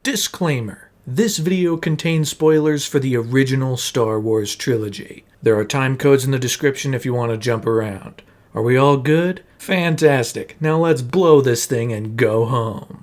Disclaimer: this video contains spoilers for the original Star Wars trilogy. There are time codes in the description if you want to jump around. Are we all good? Fantastic. Now let's blow this thing and go home.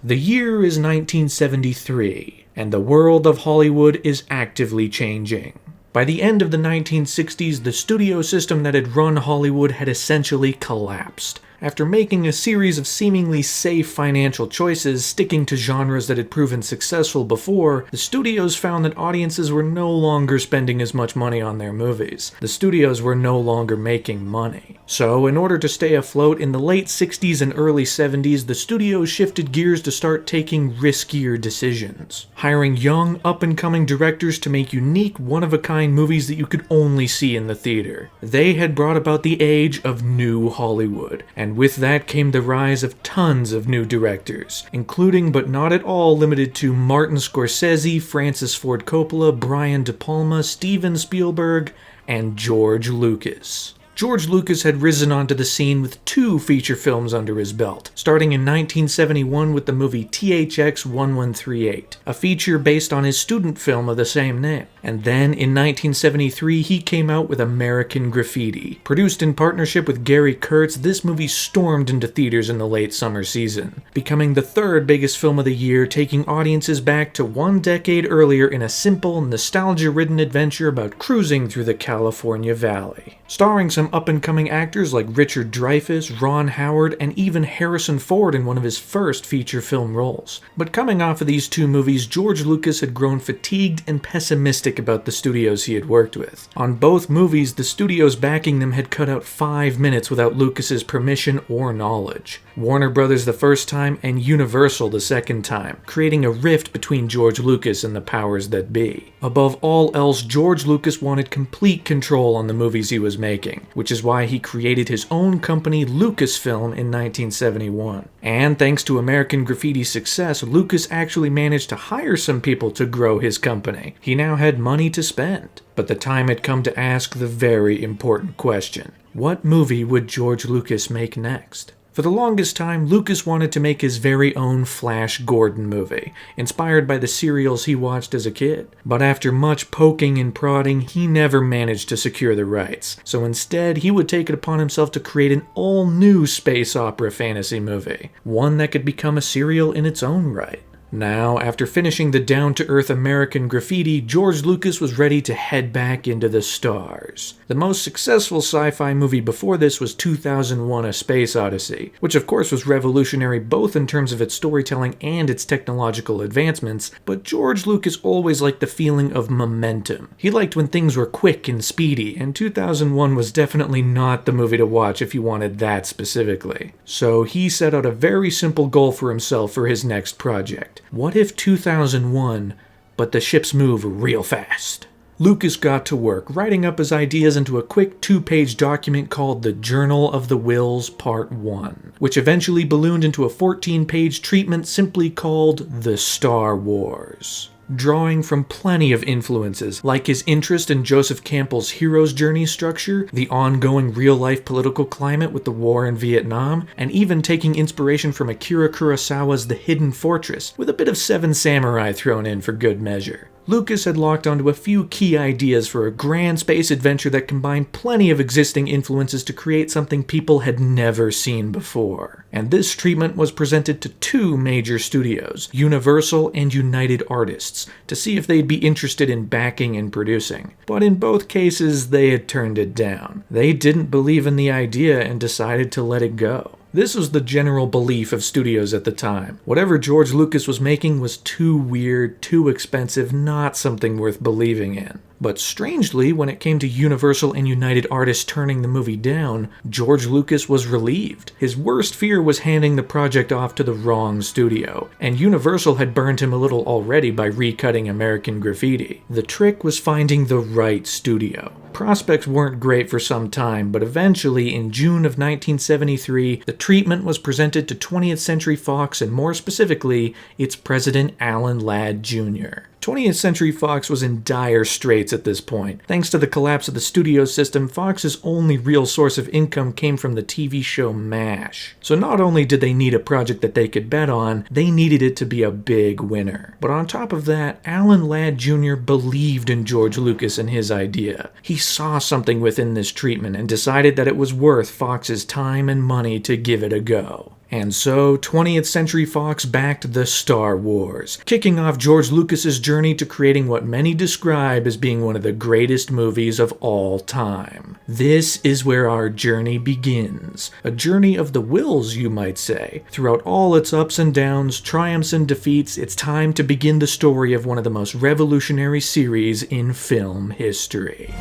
The year is 1973, and the world of Hollywood is actively changing. By the end of the 1960s, the studio system that had run Hollywood had essentially collapsed. After making a series of seemingly safe financial choices, sticking to genres that had proven successful before, the studios found that audiences were no longer spending as much money on their movies. The studios were no longer making money. So, in order to stay afloat, in the late 60s and early 70s, the studios shifted gears to start taking riskier decisions. Hiring young, up-and-coming directors to make unique, one-of-a-kind movies that you could only see in the theater. They had brought about the age of New Hollywood, and with that came the rise of tons of new directors, including but not at all limited to Martin Scorsese, Francis Ford Coppola, Brian De Palma, Steven Spielberg, and George Lucas. George Lucas had risen onto the scene with two feature films under his belt, starting in 1971 with the movie THX 1138, a feature based on his student film of the same name. And then in 1973 he came out with American Graffiti. Produced in partnership with Gary Kurtz, this movie stormed into theaters in the late summer season, becoming the third biggest film of the year, taking audiences back to one decade earlier in a simple, nostalgia-ridden adventure about cruising through the California Valley. Starring some up-and-coming actors like Richard Dreyfuss, Ron Howard, and even Harrison Ford in one of his first feature film roles. But coming off of these two movies, George Lucas had grown fatigued and pessimistic about the studios he had worked with. On both movies, the studios backing them had cut out 5 minutes without Lucas's permission or knowledge. Warner Brothers the first time, and Universal the second time, creating a rift between George Lucas and the powers that be. Above all else, George Lucas wanted complete control on the movies he was making, which is why he created his own company, Lucasfilm, in 1971. And thanks to American Graffiti's success, Lucas actually managed to hire some people to grow his company. He now had money to spend. But the time had come to ask the very important question: what movie would George Lucas make next? For the longest time, Lucas wanted to make his very own Flash Gordon movie, inspired by the serials he watched as a kid. But after much poking and prodding, he never managed to secure the rights. So instead, he would take it upon himself to create an all-new space opera fantasy movie, one that could become a serial in its own right. Now, after finishing the down-to-earth American Graffiti, George Lucas was ready to head back into the stars. The most successful sci-fi movie before this was 2001: A Space Odyssey, which of course was revolutionary both in terms of its storytelling and its technological advancements, but George Lucas always liked the feeling of momentum. He liked when things were quick and speedy, and 2001 was definitely not the movie to watch if you wanted that specifically. So he set out a very simple goal for himself for his next project. What if 2001, but the ships move real fast? Lucas got to work, writing up his ideas into a quick 2-page document called The Journal of the Whills Part 1, which eventually ballooned into a 14-page treatment simply called The Star Wars. Drawing from plenty of influences, like his interest in Joseph Campbell's hero's journey structure, the ongoing real-life political climate with the war in Vietnam, and even taking inspiration from Akira Kurosawa's The Hidden Fortress, with a bit of Seven Samurai thrown in for good measure. Lucas had locked onto a few key ideas for a grand space adventure that combined plenty of existing influences to create something people had never seen before. And this treatment was presented to two major studios, Universal and United Artists, to see if they'd be interested in backing and producing. But in both cases, they had turned it down. They didn't believe in the idea and decided to let it go. This was the general belief of studios at the time. Whatever George Lucas was making was too weird, too expensive, not something worth believing in. But strangely, when it came to Universal and United Artists turning the movie down, George Lucas was relieved. His worst fear was handing the project off to the wrong studio, and Universal had burned him a little already by recutting American Graffiti. The trick was finding the right studio. Prospects weren't great for some time, but eventually, in June of 1973, the treatment was presented to 20th Century Fox and more specifically, its president Alan Ladd Jr. 20th Century Fox was in dire straits at this point. Thanks to the collapse of the studio system, Fox's only real source of income came from the TV show MASH. So not only did they need a project that they could bet on, they needed it to be a big winner. But on top of that, Alan Ladd Jr. believed in George Lucas and his idea. He saw something within this treatment and decided that it was worth Fox's time and money to give it a go. And so, 20th Century Fox backed the Star Wars, kicking off George Lucas's journey to creating what many describe as being one of the greatest movies of all time. This is where our journey begins. A journey of the wills, you might say. Throughout all its ups and downs, triumphs and defeats, it's time to begin the story of one of the most revolutionary series in film history.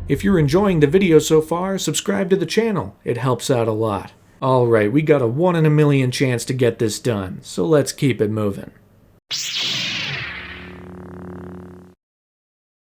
If you're enjoying the video so far, subscribe to the channel. It helps out a lot. Alright, we got a 1 in a million chance to get this done, so let's keep it moving.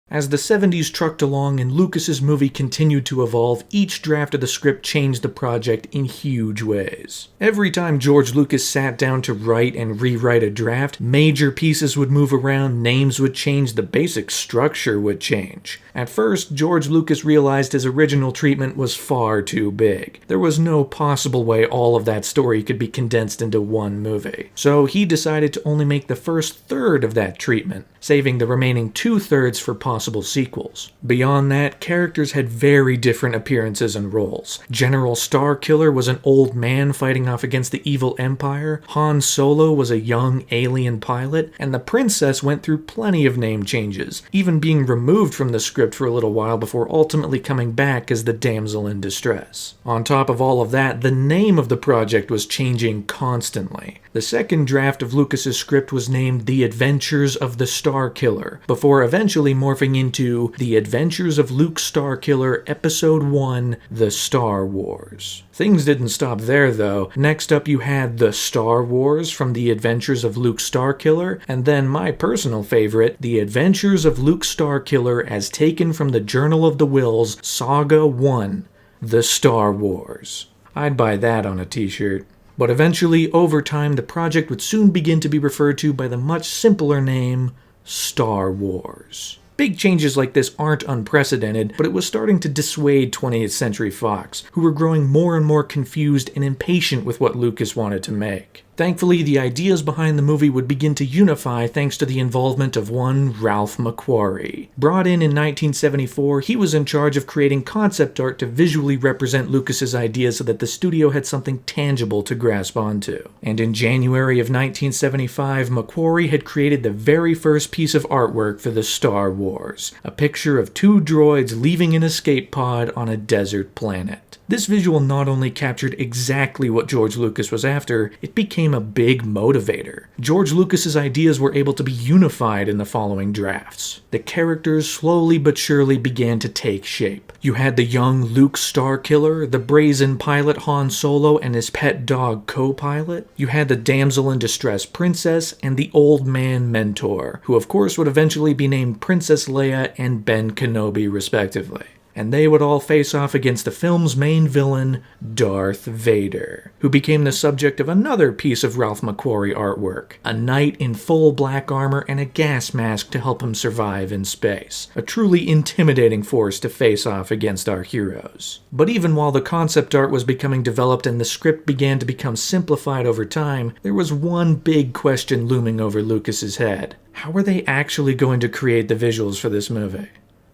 As the 70s trucked along and Lucas's movie continued to evolve, each draft of the script changed the project in huge ways. Every time George Lucas sat down to write and rewrite a draft, major pieces would move around, names would change, the basic structure would change. At first, George Lucas realized his original treatment was far too big. There was no possible way all of that story could be condensed into one movie. So he decided to only make the first third of that treatment, saving the remaining 2/3 for possible sequels. Beyond that, characters had very different appearances and roles. General Starkiller was an old man fighting off against the evil Empire, Han Solo was a young alien pilot, and the princess went through plenty of name changes, even being removed from the script for a little while before ultimately coming back as the damsel in distress. On top of all of that, the name of the project was changing constantly. The second draft of Lucas's script was named The Adventures of the Starkiller, before eventually morphing into The Adventures of Luke Starkiller Episode 1, The Star Wars. Things didn't stop there though. Next up you had The Star Wars from The Adventures of Luke Starkiller, and then my personal favorite, The Adventures of Luke Starkiller as taken from the Journal of the Whills, Saga 1, The Star Wars. I'd buy that on a t-shirt. But eventually, over time, the project would soon begin to be referred to by the much simpler name, Star Wars. Big changes like this aren't unprecedented, but it was starting to dissuade 20th Century Fox, who were growing more and more confused and impatient with what Lucas wanted to make. Thankfully, the ideas behind the movie would begin to unify thanks to the involvement of one Ralph McQuarrie. Brought in 1974, he was in charge of creating concept art to visually represent Lucas's ideas so that the studio had something tangible to grasp onto. And in January of 1975, McQuarrie had created the very first piece of artwork for the Star Wars, a picture of 2 droids leaving an escape pod on a desert planet. This visual not only captured exactly what George Lucas was after, it became a big motivator. George Lucas's ideas were able to be unified in the following drafts. The characters slowly but surely began to take shape. You had the young Luke Starkiller, the brazen pilot Han Solo and his pet dog co-pilot. You had the damsel in distress princess and the old man mentor, who of course would eventually be named Princess Leia and Ben Kenobi respectively. And they would all face off against the film's main villain, Darth Vader, who became the subject of another piece of Ralph McQuarrie artwork, a knight in full black armor and a gas mask to help him survive in space, a truly intimidating force to face off against our heroes. But even while the concept art was becoming developed and the script began to become simplified over time, there was one big question looming over Lucas's head. How were they actually going to create the visuals for this movie?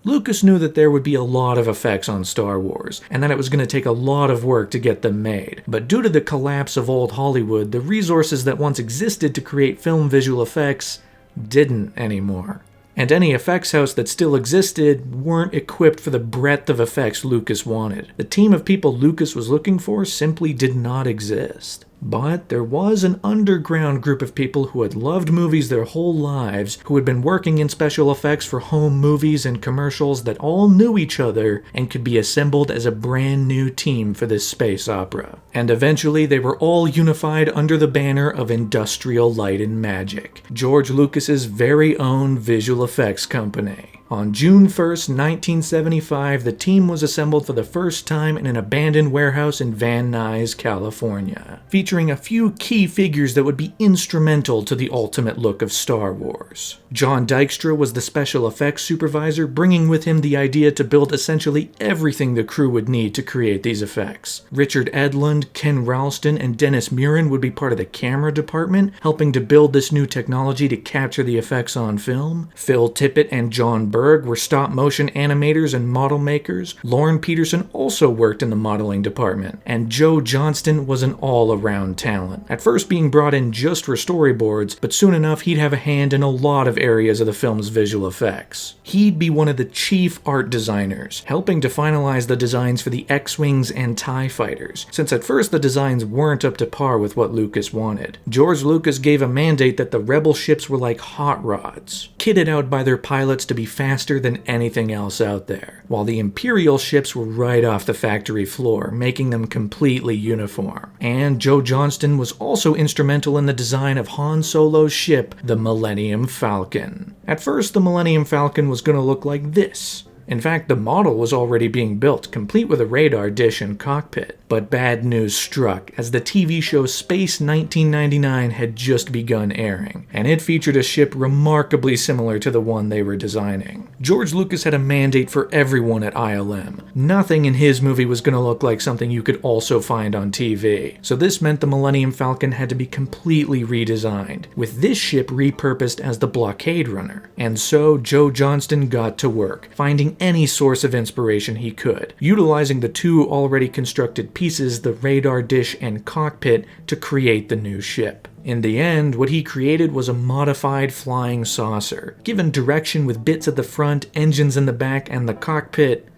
Lucas knew that there would be a lot of effects on Star Wars, and that it was going to take a lot of work to get them made. But due to the collapse of old Hollywood, the resources that once existed to create film visual effects didn't anymore. And any effects house that still existed weren't equipped for the breadth of effects Lucas wanted. The team of people Lucas was looking for simply did not exist. But there was an underground group of people who had loved movies their whole lives, who had been working in special effects for home movies and commercials that all knew each other and could be assembled as a brand new team for this space opera. And eventually they were all unified under the banner of Industrial Light and Magic, George Lucas's very own visual effects company. On June 1st, 1975, the team was assembled for the first time in an abandoned warehouse in Van Nuys, California, featuring a few key figures that would be instrumental to the ultimate look of Star Wars. John Dykstra was the special effects supervisor, bringing with him the idea to build essentially everything the crew would need to create these effects. Richard Edlund, Ken Ralston, and Dennis Murin would be part of the camera department, helping to build this new technology to capture the effects on film. Phil Tippett and John Berg were stop-motion animators and model makers. Lauren Peterson also worked in the modeling department. And Joe Johnston was an all-around talent, at first being brought in just for storyboards, but soon enough he'd have a hand in a lot of areas of the film's visual effects. He'd be one of the chief art designers, helping to finalize the designs for the X-Wings and TIE fighters, since at first the designs weren't up to par with what Lucas wanted. George Lucas gave a mandate that the Rebel ships were like hot rods, kitted out by their pilots to be faster than anything else out there, while the Imperial ships were right off the factory floor, making them completely uniform. And Joe Johnston was also instrumental in the design of Han Solo's ship, the Millennium Falcon. At first, the Millennium Falcon was going to look like this. In fact, the model was already being built, complete with a radar dish and cockpit. But bad news struck, as the TV show Space 1999 had just begun airing, and it featured a ship remarkably similar to the one they were designing. George Lucas had a mandate for everyone at ILM. Nothing in his movie was going to look like something you could also find on TV. So this meant the Millennium Falcon had to be completely redesigned, with this ship repurposed as the blockade runner. And so Joe Johnston got to work, finding any source of inspiration he could, utilizing the two already constructed pieces, the radar dish and cockpit, to create the new ship. In the end, what he created was a modified flying saucer, given direction with bits at the front, engines in the back, and the cockpit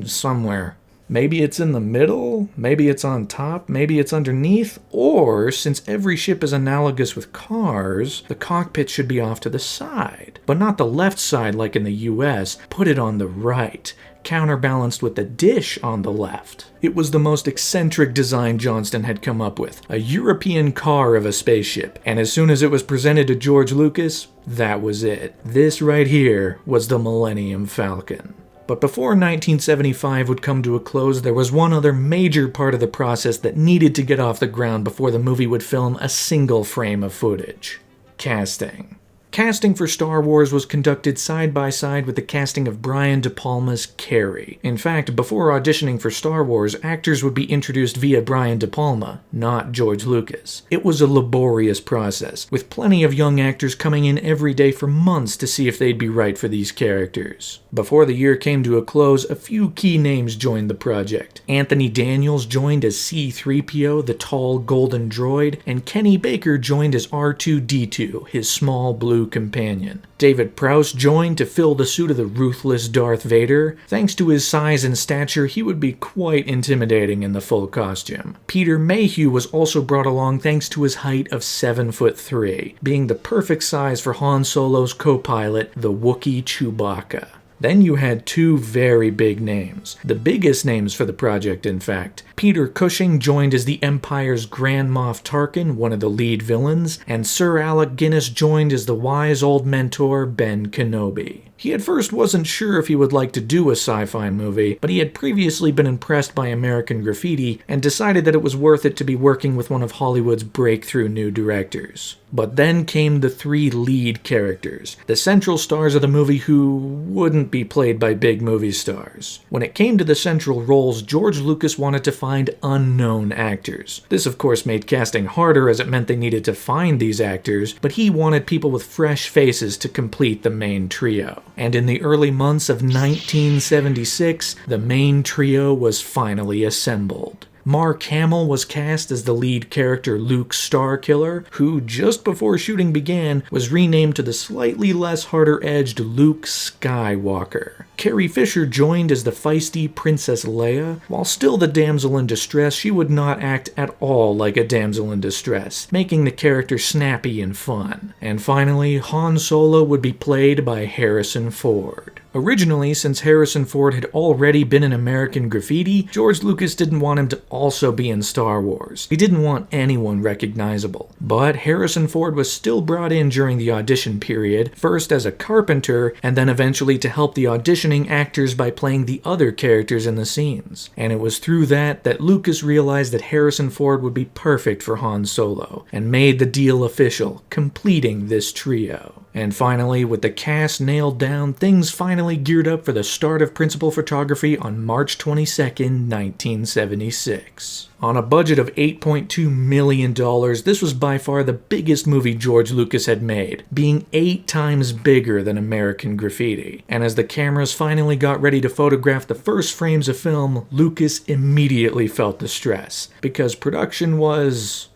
somewhere. Maybe it's in the middle, maybe it's on top, maybe it's underneath, or, since every ship is analogous with cars, the cockpit should be off to the side. But not the left side like in the US, put it on the right, counterbalanced with the dish on the left. It was the most eccentric design Johnston had come up with, a European car of a spaceship, and as soon as it was presented to George Lucas, that was it. This right here was the Millennium Falcon. But before 1975 would come to a close, there was one other major part of the process that needed to get off the ground before the movie would film a single frame of footage: casting. Casting for Star Wars was conducted side by side with the casting of Brian De Palma's Carrie. In fact, before auditioning for Star Wars, actors would be introduced via Brian De Palma, not George Lucas. It was a laborious process, with plenty of young actors coming in every day for months to see if they'd be right for these characters. Before the year came to a close, a few key names joined the project. Anthony Daniels joined as C-3PO, the tall golden droid, and Kenny Baker joined as R2-D2, his small blue companion. David Prowse joined to fill the suit of the ruthless Darth Vader. Thanks to his size and stature, he would be quite intimidating in the full costume. Peter Mayhew was also brought along thanks to his height of 7'3", being the perfect size for Han Solo's co-pilot, the Wookiee Chewbacca. Then you had two very big names. The biggest names for the project, in fact. Peter Cushing joined as the Empire's Grand Moff Tarkin, one of the lead villains, and Sir Alec Guinness joined as the wise old mentor, Ben Kenobi. He at first wasn't sure if he would like to do a sci-fi movie, but he had previously been impressed by American Graffiti and decided that it was worth it to be working with one of Hollywood's breakthrough new directors. But then came the three lead characters, the central stars of the movie who wouldn't be played by big movie stars. When it came to the central roles, George Lucas wanted to find unknown actors. This of course made casting harder as it meant they needed to find these actors, but he wanted people with fresh faces to complete the main trio. And in the early months of 1976, the main trio was finally assembled. Mark Hamill was cast as the lead character Luke Starkiller, who, just before shooting began, was renamed to the slightly less harder-edged Luke Skywalker. Carrie Fisher joined as the feisty Princess Leia. While still the damsel in distress, she would not act at all like a damsel in distress, making the character snappy and fun. And finally, Han Solo would be played by Harrison Ford. Originally, since Harrison Ford had already been in American Graffiti, George Lucas didn't want him to also be in Star Wars. He didn't want anyone recognizable. But Harrison Ford was still brought in during the audition period, first as a carpenter, and then eventually to help the auditioning actors by playing the other characters in the scenes. And it was through that Lucas realized that Harrison Ford would be perfect for Han Solo, and made the deal official, completing this trio. And finally, with the cast nailed down, things finally geared up for the start of principal photography on March 22nd, 1976. On a budget of $8.2 million, this was by far the biggest movie George Lucas had made, being 8 times bigger than American Graffiti. And as the cameras finally got ready to photograph the first frames of film, Lucas immediately felt the stress, because production was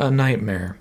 a nightmare.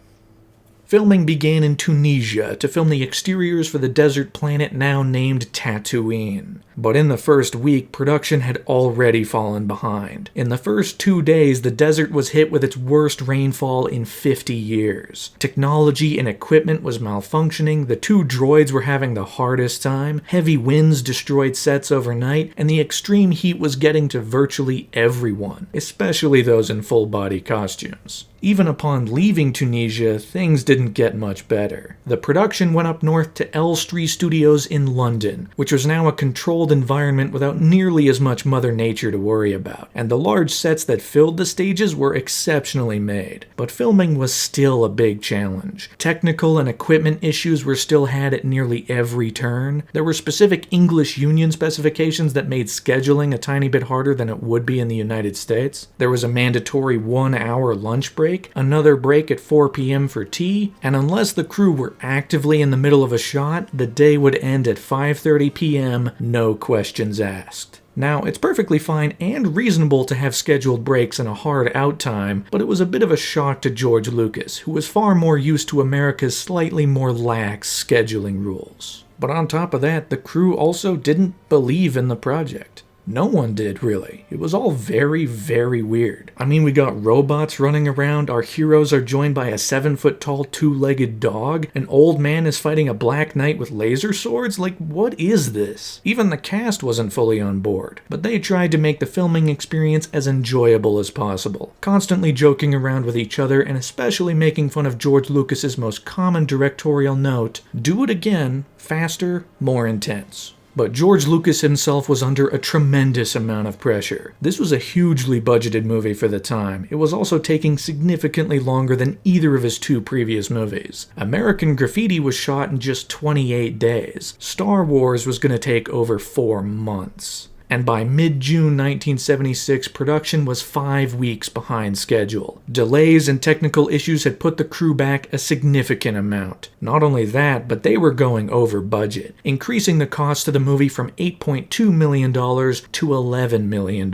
Filming began in Tunisia to film the exteriors for the desert planet now named Tatooine. But in the first week, production had already fallen behind. In the first 2 days, the desert was hit with its worst rainfall in 50 years. Technology and equipment was malfunctioning, the 2 droids were having the hardest time, heavy winds destroyed sets overnight, and the extreme heat was getting to virtually everyone, especially those in full-body costumes. Even upon leaving Tunisia, things didn't get much better. The production went up north to Elstree Studios in London, which was now a controlled environment without nearly as much Mother Nature to worry about, and the large sets that filled the stages were exceptionally made. But filming was still a big challenge. Technical and equipment issues were still had at nearly every turn. There were specific English Union specifications that made scheduling a tiny bit harder than it would be in the United States. There was a mandatory 1-hour lunch break, another break at 4 p.m. for tea, and unless the crew were actively in the middle of a shot, the day would end at 5:30 p.m., no questions asked. Now, it's perfectly fine and reasonable to have scheduled breaks and a hard out time, but it was a bit of a shock to George Lucas, who was far more used to America's slightly more lax scheduling rules. But on top of that, the crew also didn't believe in the project. No one did, really. It was all very, very weird. I mean, we got robots running around, our heroes are joined by a 7-foot-tall 2-legged dog, an old man is fighting a black knight with laser swords? Like, what is this? Even the cast wasn't fully on board, but they tried to make the filming experience as enjoyable as possible, constantly joking around with each other and especially making fun of George Lucas's most common directorial note, "Do it again, faster, more intense." But George Lucas himself was under a tremendous amount of pressure. This was a hugely budgeted movie for the time. It was also taking significantly longer than either of his 2 previous movies. American Graffiti was shot in just 28 days. Star Wars was going to take over 4 months. And by mid-June 1976, production was 5 weeks behind schedule. Delays and technical issues had put the crew back a significant amount. Not only that, but they were going over budget, increasing the cost of the movie from $8.2 million to $11 million.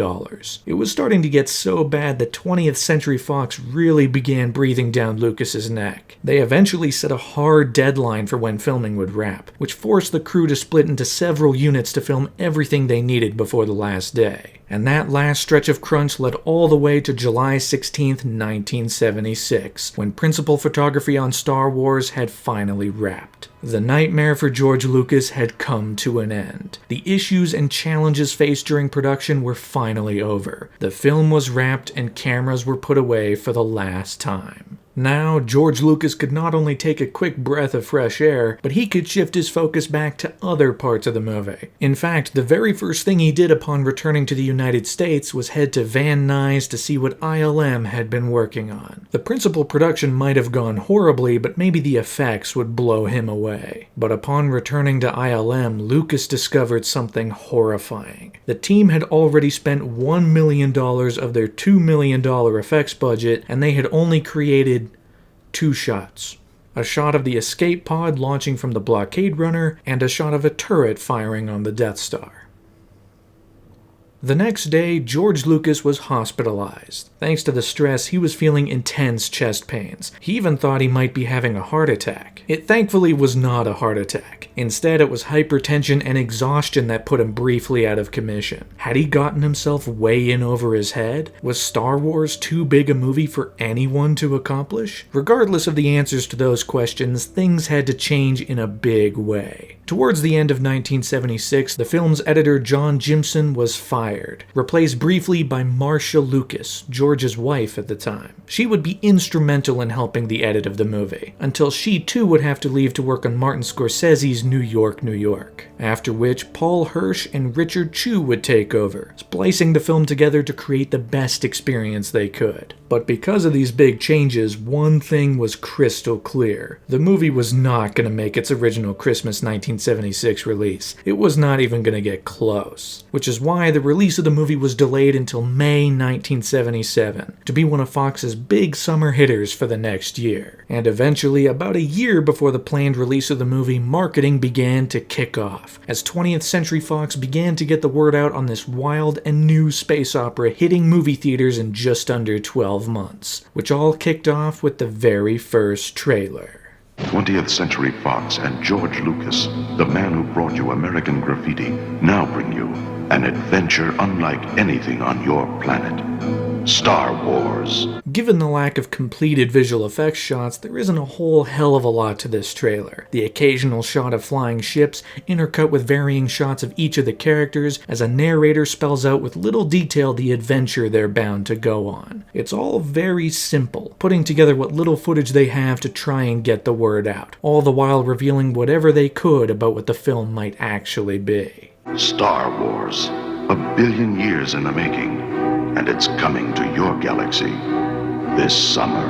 It was starting to get so bad that 20th Century Fox really began breathing down Lucas's neck. They eventually set a hard deadline for when filming would wrap, which forced the crew to split into several units to film everything they needed before the last day. And that last stretch of crunch led all the way to July 16, 1976, when principal photography on Star Wars had finally wrapped. The nightmare for George Lucas had come to an end. The issues and challenges faced during production were finally over. The film was wrapped and cameras were put away for the last time. Now, George Lucas could not only take a quick breath of fresh air, but he could shift his focus back to other parts of the movie. In fact, the very first thing he did upon returning to the United States was head to Van Nuys to see what ILM had been working on. The principal production might have gone horribly, but maybe the effects would blow him away. But upon returning to ILM, Lucas discovered something horrifying. The team had already spent $1 million of their $2 million effects budget, and they had only created 2 shots. A shot of the escape pod launching from the blockade runner, and a shot of a turret firing on the Death Star. The next day, George Lucas was hospitalized. Thanks to the stress, he was feeling intense chest pains. He even thought he might be having a heart attack. It thankfully was not a heart attack. Instead, it was hypertension and exhaustion that put him briefly out of commission. Had he gotten himself way in over his head? Was Star Wars too big a movie for anyone to accomplish? Regardless of the answers to those questions, things had to change in a big way. Towards the end of 1976, the film's editor John Jimson was fired, replaced briefly by Marcia Lucas, George's wife at the time. She would be instrumental in helping the edit of the movie, until she too would have to leave to work on Martin Scorsese's New York, New York. After which, Paul Hirsch and Richard Chew would take over, splicing the film together to create the best experience they could. But because of these big changes, one thing was crystal clear. The movie was not going to make its original Christmas 1976 release. It was not even going to get close. Which is why the release of the movie was delayed until May 1977, to be one of Fox's big summer hitters for the next year. And eventually, about a year before the planned release of the movie, marketing began to kick off, as 20th Century Fox began to get the word out on this wild and new space opera hitting movie theaters in just under 12 months, which all kicked off with the very first trailer. 20th Century Fox and George Lucas, the man who brought you American Graffiti, now bring you an adventure unlike anything on your planet. Star Wars. Given the lack of completed visual effects shots, there isn't a whole hell of a lot to this trailer. The occasional shot of flying ships, intercut with varying shots of each of the characters, as a narrator spells out with little detail the adventure they're bound to go on. It's all very simple, putting together what little footage they have to try and get the word out, all the while revealing whatever they could about what the film might actually be. Star Wars, 1 billion years in the making, and it's coming to your galaxy this summer.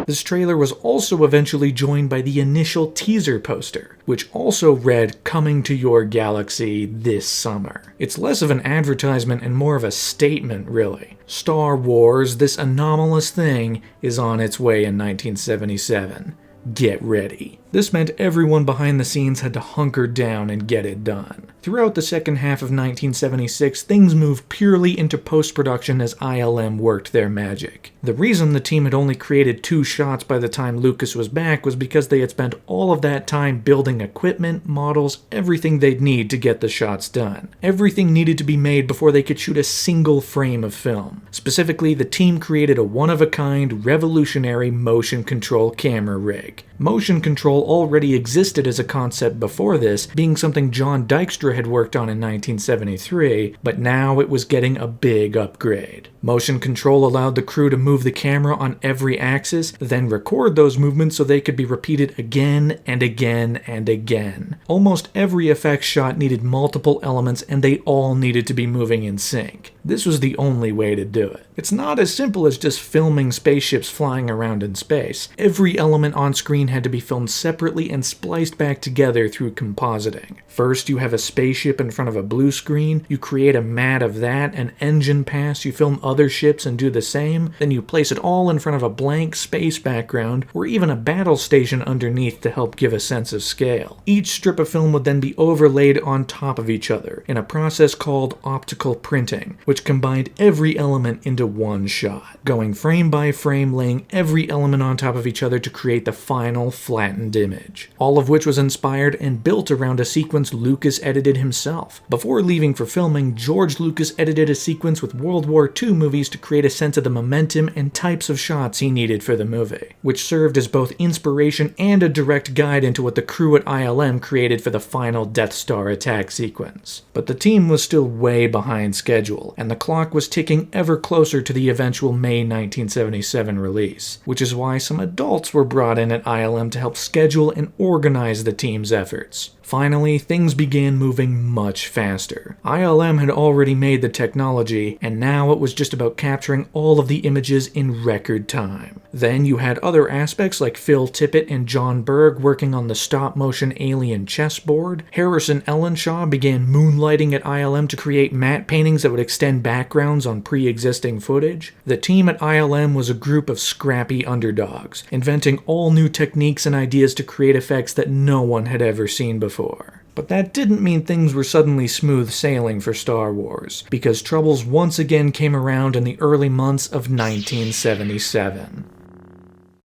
This trailer was also eventually joined by the initial teaser poster, which also read, "Coming to your galaxy this summer." It's less of an advertisement and more of a statement, really. Star Wars, this anomalous thing, is on its way in 1977. Get ready. This meant everyone behind the scenes had to hunker down and get it done. Throughout the second half of 1976, things moved purely into post-production as ILM worked their magic. The reason the team had only created 2 shots by the time Lucas was back was because they had spent all of that time building equipment, models, everything they'd need to get the shots done. Everything needed to be made before they could shoot a single frame of film. Specifically, the team created a one-of-a-kind, revolutionary motion control camera rig. Motion control already existed as a concept before this, being something John Dykstra had worked on in 1973, but now it was getting a big upgrade. Motion control allowed the crew to move the camera on every axis, then record those movements so they could be repeated again and again and again. Almost every effects shot needed multiple elements, and they all needed to be moving in sync. This was the only way to do it. It's not as simple as just filming spaceships flying around in space. Every element on screen had to be filmed separately and spliced back together through compositing. First, you have a spaceship in front of a blue screen, you create a mat of that, an engine pass, you film other ships and do the same, then you place it all in front of a blank space background, or even a battle station underneath to help give a sense of scale. Each strip of film would then be overlaid on top of each other, in a process called optical printing, which combined every element into one shot, going frame by frame, laying every element on top of each other to create the final flattened image. All of which was inspired and built around a sequence Lucas edited himself. Before leaving for filming, George Lucas edited a sequence with World War II movies to create a sense of the momentum and types of shots he needed for the movie, which served as both inspiration and a direct guide into what the crew at ILM created for the final Death Star attack sequence. But the team was still way behind schedule, and the clock was ticking ever closer to the eventual May 1977 release, which is why some adults were brought in at ILM to help schedule and organize the team's efforts. Finally, things began moving much faster. ILM had already made the technology, and now it was just about capturing all of the images in record time. Then you had other aspects like Phil Tippett and John Berg working on the stop-motion alien chessboard. Harrison Ellenshaw began moonlighting at ILM to create matte paintings that would extend backgrounds on pre-existing footage. The team at ILM was a group of scrappy underdogs, inventing all new techniques and ideas to create effects that no one had ever seen before. But that didn't mean things were suddenly smooth sailing for Star Wars, because troubles once again came around in the early months of 1977.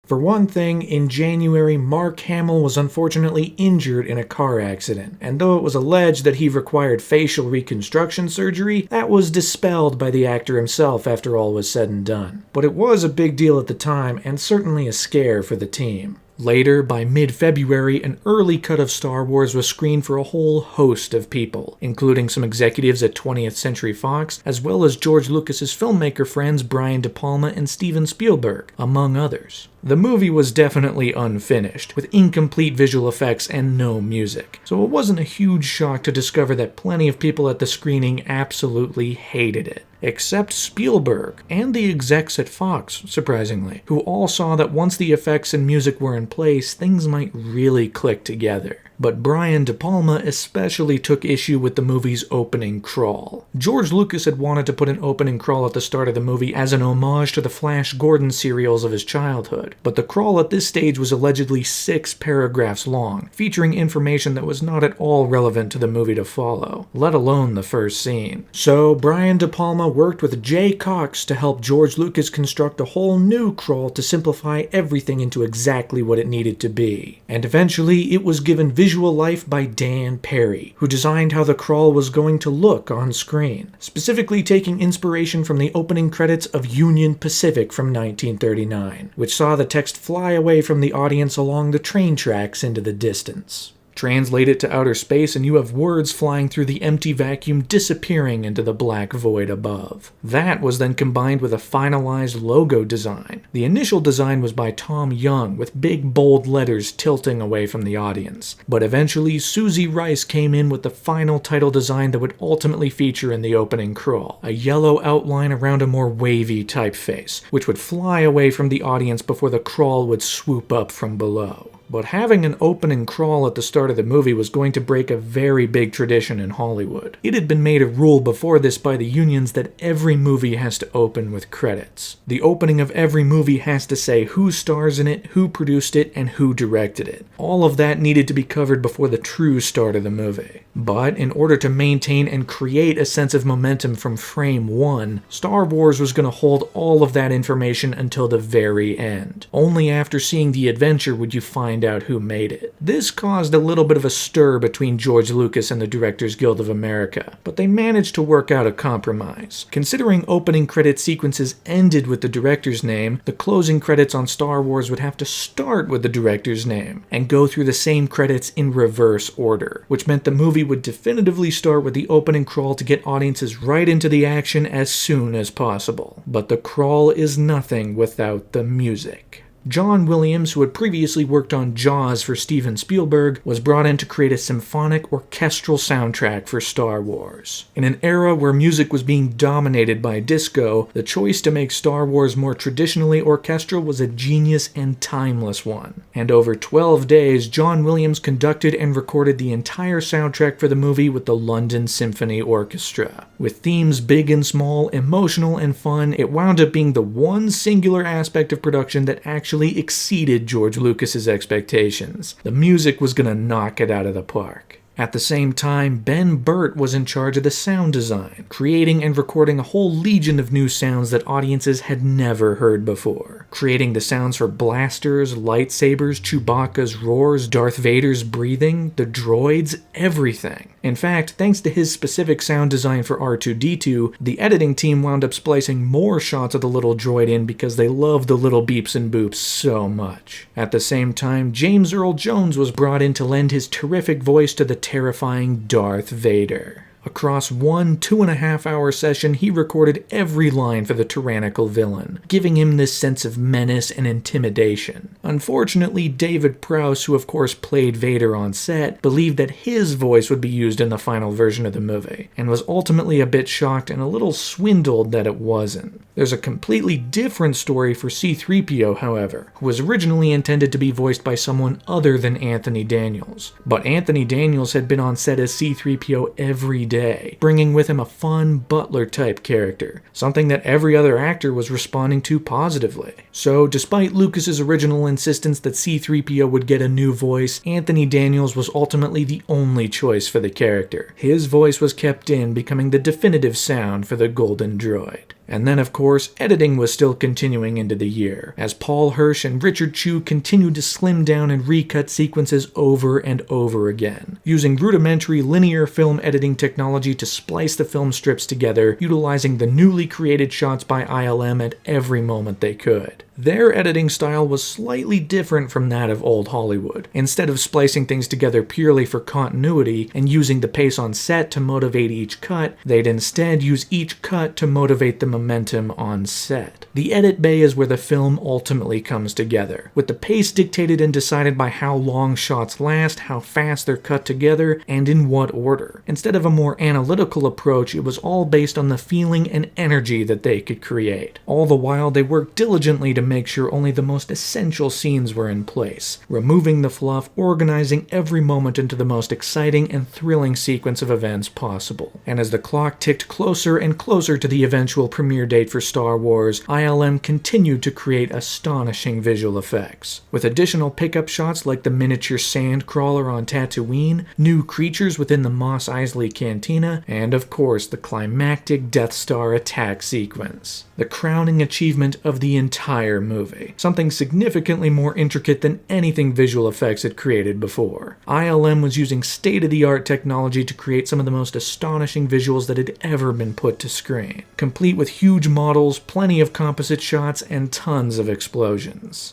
For one thing, in January, Mark Hamill was unfortunately injured in a car accident, and though it was alleged that he required facial reconstruction surgery, that was dispelled by the actor himself after all was said and done. But it was a big deal at the time, and certainly a scare for the team. Later, by mid-February, an early cut of Star Wars was screened for a whole host of people, including some executives at 20th Century Fox, as well as George Lucas's filmmaker friends Brian De Palma and Steven Spielberg, among others. The movie was definitely unfinished, with incomplete visual effects and no music, so it wasn't a huge shock to discover that plenty of people at the screening absolutely hated it. Except Spielberg, and the execs at Fox, surprisingly, who all saw that once the effects and music were in place, things might really click together. But Brian De Palma especially took issue with the movie's opening crawl. George Lucas had wanted to put an opening crawl at the start of the movie as an homage to the Flash Gordon serials of his childhood, but the crawl at this stage was allegedly 6 paragraphs long, featuring information that was not at all relevant to the movie to follow, let alone the first scene. So Brian De Palma worked with Jay Cox to help George Lucas construct a whole new crawl to simplify everything into exactly what it needed to be. And eventually it was given visual life by Dan Perry, who designed how the crawl was going to look on screen, specifically taking inspiration from the opening credits of Union Pacific from 1939, which saw the text fly away from the audience along the train tracks into the distance. Translate it to outer space and you have words flying through the empty vacuum disappearing into the black void above. That was then combined with a finalized logo design. The initial design was by Tom Young, with big bold letters tilting away from the audience. But eventually Susie Rice came in with the final title design that would ultimately feature in the opening crawl, a yellow outline around a more wavy typeface, which would fly away from the audience before the crawl would swoop up from below. But having an opening crawl at the start of the movie was going to break a very big tradition in Hollywood. It had been made a rule before this by the unions that every movie has to open with credits. The opening of every movie has to say who stars in it, who produced it, and who directed it. All of that needed to be covered before the true start of the movie. But in order to maintain and create a sense of momentum from frame one, Star Wars was going to hold all of that information until the very end. Only after seeing the adventure would you find out who made it. This caused a little bit of a stir between George Lucas and the Directors Guild of America, but they managed to work out a compromise. Considering opening credit sequences ended with the director's name, the closing credits on Star Wars would have to start with the director's name and go through the same credits in reverse order, which meant the movie would definitively start with the opening crawl to get audiences right into the action as soon as possible. But the crawl is nothing without the music. John Williams, who had previously worked on Jaws for Steven Spielberg, was brought in to create a symphonic orchestral soundtrack for Star Wars. In an era where music was being dominated by disco, the choice to make Star Wars more traditionally orchestral was a genius and timeless one. And over 12 days, John Williams conducted and recorded the entire soundtrack for the movie with the London Symphony Orchestra. With themes big and small, emotional and fun, it wound up being the one singular aspect of production that actually exceeded George Lucas's expectations. The music was gonna knock it out of the park. At the same time, Ben Burtt was in charge of the sound design, creating and recording a whole legion of new sounds that audiences had never heard before. Creating the sounds for blasters, lightsabers, Chewbacca's roars, Darth Vader's breathing, the droids, everything. In fact, thanks to his specific sound design for R2-D2, the editing team wound up splicing more shots of the little droid in because they loved the little beeps and boops so much. At the same time, James Earl Jones was brought in to lend his terrific voice to the terrifying Darth Vader. Across one 2.5-hour session, he recorded every line for the tyrannical villain, giving him this sense of menace and intimidation. Unfortunately, David Prowse, who of course played Vader on set, believed that his voice would be used in the final version of the movie, and was ultimately a bit shocked and a little swindled that it wasn't. There's a completely different story for C-3PO, however, who was originally intended to be voiced by someone other than Anthony Daniels. But Anthony Daniels had been on set as C-3PO every day, bringing with him a fun butler-type character, something that every other actor was responding to positively. So, despite Lucas's original insistence that C-3PO would get a new voice, Anthony Daniels was ultimately the only choice for the character. His voice was kept in, becoming the definitive sound for the Golden Droid. And then, of course, editing was still continuing into the year, as Paul Hirsch and Richard Chew continued to slim down and recut sequences over and over again, using rudimentary linear film editing technology to splice the film strips together, utilizing the newly created shots by ILM at every moment they could. Their editing style was slightly different from that of old Hollywood. Instead of splicing things together purely for continuity and using the pace on set to motivate each cut, they'd instead use each cut to motivate the momentum on set. The edit bay is where the film ultimately comes together, with the pace dictated and decided by how long shots last, how fast they're cut together, and in what order. Instead of a more analytical approach, it was all based on the feeling and energy that they could create. All the while, they worked diligently to make sure only the most essential scenes were in place, removing the fluff, organizing every moment into the most exciting and thrilling sequence of events possible. And as the clock ticked closer and closer to the eventual premiere date for Star Wars, ILM continued to create astonishing visual effects, with additional pickup shots like the miniature sand crawler on Tatooine, new creatures within the Mos Eisley Cantina, and of course the climactic Death Star attack sequence. The crowning achievement of the entire movie, something significantly more intricate than anything visual effects had created before. ILM was using state-of-the-art technology to create some of the most astonishing visuals that had ever been put to screen, complete with huge models, plenty of composite shots, and tons of explosions.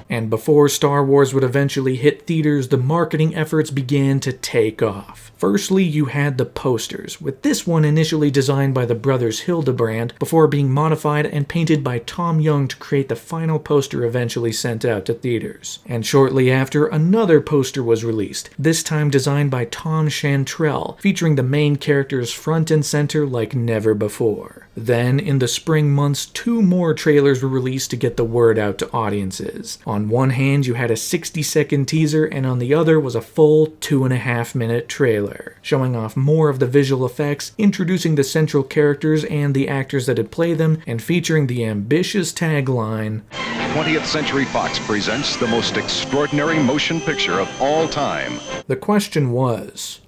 And before Star Wars would eventually hit theaters, the marketing efforts began to take off. Firstly, you had the posters, with this one initially designed by the brothers Hildebrand before being modified and painted by Tom Young to create the final poster eventually sent out to theaters. And shortly after, another poster was released, this time designed by Tom Chantrell, featuring the main characters front and center like never before. Then, in the spring months, 2 more trailers were released to get the word out to audiences. On one hand, you had a 60-second teaser, and on the other was a full 2.5-minute trailer, showing off more of the visual effects, introducing the central characters and the actors that had played them, and featuring the ambitious tagline, 20th Century Fox presents the most extraordinary motion picture of all time. The question was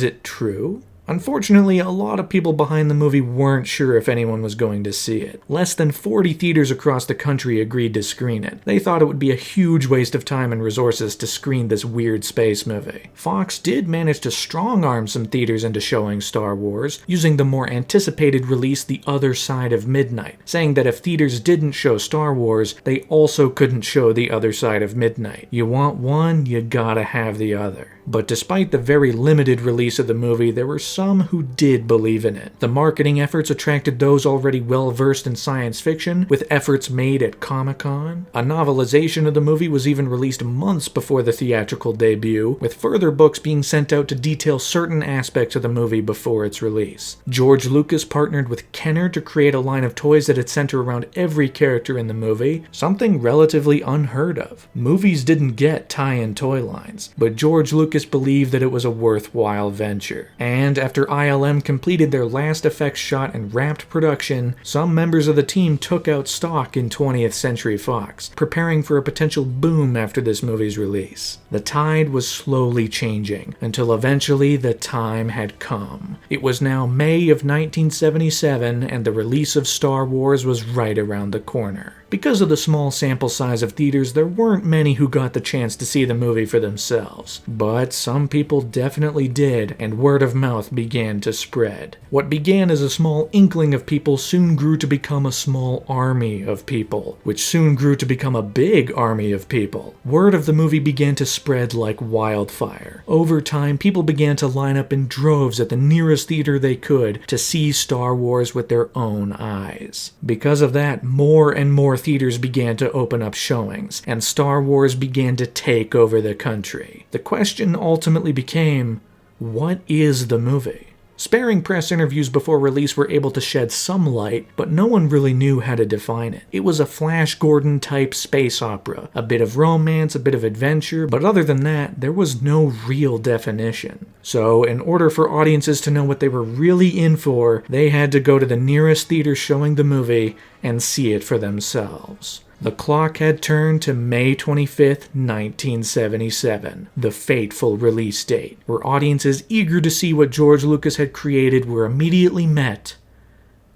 it true? Unfortunately, a lot of people behind the movie weren't sure if anyone was going to see it. Less than 40 theaters across the country agreed to screen it. They thought it would be a huge waste of time and resources to screen this weird space movie. Fox did manage to strong-arm some theaters into showing Star Wars, using the more anticipated release The Other Side of Midnight, saying that if theaters didn't show Star Wars, they also couldn't show The Other Side of Midnight. You want one, you gotta have the other. But despite the very limited release of the movie, there were some who did believe in it. The marketing efforts attracted those already well-versed in science fiction, with efforts made at Comic-Con. A novelization of the movie was even released months before the theatrical debut, with further books being sent out to detail certain aspects of the movie before its release. George Lucas partnered with Kenner to create a line of toys that would center around every character in the movie, something relatively unheard of. Movies didn't get tie-in toy lines, but George Lucas believed that it was a worthwhile venture. And after ILM completed their last effects shot and wrapped production, some members of the team took out stock in 20th Century Fox, preparing for a potential boom after this movie's release. The tide was slowly changing, until eventually the time had come. It was now May of 1977, and the release of Star Wars was right around the corner. Because of the small sample size of theaters, there weren't many who got the chance to see the movie for themselves. But some people definitely did, and word of mouth began to spread. What began as a small inkling of people soon grew to become a small army of people, which soon grew to become a big army of people. Word of the movie began to spread like wildfire. Over time, people began to line up in droves at the nearest theater they could to see Star Wars with their own eyes. Because of that, more and more theaters began to open up showings, and Star Wars began to take over the country. The question ultimately became, what is the movie? Sparing press interviews before release were able to shed some light, but no one really knew how to define it. It was a Flash Gordon-type space opera, a bit of romance, a bit of adventure, but other than that, there was no real definition. So, in order for audiences to know what they were really in for, they had to go to the nearest theater showing the movie and see it for themselves. The clock had turned to May 25th, 1977, the fateful release date, where audiences eager to see what George Lucas had created were immediately met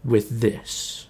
with this.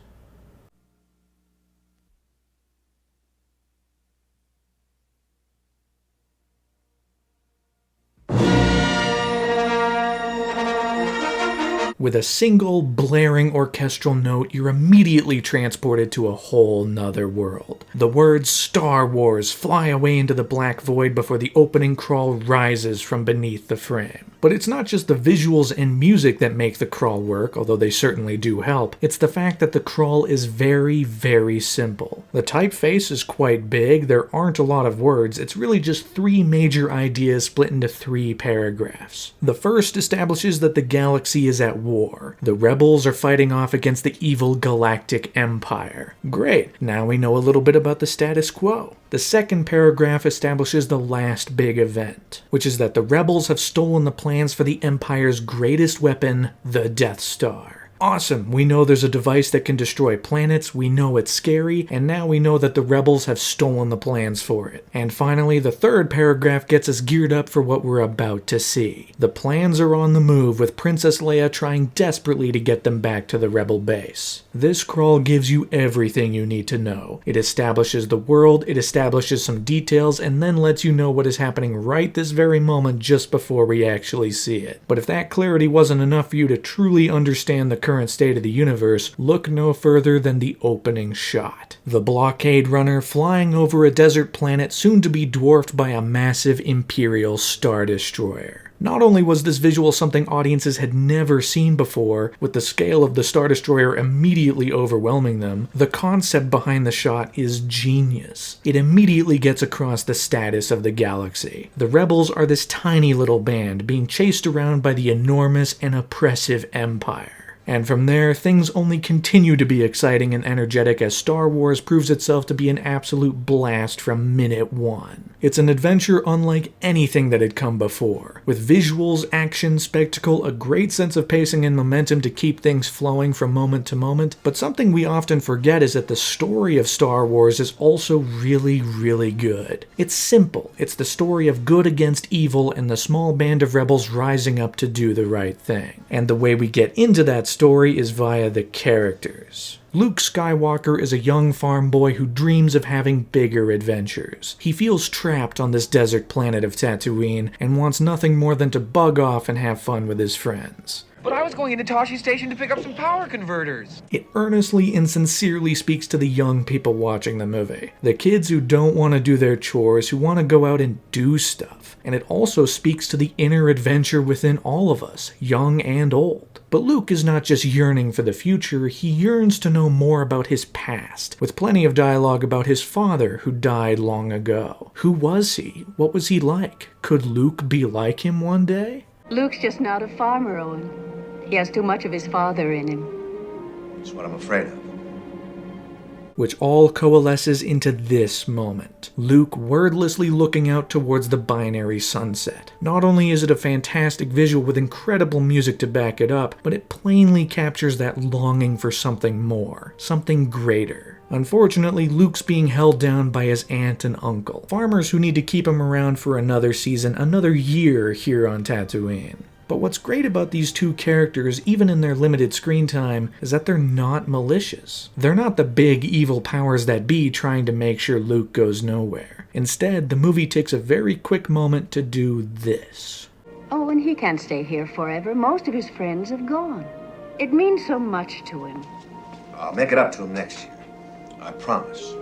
With a single blaring orchestral note, you're immediately transported to a whole nother world. The words Star Wars fly away into the black void before the opening crawl rises from beneath the frame. But it's not just the visuals and music that make the crawl work, although they certainly do help. It's the fact that the crawl is very, very simple. The typeface is quite big, there aren't a lot of words, it's really just 3 major ideas split into 3 paragraphs. The first establishes that the galaxy is at war. The rebels are fighting off against the evil galactic empire. Great, now we know a little bit about the status quo. The second paragraph establishes the last big event, which is that the rebels have stolen the plans for the Empire's greatest weapon, the Death Star. Awesome, we know there's a device that can destroy planets, we know it's scary, and now we know that the rebels have stolen the plans for it. And finally, the third paragraph gets us geared up for what we're about to see. The plans are on the move, with Princess Leia trying desperately to get them back to the rebel base. This crawl gives you everything you need to know. It establishes the world, it establishes some details, and then lets you know what is happening right this very moment just before we actually see it. But if that clarity wasn't enough for you to truly understand the current state of the universe, look no further than the opening shot. The blockade runner flying over a desert planet soon to be dwarfed by a massive Imperial Star Destroyer. Not only was this visual something audiences had never seen before, with the scale of the Star Destroyer immediately overwhelming them, the concept behind the shot is genius. It immediately gets across the status of the galaxy. The rebels are this tiny little band being chased around by the enormous and oppressive Empire. And from there, things only continue to be exciting and energetic as Star Wars proves itself to be an absolute blast from minute one. It's an adventure unlike anything that had come before, with visuals, action, spectacle, a great sense of pacing and momentum to keep things flowing from moment to moment, but something we often forget is that the story of Star Wars is also really, really good. It's simple. It's the story of good against evil and the small band of rebels rising up to do the right thing. And the way we get into that story is via the characters. Luke Skywalker is a young farm boy who dreams of having bigger adventures. He feels trapped on this desert planet of Tatooine and wants nothing more than to bug off and have fun with his friends. But I was going into Toshi Station to pick up some power converters. It earnestly and sincerely speaks to the young people watching the movie. The kids who don't want to do their chores, who want to go out and do stuff. And it also speaks to the inner adventure within all of us, young and old. But Luke is not just yearning for the future, he yearns to know more about his past, with plenty of dialogue about his father who died long ago. Who was he? What was he like? Could Luke be like him one day? Luke's just not a farmer, Owen. He has too much of his father in him. That's what I'm afraid of. Which all coalesces into this moment. Luke wordlessly looking out towards the binary sunset. Not only is it a fantastic visual with incredible music to back it up, but it plainly captures that longing for something more, something greater. Unfortunately, Luke's being held down by his aunt and uncle, farmers who need to keep him around for another season, another year here on Tatooine. But what's great about these two characters, even in their limited screen time, is that they're not malicious. They're not the big evil powers that be trying to make sure Luke goes nowhere. Instead, the movie takes a very quick moment to do this. Oh, and he can't stay here forever. Most of his friends have gone. It means so much to him. I'll make it up to him next year. I promise.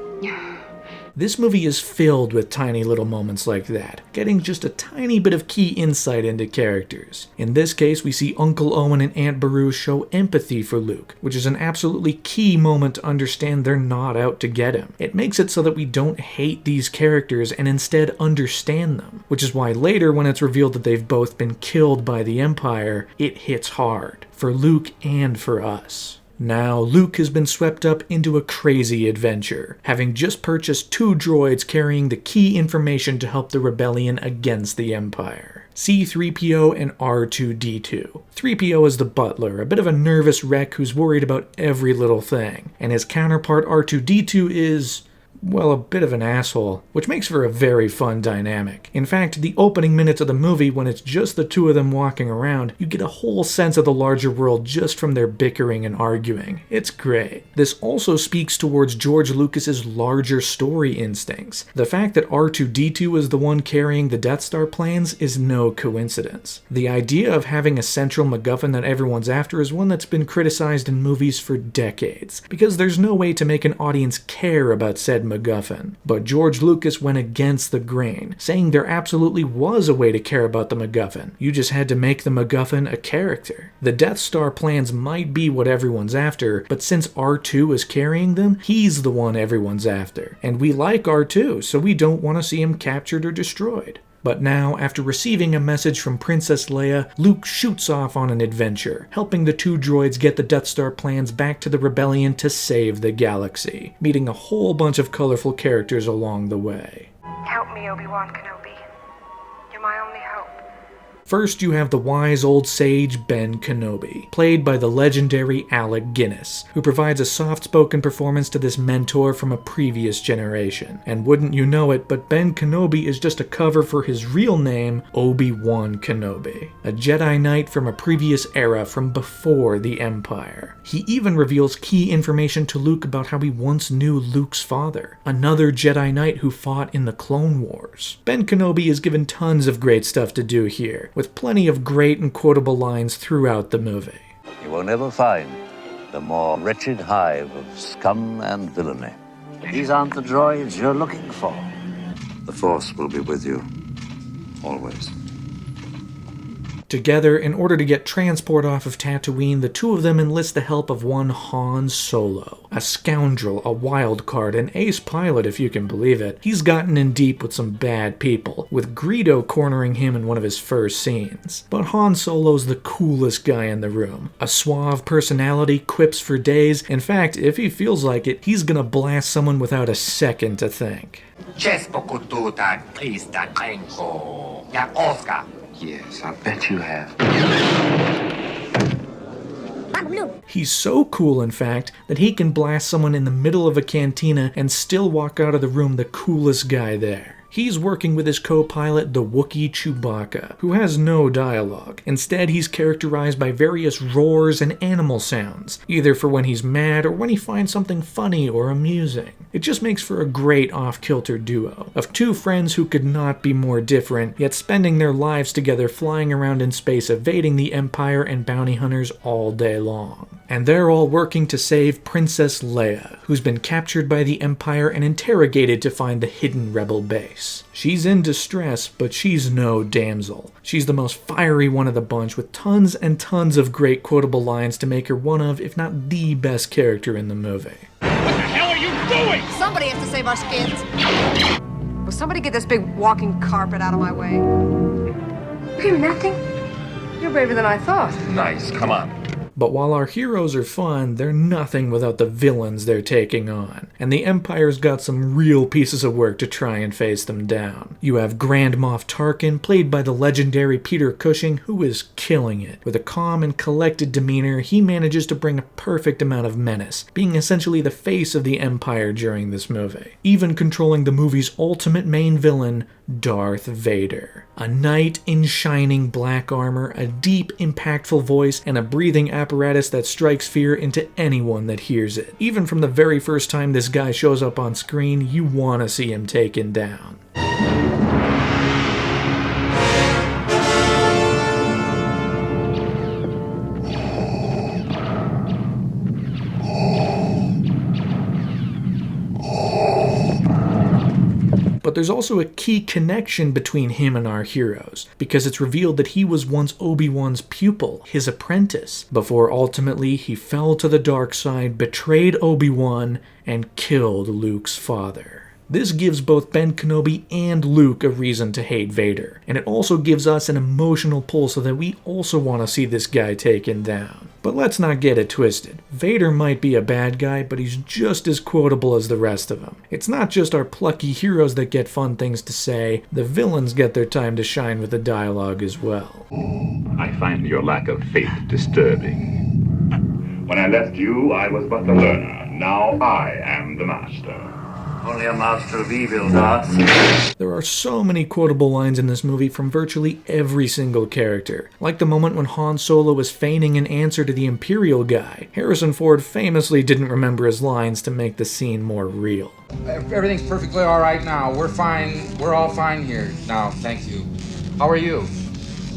This movie is filled with tiny little moments like that, getting just a tiny bit of key insight into characters. In this case, we see Uncle Owen and Aunt Beru show empathy for Luke, which is an absolutely key moment to understand they're not out to get him. It makes it so that we don't hate these characters and instead understand them, which is why later when it's revealed that they've both been killed by the Empire, it hits hard, for Luke and for us. Now, Luke has been swept up into a crazy adventure, having just purchased 2 droids carrying the key information to help the rebellion against the Empire. C-3PO and R2-D2. 3PO is the butler, a bit of a nervous wreck who's worried about every little thing, and his counterpart R2-D2 is, well, a bit of an asshole, which makes for a very fun dynamic. In fact, the opening minutes of the movie, when it's just the 2 of them walking around, you get a whole sense of the larger world just from their bickering and arguing. It's great. This also speaks towards George Lucas's larger story instincts. The fact that R2-D2 is the one carrying the Death Star plans is no coincidence. The idea of having a central MacGuffin that everyone's after is one that's been criticized in movies for decades, because there's no way to make an audience care about said MacGuffin. But George Lucas went against the grain, saying there absolutely was a way to care about the MacGuffin. You just had to make the MacGuffin a character. The Death Star plans might be what everyone's after, but since R2 is carrying them, he's the one everyone's after. And we like R2, so we don't want to see him captured or destroyed. But now, after receiving a message from Princess Leia, Luke shoots off on an adventure, helping the 2 droids get the Death Star plans back to the rebellion to save the galaxy, meeting a whole bunch of colorful characters along the way. Help me, Obi-Wan Kenobi. You're my only hope. First, you have the wise old sage Ben Kenobi, played by the legendary Alec Guinness, who provides a soft-spoken performance to this mentor from a previous generation. And wouldn't you know it, but Ben Kenobi is just a cover for his real name, Obi-Wan Kenobi, a Jedi Knight from a previous era from before the Empire. He even reveals key information to Luke about how he once knew Luke's father, another Jedi Knight who fought in the Clone Wars. Ben Kenobi is given tons of great stuff to do here, with plenty of great and quotable lines throughout the movie. You will never find the more wretched hive of scum and villainy. These aren't the droids you're looking for. The Force will be with you, always. Together, in order to get transport off of Tatooine, the 2 of them enlist the help of one Han Solo, a scoundrel, a wild card, an ace pilot if you can believe it. He's gotten in deep with some bad people, with Greedo cornering him in one of his first scenes. But Han Solo's the coolest guy in the room. A suave personality, quips for days. In fact, if he feels like it, he's gonna blast someone without a second to think. Yes, I bet you have. He's so cool, in fact, that he can blast someone in the middle of a cantina and still walk out of the room the coolest guy there. He's working with his co-pilot, the Wookiee Chewbacca, who has no dialogue. Instead, he's characterized by various roars and animal sounds, either for when he's mad or when he finds something funny or amusing. It just makes for a great off-kilter duo of 2 friends who could not be more different, yet spending their lives together flying around in space evading the Empire and bounty hunters all day long. And they're all working to save Princess Leia, who's been captured by the Empire and interrogated to find the hidden rebel base. She's in distress, but she's no damsel. She's the most fiery one of the bunch, with tons and tons of great quotable lines to make her one of, if not the best character in the movie. What the hell are you doing? Somebody has to save our skins. Will somebody get this big walking carpet out of my way? You're nothing. You're braver than I thought. Nice, come on. But while our heroes are fun, they're nothing without the villains they're taking on. And the Empire's got some real pieces of work to try and face them down. You have Grand Moff Tarkin, played by the legendary Peter Cushing, who is killing it. With a calm and collected demeanor, he manages to bring a perfect amount of menace, being essentially the face of the Empire during this movie. Even controlling the movie's ultimate main villain, Darth Vader. A knight in shining black armor, a deep, impactful voice, and a breathing apparatus that strikes fear into anyone that hears it. Even from the very first time this guy shows up on screen, you want to see him taken down. But there's also a key connection between him and our heroes, because it's revealed that he was once Obi-Wan's pupil, his apprentice, before ultimately he fell to the dark side, betrayed Obi-Wan, and killed Luke's father. This gives both Ben Kenobi and Luke a reason to hate Vader, and it also gives us an emotional pull so that we also want to see this guy taken down. But let's not get it twisted. Vader might be a bad guy, but he's just as quotable as the rest of them. It's not just our plucky heroes that get fun things to say, the villains get their time to shine with the dialogue as well. I find your lack of faith disturbing. When I left you, I was but the learner. Now I am the master. Only a master of evil, Darth. There are so many quotable lines in this movie from virtually every single character. Like the moment when Han Solo was feigning an answer to the Imperial guy. Harrison Ford famously didn't remember his lines to make the scene more real. Everything's perfectly all right now. We're fine. We're all fine here now. Thank you. How are you?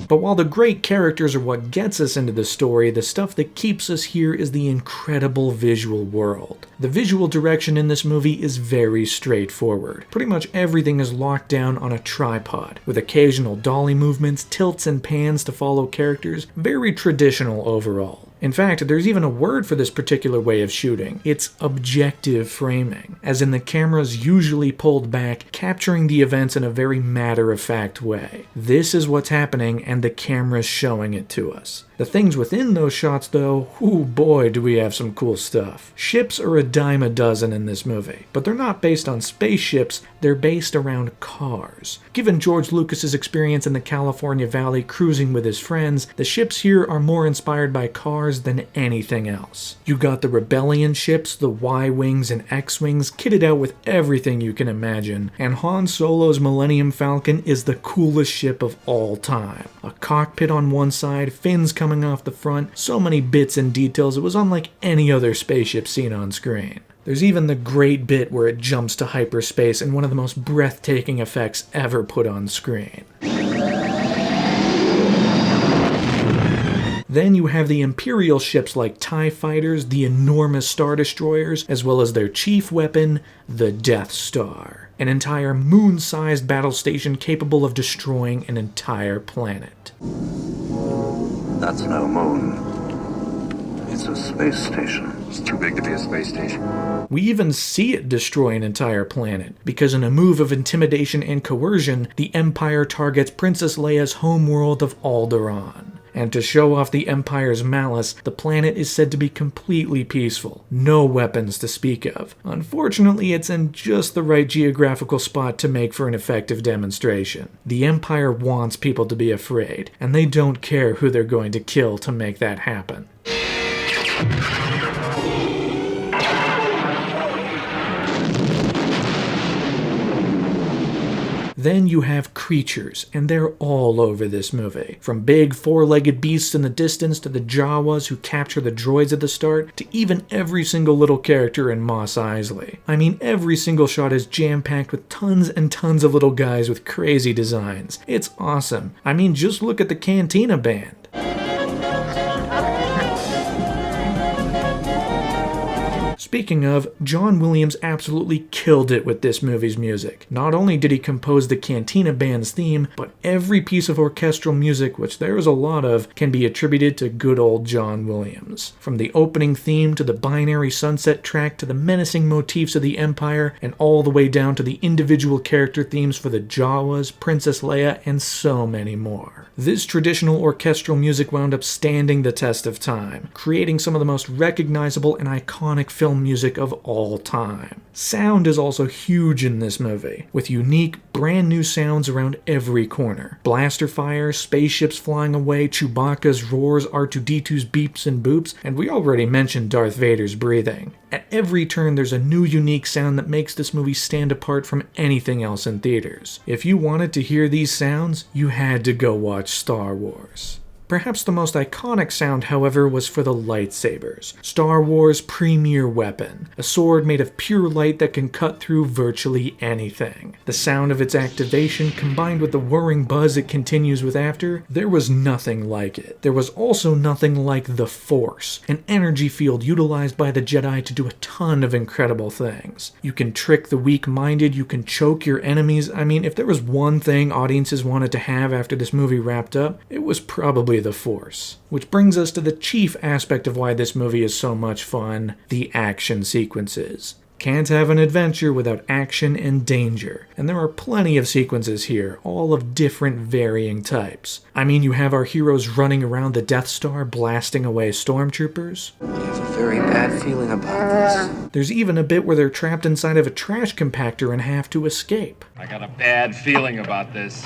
But while the great characters are what gets us into the story, the stuff that keeps us here is the incredible visual world. The visual direction in this movie is very straightforward. Pretty much everything is locked down on a tripod, with occasional dolly movements, tilts and pans to follow characters. Very traditional overall. In fact, there's even a word for this particular way of shooting. It's objective framing, as in the camera's usually pulled back, capturing the events in a very matter-of-fact way. This is what's happening, and the camera's showing it to us. The things within those shots, though, oh boy, do we have some cool stuff. Ships are a dime a dozen in this movie, but they're not based on spaceships, they're based around cars. Given George Lucas's experience in the California Valley cruising with his friends, the ships here are more inspired by cars than anything else. You got the Rebellion ships, the Y-Wings and X-Wings, kitted out with everything you can imagine, and Han Solo's Millennium Falcon is the coolest ship of all time. A cockpit on one side, fins coming off the front, so many bits and details it was unlike any other spaceship seen on screen. There's even the great bit where it jumps to hyperspace in one of the most breathtaking effects ever put on screen. Then you have the Imperial ships like TIE fighters, the enormous Star Destroyers, as well as their chief weapon, the Death Star. An entire moon-sized battle station capable of destroying an entire planet. That's no moon. It's a space station. It's too big to be a space station. We even see it destroy an entire planet, because in a move of intimidation and coercion, the Empire targets Princess Leia's homeworld of Alderaan. And to show off the Empire's malice, the planet is said to be completely peaceful, no weapons to speak of. Unfortunately, it's in just the right geographical spot to make for an effective demonstration. The Empire wants people to be afraid, and they don't care who they're going to kill to make that happen. Then you have creatures, and they're all over this movie. From big four-legged beasts in the distance to the Jawas who capture the droids at the start, to even every single little character in Mos Eisley. I mean, every single shot is jam-packed with tons and tons of little guys with crazy designs. It's awesome. I mean, just look at the Cantina Band. Speaking of, John Williams absolutely killed it with this movie's music. Not only did he compose the Cantina Band's theme, but every piece of orchestral music, which there is a lot of, can be attributed to good old John Williams. From the opening theme to the binary sunset track to the menacing motifs of the Empire, and all the way down to the individual character themes for the Jawas, Princess Leia, and so many more. This traditional orchestral music wound up standing the test of time, creating some of the most recognizable and iconic film music of all time. Sound is also huge in this movie, with unique, brand new sounds around every corner. Blaster fire, spaceships flying away, Chewbacca's roars, R2-D2's beeps and boops, and we already mentioned Darth Vader's breathing. At every turn there's a new unique sound that makes this movie stand apart from anything else in theaters. If you wanted to hear these sounds, you had to go watch Star Wars. Perhaps the most iconic sound, however, was for the lightsabers. Star Wars' premier weapon. A sword made of pure light that can cut through virtually anything. The sound of its activation, combined with the whirring buzz it continues with after, there was nothing like it. There was also nothing like the Force, an energy field utilized by the Jedi to do a ton of incredible things. You can trick the weak-minded, you can choke your enemies. I mean, if there was one thing audiences wanted to have after this movie wrapped up, it was probably the Force. Which brings us to the chief aspect of why this movie is so much fun, the action sequences. Can't have an adventure without action and danger, and there are plenty of sequences here, all of different varying types. I mean, you have our heroes running around the Death Star blasting away stormtroopers. I have a very bad feeling about this. There's even a bit where they're trapped inside of a trash compactor and have to escape. I got a bad feeling about this.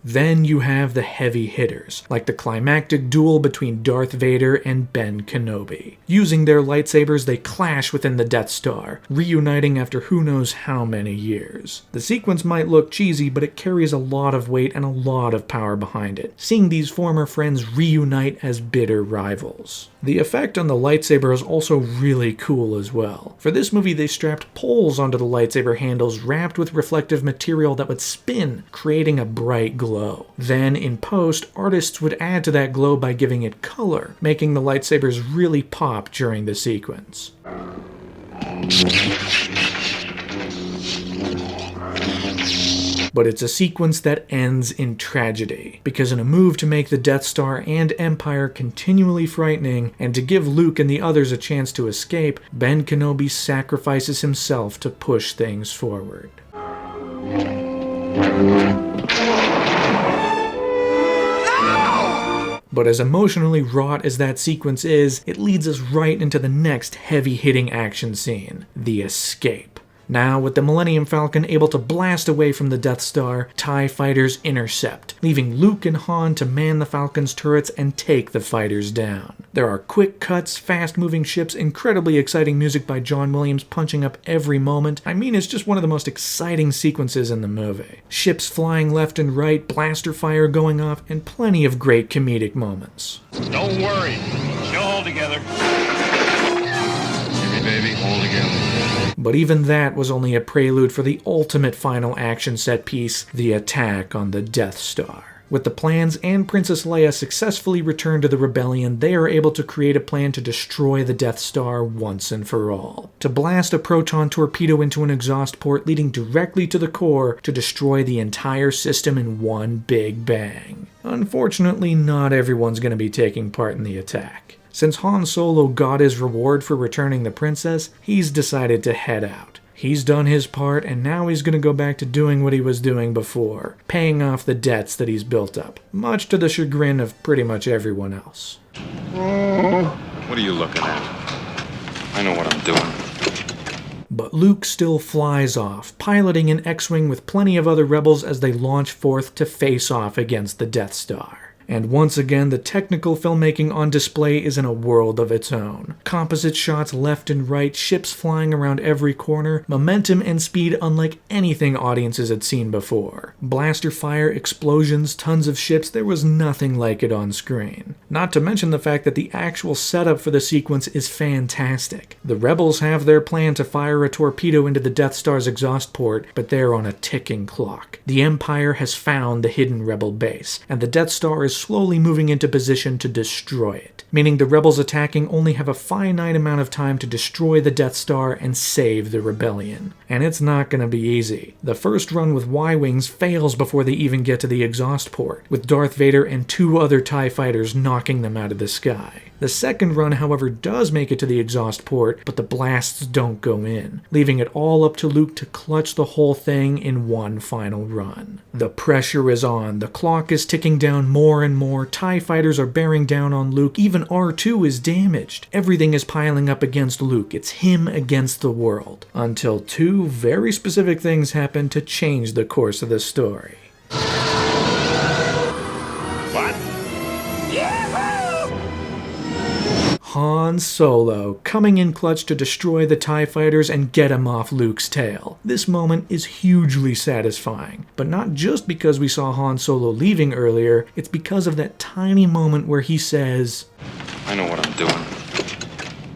Then you have the heavy hitters, like the climactic duel between Darth Vader and Ben Kenobi. Using their lightsabers, they clash within the Death Star, reuniting after who knows how many years. The sequence might look cheesy, but it carries a lot of weight and a lot of power behind it, seeing these former friends reunite as bitter rivals. The effect on the lightsaber is also really cool as well. For this movie, they strapped poles onto the lightsaber handles wrapped with reflective material that would spin, creating a bright glow. Then, in post, artists would add to that glow by giving it color, making the lightsabers really pop during the sequence. But it's a sequence that ends in tragedy, because in a move to make the Death Star and Empire continually frightening, and to give Luke and the others a chance to escape, Ben Kenobi sacrifices himself to push things forward. But as emotionally wrought as that sequence is, it leads us right into the next heavy-hitting action scene, the escape. Now, with the Millennium Falcon able to blast away from the Death Star, TIE fighters intercept, leaving Luke and Han to man the Falcon's turrets and take the fighters down. There are quick cuts, fast-moving ships, incredibly exciting music by John Williams punching up every moment. I mean, it's just one of the most exciting sequences in the movie. Ships flying left and right, blaster fire going off, and plenty of great comedic moments. Don't worry. She'll hold together. Give me, baby, hold together. But even that was only a prelude for the ultimate final action set piece, the attack on the Death Star. With the plans and Princess Leia successfully returned to the rebellion, they are able to create a plan to destroy the Death Star once and for all. To blast a proton torpedo into an exhaust port leading directly to the core to destroy the entire system in one big bang. Unfortunately, not everyone's going to be taking part in the attack. Since Han Solo got his reward for returning the princess, he's decided to head out. He's done his part, and now he's going to go back to doing what he was doing before, paying off the debts that he's built up, much to the chagrin of pretty much everyone else. What are you looking at? I know what I'm doing. But Luke still flies off, piloting an X-Wing with plenty of other rebels as they launch forth to face off against the Death Star. And once again, the technical filmmaking on display is in a world of its own. Composite shots left and right, ships flying around every corner, momentum and speed unlike anything audiences had seen before. Blaster fire, explosions, tons of ships, there was nothing like it on screen. Not to mention the fact that the actual setup for the sequence is fantastic. The rebels have their plan to fire a torpedo into the Death Star's exhaust port, but they're on a ticking clock. The Empire has found the hidden rebel base, and the Death Star is slowly moving into position to destroy it, meaning the rebels attacking only have a finite amount of time to destroy the Death Star and save the rebellion. And it's not going to be easy. The first run with Y-Wings fails before they even get to the exhaust port, with Darth Vader and 2 other TIE fighters knocking them out of the sky. The second run, however, does make it to the exhaust port, but the blasts don't go in, leaving it all up to Luke to clutch the whole thing in one final run. The pressure is on, the clock is ticking down more and more, TIE fighters are bearing down on Luke, even R2 is damaged. Everything is piling up against Luke, it's him against the world. Until 2 very specific things happen to change the course of the story. Han Solo, coming in clutch to destroy the TIE fighters and get him off Luke's tail. This moment is hugely satisfying, but not just because we saw Han Solo leaving earlier, it's because of that tiny moment where he says, I know what I'm doing.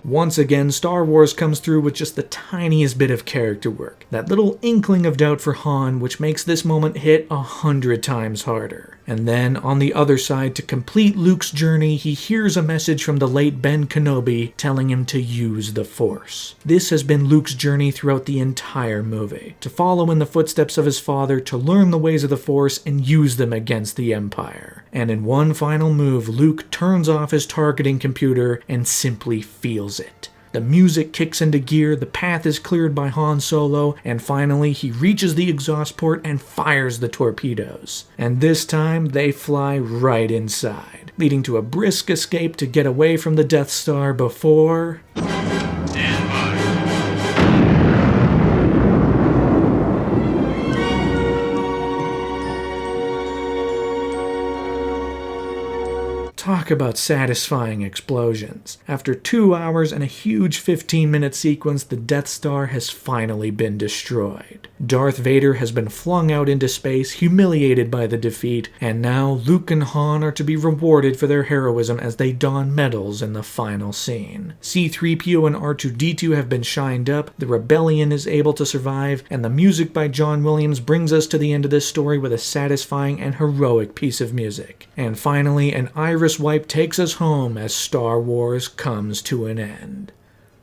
Once again, Star Wars comes through with just the tiniest bit of character work. That little inkling of doubt for Han, which makes this moment hit 100 times harder. And then, on the other side, to complete Luke's journey, he hears a message from the late Ben Kenobi telling him to use the Force. This has been Luke's journey throughout the entire movie. To follow in the footsteps of his father, to learn the ways of the Force, and use them against the Empire. And in one final move, Luke turns off his targeting computer and simply feels it. The music kicks into gear, the path is cleared by Han Solo, and finally he reaches the exhaust port and fires the torpedoes. And this time they fly right inside, leading to a brisk escape to get away from the Death Star before... Talk about satisfying explosions. After 2 hours and a huge 15-minute sequence, the Death Star has finally been destroyed. Darth Vader has been flung out into space, humiliated by the defeat, and now Luke and Han are to be rewarded for their heroism as they don medals in the final scene. C-3PO and R2-D2 have been shined up, the rebellion is able to survive, and the music by John Williams brings us to the end of this story with a satisfying and heroic piece of music. And finally, an iris wipe takes us home as Star Wars comes to an end.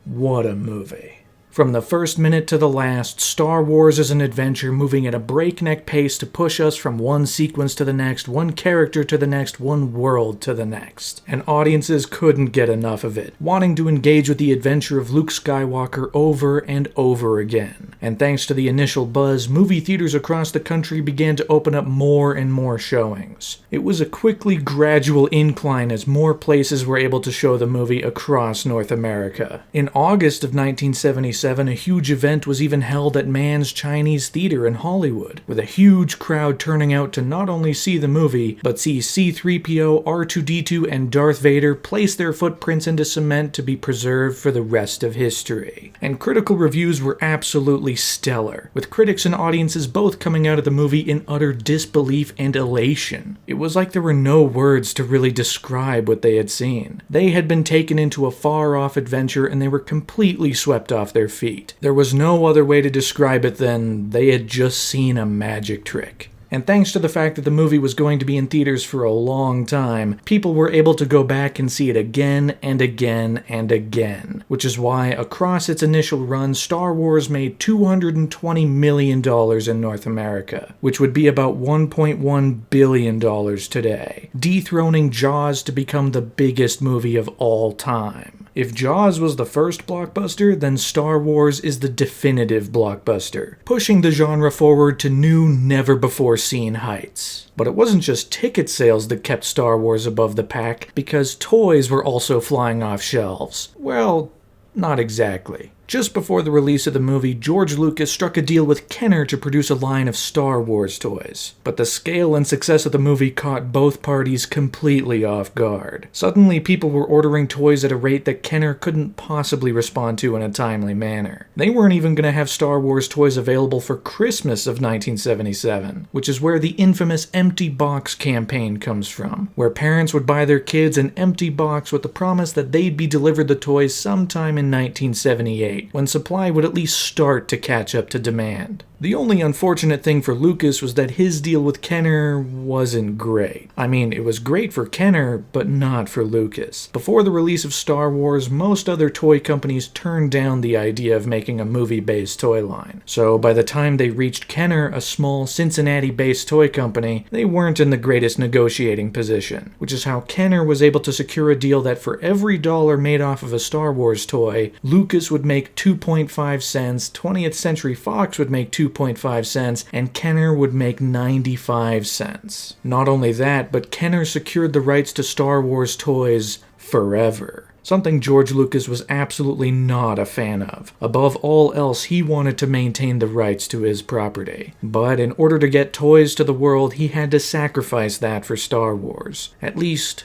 What a movie. From the first minute to the last, Star Wars is an adventure moving at a breakneck pace to push us from one sequence to the next, one character to the next, one world to the next. And audiences couldn't get enough of it, wanting to engage with the adventure of Luke Skywalker over and over again. And thanks to the initial buzz, movie theaters across the country began to open up more and more showings. It was a quickly gradual incline as more places were able to show the movie across North America. In August of 1977, a huge event was even held at Mann's Chinese Theater in Hollywood, with a huge crowd turning out to not only see the movie, but see C-3PO, R2-D2, and Darth Vader place their footprints into cement to be preserved for the rest of history. And critical reviews were absolutely stellar, with critics and audiences both coming out of the movie in utter disbelief and elation. It was like there were no words to really describe what they had seen. They had been taken into a far-off adventure and they were completely swept off their feet. There was no other way to describe it than they had just seen a magic trick. And thanks to the fact that the movie was going to be in theaters for a long time, people were able to go back and see it again and again and again. Which is why, across its initial run, Star Wars made $220 million in North America, which would be about $1.1 billion today, dethroning Jaws to become the biggest movie of all time. If Jaws was the first blockbuster, then Star Wars is the definitive blockbuster, pushing the genre forward to new, never-before-seen heights. But it wasn't just ticket sales that kept Star Wars above the pack, because toys were also flying off shelves. Well, not exactly. Just before the release of the movie, George Lucas struck a deal with Kenner to produce a line of Star Wars toys. But the scale and success of the movie caught both parties completely off guard. Suddenly, people were ordering toys at a rate that Kenner couldn't possibly respond to in a timely manner. They weren't even going to have Star Wars toys available for Christmas of 1977, which is where the infamous empty box campaign comes from, where parents would buy their kids an empty box with the promise that they'd be delivered the toys sometime in 1978. When supply would at least start to catch up to demand. The only unfortunate thing for Lucas was that his deal with Kenner wasn't great. I mean, it was great for Kenner, but not for Lucas. Before the release of Star Wars, most other toy companies turned down the idea of making a movie-based toy line. So by the time they reached Kenner, a small Cincinnati-based toy company, they weren't in the greatest negotiating position, which is how Kenner was able to secure a deal that for every dollar made off of a Star Wars toy, Lucas would make 2.5 cents, 20th Century Fox would make 2.5 cents, and Kenner would make 95 cents. Not only that, but Kenner secured the rights to Star Wars toys forever. Something George Lucas was absolutely not a fan of. Above all else, he wanted to maintain the rights to his property. But in order to get toys to the world, he had to sacrifice that for Star Wars. At least,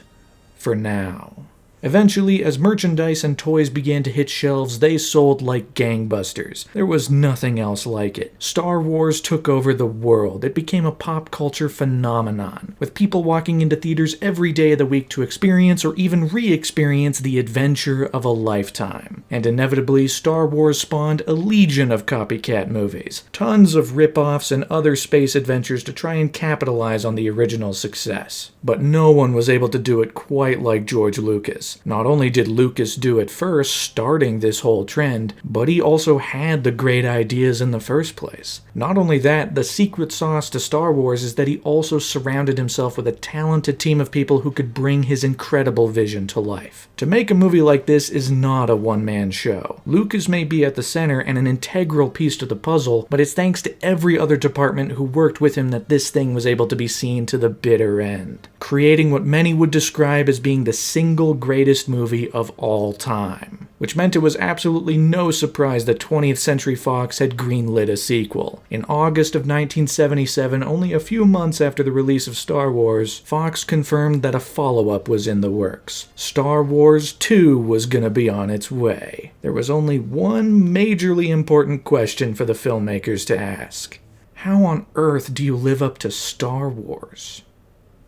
for now. Eventually, as merchandise and toys began to hit shelves, they sold like gangbusters. There was nothing else like it. Star Wars took over the world. It became a pop culture phenomenon, with people walking into theaters every day of the week to experience or even re-experience the adventure of a lifetime. And inevitably, Star Wars spawned a legion of copycat movies. Tons of rip-offs and other space adventures to try and capitalize on the original success. But no one was able to do it quite like George Lucas. Not only did Lucas do it first, starting this whole trend, but he also had the great ideas in the first place. Not only that, the secret sauce to Star Wars is that he also surrounded himself with a talented team of people who could bring his incredible vision to life. To make a movie like this is not a one-man show. Lucas may be at the center and an integral piece to the puzzle, but it's thanks to every other department who worked with him that this thing was able to be seen to the bitter end, creating what many would describe as being the single greatest movie of all time. Which meant it was absolutely no surprise that 20th Century Fox had greenlit a sequel. In August of 1977, only a few months after the release of Star Wars, Fox confirmed that a follow-up was in the works. Star Wars 2 was gonna be on its way. There was only one majorly important question for the filmmakers to ask. How on earth do you live up to Star Wars?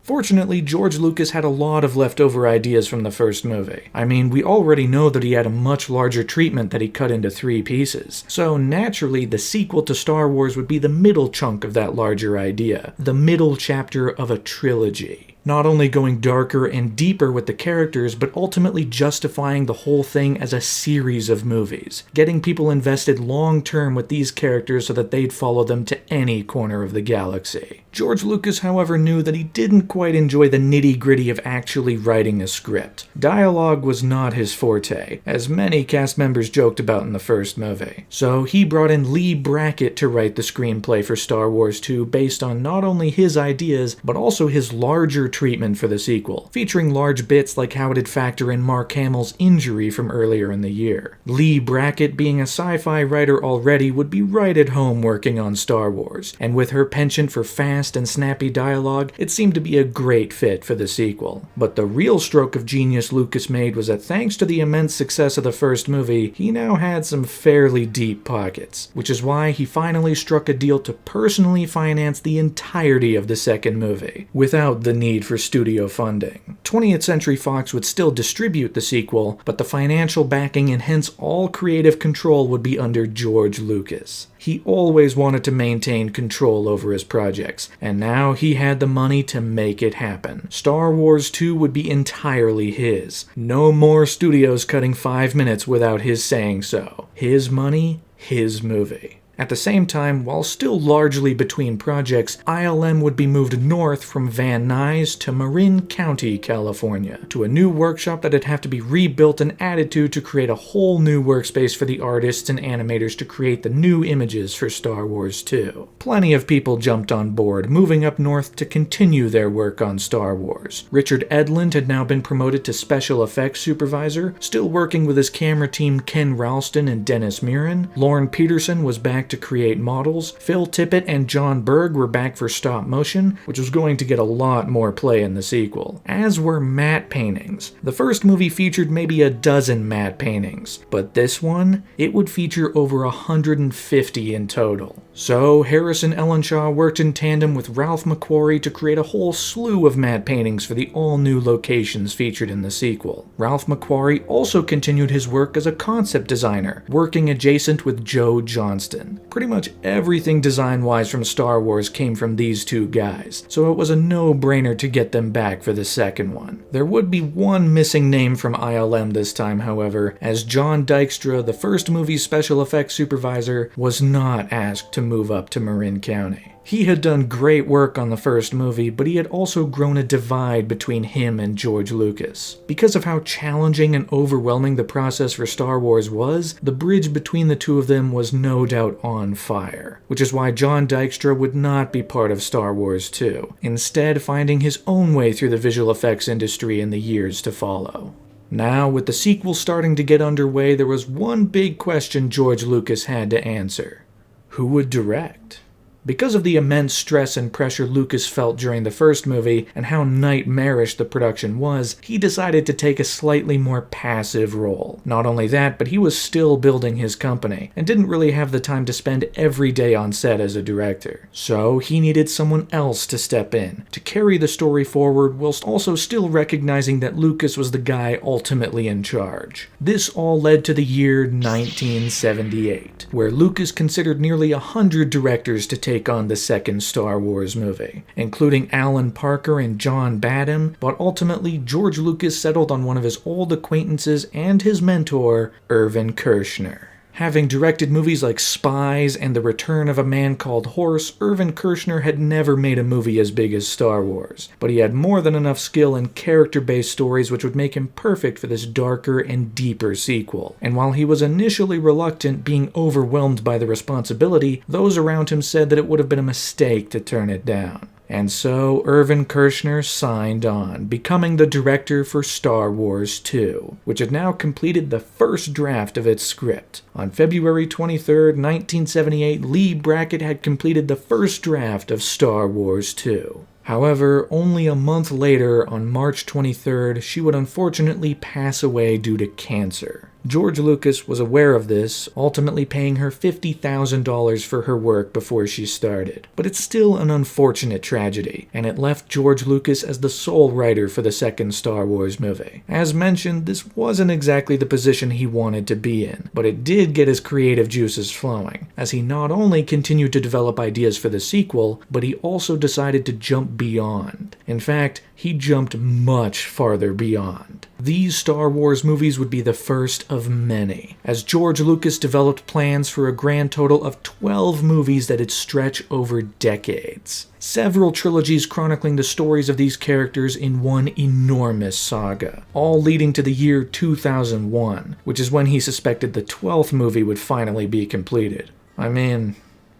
Fortunately, George Lucas had a lot of leftover ideas from the first movie. I mean, we already know that he had a much larger treatment that he cut into 3 pieces. So naturally, the sequel to Star Wars would be the middle chunk of that larger idea, the middle chapter of a trilogy. Not only going darker and deeper with the characters, but ultimately justifying the whole thing as a series of movies, getting people invested long-term with these characters so that they'd follow them to any corner of the galaxy. George Lucas, however, knew that he didn't quite enjoy the nitty-gritty of actually writing a script. Dialogue was not his forte, as many cast members joked about in the first movie. So he brought in Lee Brackett to write the screenplay for Star Wars 2 based on not only his ideas, but also his larger treatment for the sequel, featuring large bits like how it'd factor in Mark Hamill's injury from earlier in the year. Lee Brackett, being a sci-fi writer already, would be right at home working on Star Wars, and with her penchant for fast and snappy dialogue, it seemed to be a great fit for the sequel. But the real stroke of genius Lucas made was that thanks to the immense success of the first movie, he now had some fairly deep pockets, which is why he finally struck a deal to personally finance the entirety of the second movie, without the need for studio funding. 20th Century Fox would still distribute the sequel, but the financial backing and hence all creative control would be under George Lucas. He always wanted to maintain control over his projects, and now he had the money to make it happen. Star Wars 2 would be entirely his. No more studios cutting 5 minutes without his saying so. His money, his movie. At the same time, while still largely between projects, ILM would be moved north from Van Nuys to Marin County, California, to a new workshop that'd have to be rebuilt and added to create a whole new workspace for the artists and animators to create the new images for Star Wars 2. Plenty of people jumped on board, moving up north to continue their work on Star Wars. Richard Edlund had now been promoted to special effects supervisor, still working with his camera team Ken Ralston and Dennis Muren. Lorne Peterson was back to create models. Phil Tippett and John Berg were back for stop motion, which was going to get a lot more play in the sequel, as were matte paintings. The first movie featured maybe a dozen matte paintings, but this one, it would feature over 150 in total. So Harrison Ellenshaw worked in tandem with Ralph McQuarrie to create a whole slew of matte paintings for the all-new locations featured in the sequel. Ralph McQuarrie also continued his work as a concept designer, working adjacent with Joe Johnston. Pretty much everything design-wise from Star Wars came from these two guys, so it was a no-brainer to get them back for the second one. There would be one missing name from ILM this time, however, as John Dykstra, the first movie's special effects supervisor, was not asked to move up to Marin County. He had done great work on the first movie, but he had also grown a divide between him and George Lucas. Because of how challenging and overwhelming the process for Star Wars was, the bridge between the two of them was no doubt on fire, which is why John Dykstra would not be part of Star Wars 2, instead finding his own way through the visual effects industry in the years to follow. Now, with the sequel starting to get underway, there was one big question George Lucas had to answer. Who would direct? Because of the immense stress and pressure Lucas felt during the first movie and how nightmarish the production was, he decided to take a slightly more passive role. Not only that, but he was still building his company and didn't really have the time to spend every day on set as a director. So he needed someone else to step in, to carry the story forward whilst also still recognizing that Lucas was the guy ultimately in charge. This all led to the year 1978, where Lucas considered nearly 100 directors to take on the second Star Wars movie, including Alan Parker and John Badham, but ultimately George Lucas settled on one of his old acquaintances and his mentor, Irvin Kershner. Having directed movies like Spies and The Return of a Man Called Horse, Irvin Kershner had never made a movie as big as Star Wars, but he had more than enough skill in character-based stories which would make him perfect for this darker and deeper sequel. And while he was initially reluctant, being overwhelmed by the responsibility, those around him said that it would have been a mistake to turn it down. And so Irvin Kershner signed on, becoming the director for Star Wars 2, which had now completed the first draft of its script. On February 23, 1978, Lee Brackett had completed the first draft of Star Wars 2. However, only a month later, on March 23rd, she would unfortunately pass away due to cancer. George Lucas was aware of this, ultimately paying her $50,000 for her work before she started. But it's still an unfortunate tragedy, and it left George Lucas as the sole writer for the second Star Wars movie. As mentioned, this wasn't exactly the position he wanted to be in, but it did get his creative juices flowing, as he not only continued to develop ideas for the sequel, but he also decided to jump beyond. In fact, he jumped much farther beyond. These Star Wars movies would be the first of many, as George Lucas developed plans for a grand total of 12 movies that'd stretch over decades. Several trilogies chronicling the stories of these characters in one enormous saga, all leading to the year 2001, which is when he suspected the 12th movie would finally be completed. I mean,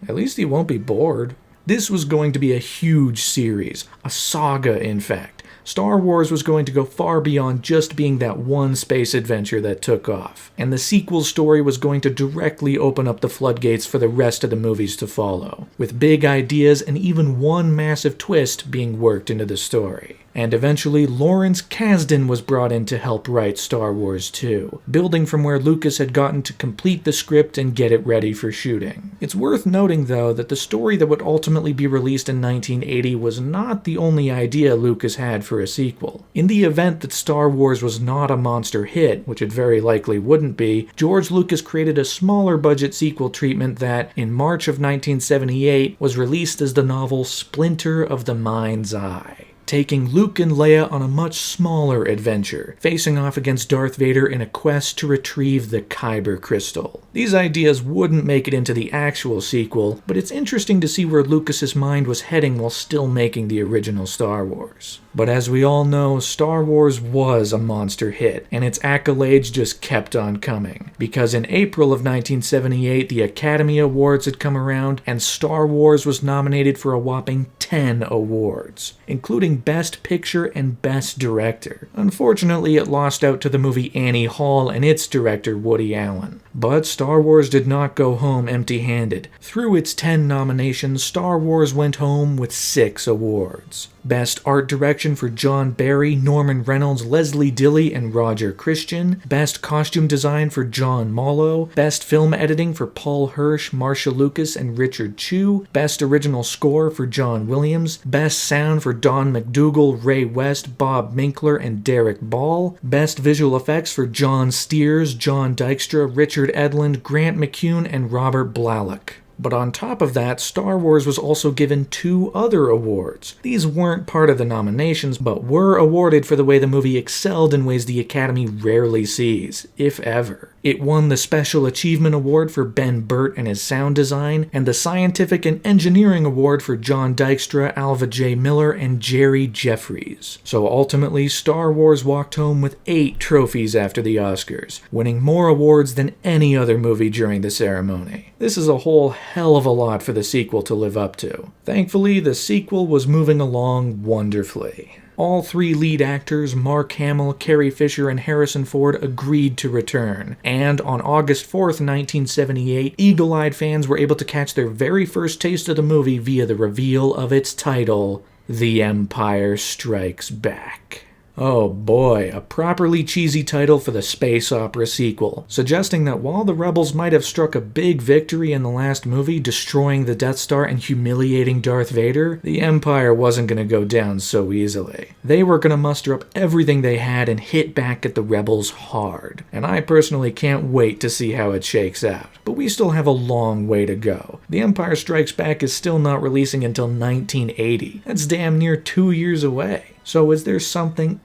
at least he won't be bored. This was going to be a huge series, a saga in fact. Star Wars was going to go far beyond just being that one space adventure that took off, and the sequel story was going to directly open up the floodgates for the rest of the movies to follow, with big ideas and even one massive twist being worked into the story. And eventually, Lawrence Kasdan was brought in to help write Star Wars 2, building from where Lucas had gotten to complete the script and get it ready for shooting. It's worth noting, though, that the story that would ultimately be released in 1980 was not the only idea Lucas had for a sequel. In the event that Star Wars was not a monster hit, which it very likely wouldn't be, George Lucas created a smaller budget sequel treatment that, in March of 1978, was released as the novel Splinter of the Mind's Eye, taking Luke and Leia on a much smaller adventure, facing off against Darth Vader in a quest to retrieve the Kyber crystal. These ideas wouldn't make it into the actual sequel, but it's interesting to see where Lucas's mind was heading while still making the original Star Wars. But as we all know, Star Wars was a monster hit, and its accolades just kept on coming. Because in April of 1978, the Academy Awards had come around, and Star Wars was nominated for a whopping 10 awards, including Best Picture and Best Director. Unfortunately, it lost out to the movie Annie Hall and its director Woody Allen. But Star Wars did not go home empty-handed. Through its 10 nominations, Star Wars went home with 6 awards. Best Art Direction for John Barry, Norman Reynolds, Leslie Dilley, and Roger Christian. Best Costume Design for John Mollo. Best Film Editing for Paul Hirsch, Marcia Lucas, and Richard Chew. Best Original Score for John Williams. Best Sound for Don McDougall, Ray West, Bob Minkler, and Derek Ball. Best Visual Effects for John Steers, John Dykstra, Richard Edlund, Grant McCune, and Robert Blalock. But on top of that, Star Wars was also given 2 other awards. These weren't part of the nominations, but were awarded for the way the movie excelled in ways the Academy rarely sees, if ever. It won the Special Achievement Award for Ben Burt and his sound design, and the Scientific and Engineering Award for John Dykstra, Alva J. Miller, and Jerry Jeffries. So ultimately, Star Wars walked home with 8 trophies after the Oscars, winning more awards than any other movie during the ceremony. This is a whole hell of a lot for the sequel to live up to. Thankfully, the sequel was moving along wonderfully. All three lead actors, Mark Hamill, Carrie Fisher, and Harrison Ford, agreed to return. And on August 4th, 1978, eagle-eyed fans were able to catch their very first taste of the movie via the reveal of its title, The Empire Strikes Back. Oh boy, a properly cheesy title for the space opera sequel, suggesting that while the rebels might have struck a big victory in the last movie, destroying the Death Star and humiliating Darth Vader, the Empire wasn't going to go down so easily. They were going to muster up everything they had and hit back at the rebels hard. And I personally can't wait to see how it shakes out. But we still have a long way to go. The Empire Strikes Back is still not releasing until 1980. That's damn near 2 years away. So is there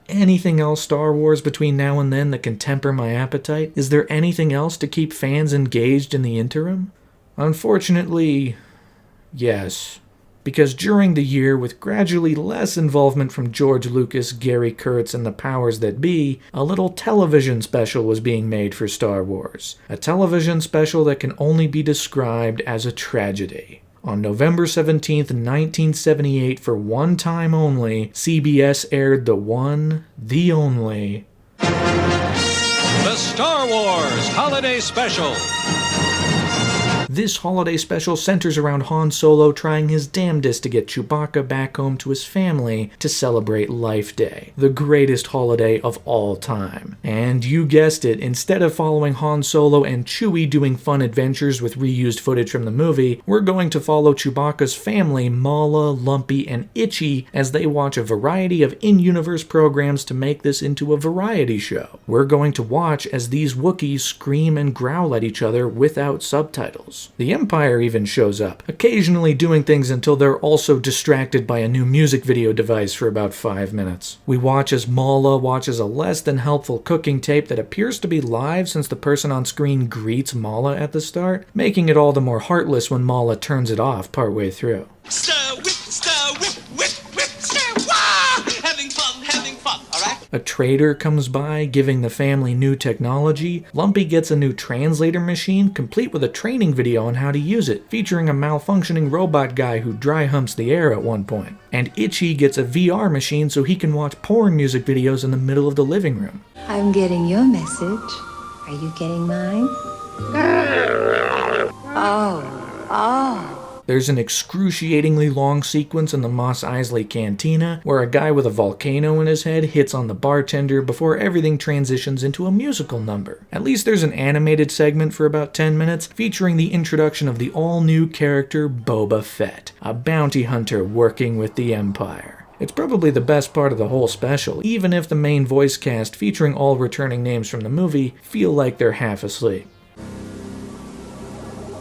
anything else Star Wars between now and then that can temper my appetite? Is there anything else to keep fans engaged in the interim? Unfortunately, yes. Because during the year, with gradually less involvement from George Lucas, Gary Kurtz, and the powers that be, a little television special was being made for Star Wars. A television special that can only be described as a tragedy. On November 17th, 1978, for one time only, CBS aired the one, the only... The Star Wars Holiday Special! This holiday special centers around Han Solo trying his damnedest to get Chewbacca back home to his family to celebrate Life Day, the greatest holiday of all time. And you guessed it, instead of following Han Solo and Chewie doing fun adventures with reused footage from the movie, we're going to follow Chewbacca's family, Mala, Lumpy, and Itchy, as they watch a variety of in-universe programs to make this into a variety show. We're going to watch as these Wookiees scream and growl at each other without subtitles. The Empire even shows up, occasionally doing things until they're also distracted by a new music video device for about 5 minutes. We watch as Mala watches a less than helpful cooking tape that appears to be live since the person on screen greets Mala at the start, making it all the more heartless when Mala turns it off partway through. Stir, whip, whip, stir, wah! Having fun, alright? A trader comes by, giving the family new technology. Lumpy gets a new translator machine, complete with a training video on how to use it, featuring a malfunctioning robot guy who dry humps the air at one point. And Itchy gets a VR machine so he can watch porn music videos in the middle of the living room. I'm getting your message. Are you getting mine? Oh. There's an excruciatingly long sequence in the Mos Eisley Cantina where a guy with a volcano in his head hits on the bartender before everything transitions into a musical number. At least there's an animated segment for about 10 minutes featuring the introduction of the all-new character Boba Fett, a bounty hunter working with the Empire. It's probably the best part of the whole special, even if the main voice cast featuring all returning names from the movie feel like they're half asleep.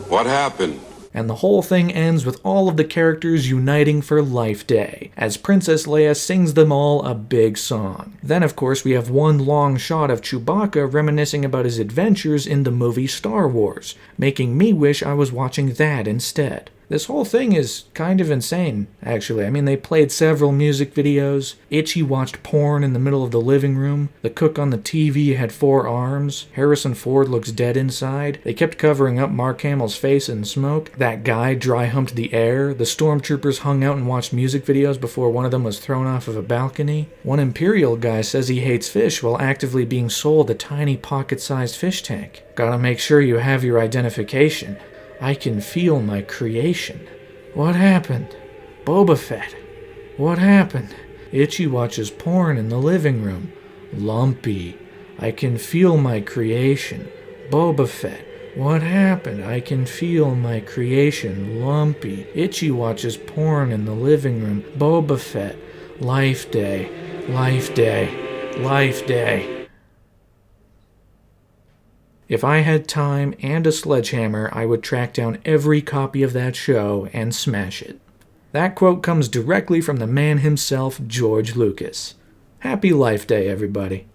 What happened? And the whole thing ends with all of the characters uniting for Life Day, as Princess Leia sings them all a big song. Then of course we have one long shot of Chewbacca reminiscing about his adventures in the movie Star Wars, making me wish I was watching that instead. This whole thing is kind of insane, actually. I mean, they played several music videos. Itchy watched porn in the middle of the living room. The cook on the TV had 4 arms. Harrison Ford looks dead inside. They kept covering up Mark Hamill's face in smoke. That guy dry humped the air. The stormtroopers hung out and watched music videos before one of them was thrown off of a balcony. One Imperial guy says he hates fish while actively being sold a tiny pocket-sized fish tank. Gotta make sure you have your identification. I can feel my creation. What happened? Boba Fett. What happened? Itchy watches porn in the living room. Lumpy. I can feel my creation. Boba Fett. What happened? I can feel my creation. Lumpy. Itchy watches porn in the living room. Boba Fett. Life Day. Life Day. Life Day. If I had time and a sledgehammer, I would track down every copy of that show and smash it. That quote comes directly from the man himself, George Lucas. Happy Life Day, everybody.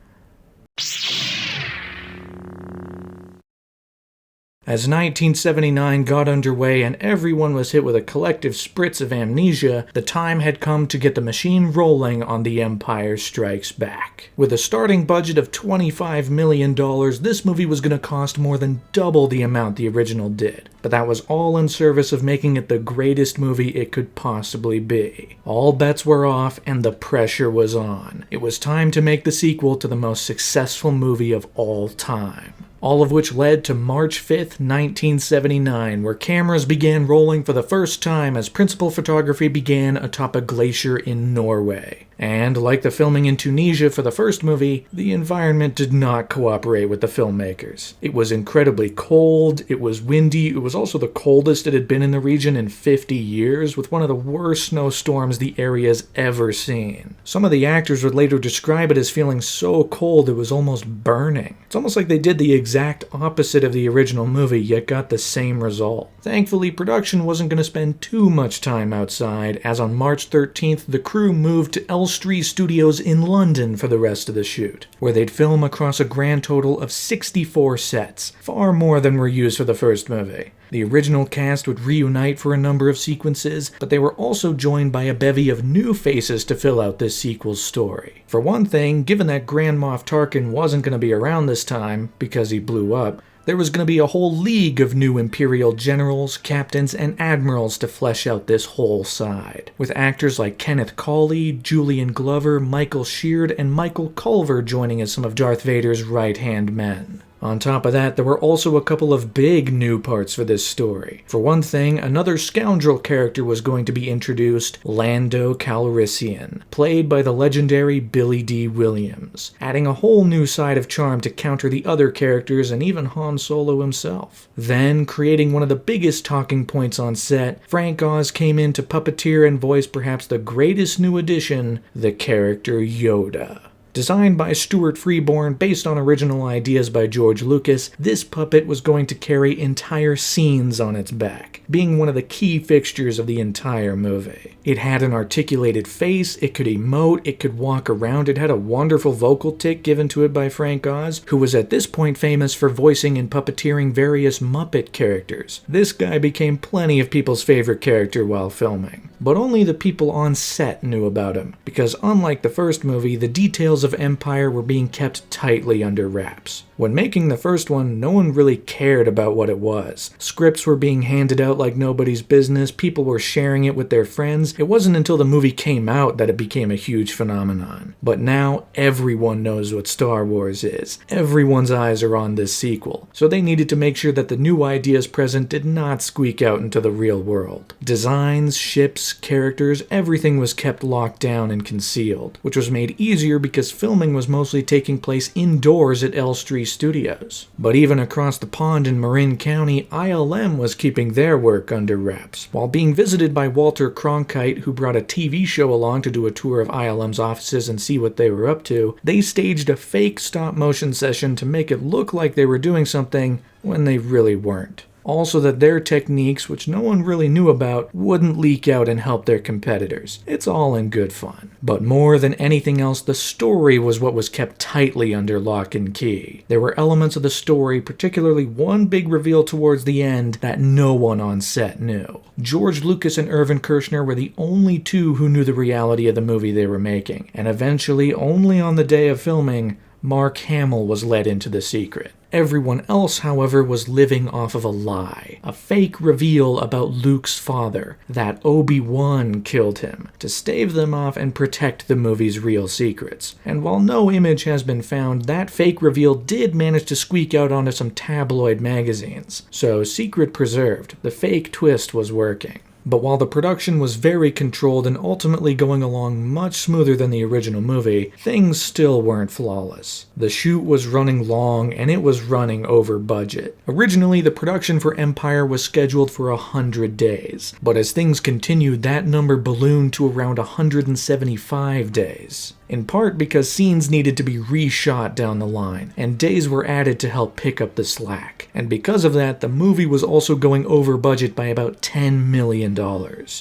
As 1979 got underway and everyone was hit with a collective spritz of amnesia, the time had come to get the machine rolling on The Empire Strikes Back. With a starting budget of $25 million, this movie was going to cost more than double the amount the original did. But that was all in service of making it the greatest movie it could possibly be. All bets were off and the pressure was on. It was time to make the sequel to the most successful movie of all time. All of which led to March 5th, 1979, where cameras began rolling for the first time as principal photography began atop a glacier in Norway. And like the filming in Tunisia for the first movie, the environment did not cooperate with the filmmakers. It was incredibly cold, it was windy, it was also the coldest it had been in the region in 50 years, with one of the worst snowstorms the area's ever seen. Some of the actors would later describe it as feeling so cold it was almost burning. It's almost like they did the exact opposite of the original movie, yet got the same result. Thankfully, production wasn't going to spend too much time outside, as on March 13th, the crew moved to Elstree Studios in London for the rest of the shoot, where they'd film across a grand total of 64 sets, far more than were used for the first movie. The original cast would reunite for a number of sequences, but they were also joined by a bevy of new faces to fill out this sequel's story. For one thing, given that Grand Moff Tarkin wasn't going to be around this time, because he blew up, there was going to be a whole league of new Imperial generals, captains, and admirals to flesh out this whole side, with actors like Kenneth Cawley, Julian Glover, Michael Sheard, and Michael Culver joining as some of Darth Vader's right-hand men. On top of that, there were also a couple of big new parts for this story. For one thing, another scoundrel character was going to be introduced, Lando Calrissian, played by the legendary Billy D. Williams, adding a whole new side of charm to counter the other characters and even Han Solo himself. Then, creating one of the biggest talking points on set, Frank Oz came in to puppeteer and voice perhaps the greatest new addition, the character Yoda. Designed by Stuart Freeborn based on original ideas by George Lucas, this puppet was going to carry entire scenes on its back, being one of the key fixtures of the entire movie. It had an articulated face, it could emote, it could walk around, it had a wonderful vocal tick given to it by Frank Oz, who was at this point famous for voicing and puppeteering various Muppet characters. This guy became plenty of people's favorite character while filming. But only the people on set knew about him, because unlike the first movie, the details of Empire were being kept tightly under wraps. When making the first one, no one really cared about what it was. Scripts were being handed out like nobody's business, people were sharing it with their friends. It wasn't until the movie came out that it became a huge phenomenon. But now, everyone knows what Star Wars is. Everyone's eyes are on this sequel, so they needed to make sure that the new ideas present did not squeak out into the real world. Designs, ships, characters, everything was kept locked down and concealed, which was made easier because filming was mostly taking place indoors at Elstree Studios. But even across the pond in Marin County, ILM was keeping their work under wraps. While being visited by Walter Cronkite, who brought a TV show along to do a tour of ILM's offices and see what they were up to, they staged a fake stop-motion session to make it look like they were doing something when they really weren't. Also that their techniques, which no one really knew about, wouldn't leak out and help their competitors. It's all in good fun. But more than anything else, the story was what was kept tightly under lock and key. There were elements of the story, particularly one big reveal towards the end, that no one on set knew. George Lucas and Irvin Kershner were the only two who knew the reality of the movie they were making, and eventually, only on the day of filming, Mark Hamill was let into the secret. Everyone else, however, was living off of a lie, a fake reveal about Luke's father, that Obi-Wan killed him, to stave them off and protect the movie's real secrets. And while no image has been found, that fake reveal did manage to squeak out onto some tabloid magazines. So, secret preserved, the fake twist was working. But while the production was very controlled and ultimately going along much smoother than the original movie, things still weren't flawless. The shoot was running long and it was running over budget. Originally, the production for Empire was scheduled for 100 days, but as things continued, that number ballooned to around 175 days. in part because scenes needed to be reshot down the line, and days were added to help pick up the slack. And because of that, the movie was also going over budget by about $10 million.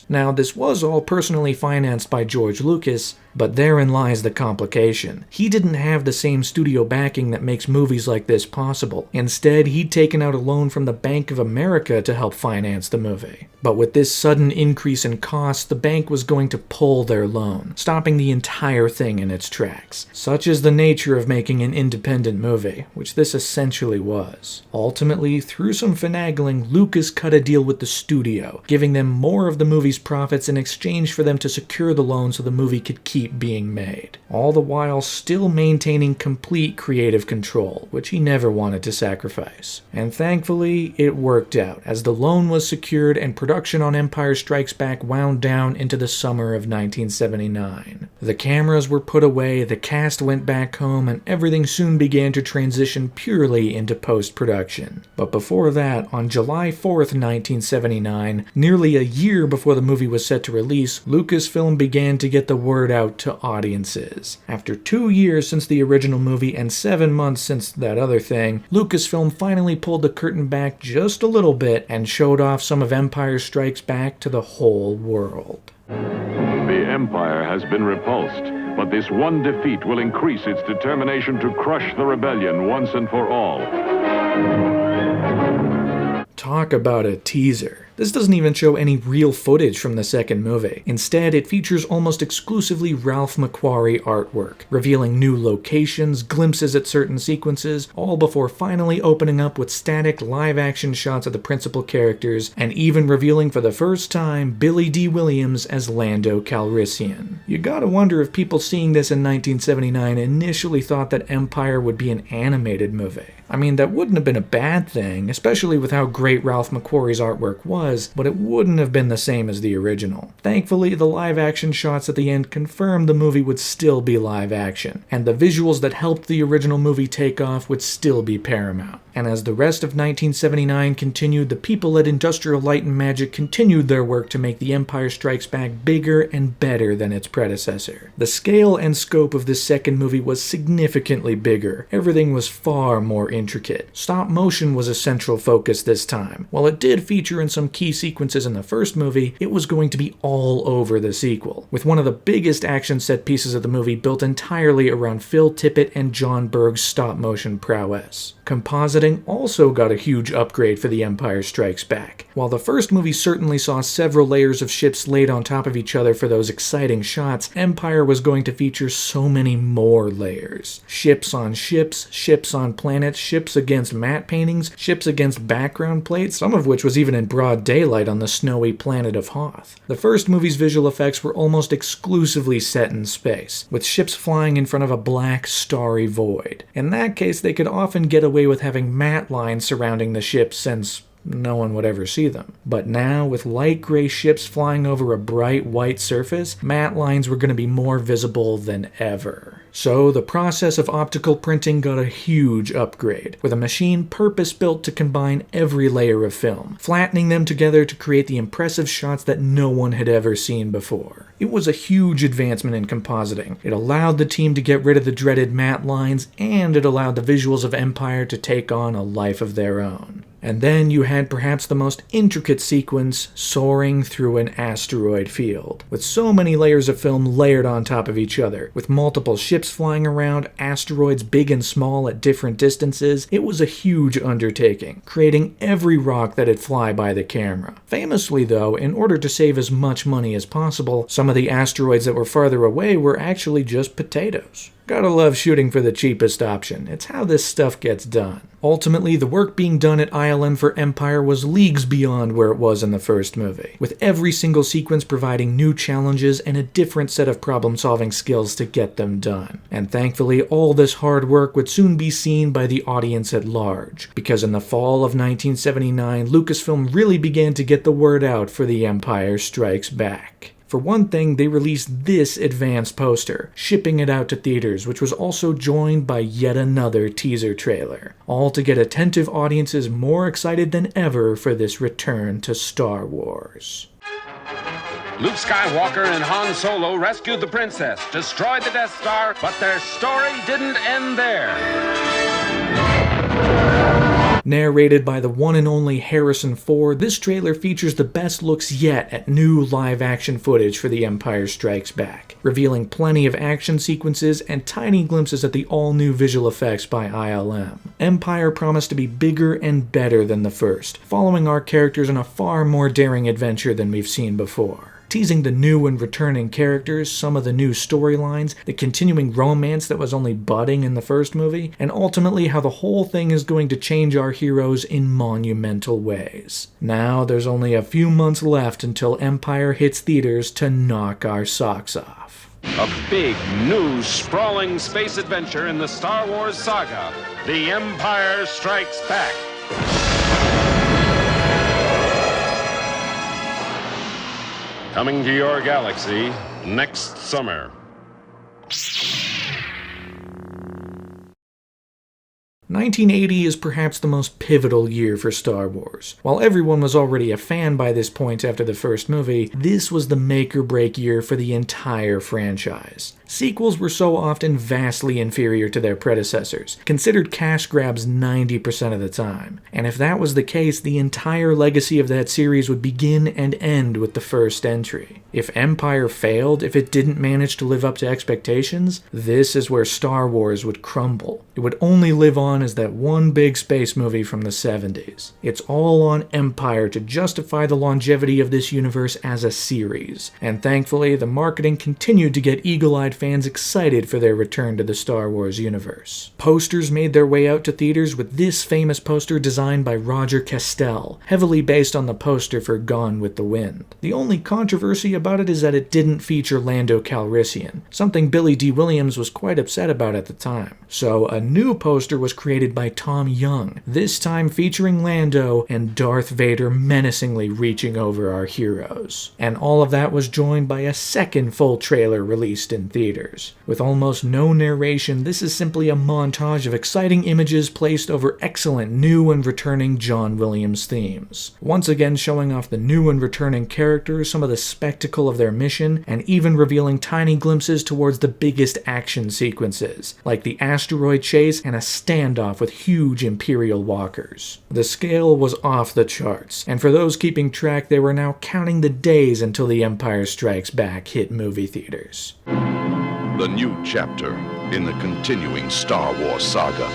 Now, this was all personally financed by George Lucas, but therein lies the complication. He didn't have the same studio backing that makes movies like this possible. Instead, he'd taken out a loan from the Bank of America to help finance the movie. But with this sudden increase in costs, the bank was going to pull their loan, stopping the entire thing in its tracks. Such is the nature of making an independent movie, which this essentially was. Ultimately, through some finagling, Lucas cut a deal with the studio, giving them more of the movie's profits in exchange for them to secure the loan so the movie could keep being made, all the while still maintaining complete creative control, which he never wanted to sacrifice. And thankfully, it worked out, as the loan was secured and production on Empire Strikes Back wound down into the summer of 1979. The cameras were put away, the cast went back home, and everything soon began to transition purely into post-production. But before that, on July 4th, 1979, nearly a year before the movie was set to release, Lucasfilm began to get the word out to audiences. After 2 years since the original movie and 7 months since that other thing, Lucasfilm finally pulled the curtain back just a little bit and showed off some of Empire Strikes Back to the whole world. The Empire has been repulsed, but this one defeat will increase its determination to crush the rebellion once and for all. Talk about a teaser. This doesn't even show any real footage from the second movie. Instead, it features almost exclusively Ralph McQuarrie artwork, revealing new locations, glimpses at certain sequences, all before finally opening up with static live-action shots of the principal characters, and even revealing for the first time Billy D. Williams as Lando Calrissian. You gotta wonder if people seeing this in 1979 initially thought that Empire would be an animated movie. I mean, that wouldn't have been a bad thing, especially with how great Ralph McQuarrie's artwork was, but it wouldn't have been the same as the original. Thankfully, the live-action shots at the end confirmed the movie would still be live-action, and the visuals that helped the original movie take off would still be paramount. And as the rest of 1979 continued, the people at Industrial Light and Magic continued their work to make The Empire Strikes Back bigger and better than its predecessor. The scale and scope of this second movie was significantly bigger. Everything was far more intricate. Stop motion was a central focus this time. While it did feature in some key sequences in the first movie, it was going to be all over the sequel, with one of the biggest action set pieces of the movie built entirely around Phil Tippett and John Berg's stop motion prowess. Compositing also got a huge upgrade for The Empire Strikes Back. While the first movie certainly saw several layers of ships laid on top of each other for those exciting shots, Empire was going to feature so many more layers. Ships on ships, ships on planets, ships against matte paintings, ships against background plates, some of which was even in broad daylight on the snowy planet of Hoth. The first movie's visual effects were almost exclusively set in space, with ships flying in front of a black, starry void. In that case, they could often get away with having matte lines surrounding the ships since no one would ever see them. But now, with light gray ships flying over a bright white surface, matte lines were going to be more visible than ever. So the process of optical printing got a huge upgrade, with a machine purpose-built to combine every layer of film, flattening them together to create the impressive shots that no one had ever seen before. It was a huge advancement in compositing. It allowed the team to get rid of the dreaded matte lines, and it allowed the visuals of Empire to take on a life of their own. And then you had perhaps the most intricate sequence soaring through an asteroid field, with so many layers of film layered on top of each other, with multiple ships flying around, asteroids big and small at different distances. It was a huge undertaking, creating every rock that'd fly by the camera. Famously though, in order to save as much money as possible, some of the asteroids that were farther away were actually just potatoes. Gotta love shooting for the cheapest option. It's how this stuff gets done. Ultimately, the work being done at ILM for Empire was leagues beyond where it was in the first movie, with every single sequence providing new challenges and a different set of problem-solving skills to get them done. And thankfully, all this hard work would soon be seen by the audience at large, because in the fall of 1979, Lucasfilm really began to get the word out for The Empire Strikes Back. For one thing, they released this advanced poster, shipping it out to theaters, which was also joined by yet another teaser trailer, all to get attentive audiences more excited than ever for this return to Star Wars. Luke Skywalker and Han Solo rescued the princess, destroyed the Death Star, but their story didn't end there. Narrated by the one and only Harrison Ford, this trailer features the best looks yet at new live-action footage for The Empire Strikes Back, revealing plenty of action sequences and tiny glimpses at the all-new visual effects by ILM. Empire promised to be bigger and better than the first, following our characters on a far more daring adventure than we've seen before. Teasing the new and returning characters, some of the new storylines, the continuing romance that was only budding in the first movie, and ultimately how the whole thing is going to change our heroes in monumental ways. Now there's only a few months left until Empire hits theaters to knock our socks off. A big, new, sprawling space adventure in the Star Wars saga, The Empire Strikes Back. Coming to your galaxy next summer. 1980 is perhaps the most pivotal year for Star Wars. While everyone was already a fan by this point after the first movie, this was the make-or-break year for the entire franchise. Sequels were so often vastly inferior to their predecessors, considered cash grabs 90% of the time. And if that was the case, the entire legacy of that series would begin and end with the first entry. If Empire failed, if it didn't manage to live up to expectations, this is where Star Wars would crumble. It would only live on as that one big space movie from the 70s. It's all on Empire to justify the longevity of this universe as a series. And thankfully, the marketing continued to get eagle-eyed fans excited for their return to the Star Wars universe. Posters made their way out to theaters, with this famous poster designed by Roger Castell, heavily based on the poster for Gone with the Wind. The only controversy about it is that it didn't feature Lando Calrissian, something Billy D. Williams was quite upset about at the time. So a new poster was created by Tom Young, this time featuring Lando and Darth Vader menacingly reaching over our heroes. And all of that was joined by a second full trailer released in theaters. With almost no narration, this is simply a montage of exciting images placed over excellent new and returning John Williams themes. Once again showing off the new and returning characters, some of the spectacle of their mission, and even revealing tiny glimpses towards the biggest action sequences, like the asteroid chase and a standoff with huge Imperial walkers. The scale was off the charts, and for those keeping track, they were now counting the days until The Empire Strikes Back hit movie theaters. The new chapter in the continuing Star Wars saga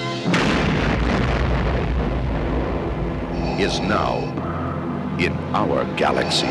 is now in our galaxy.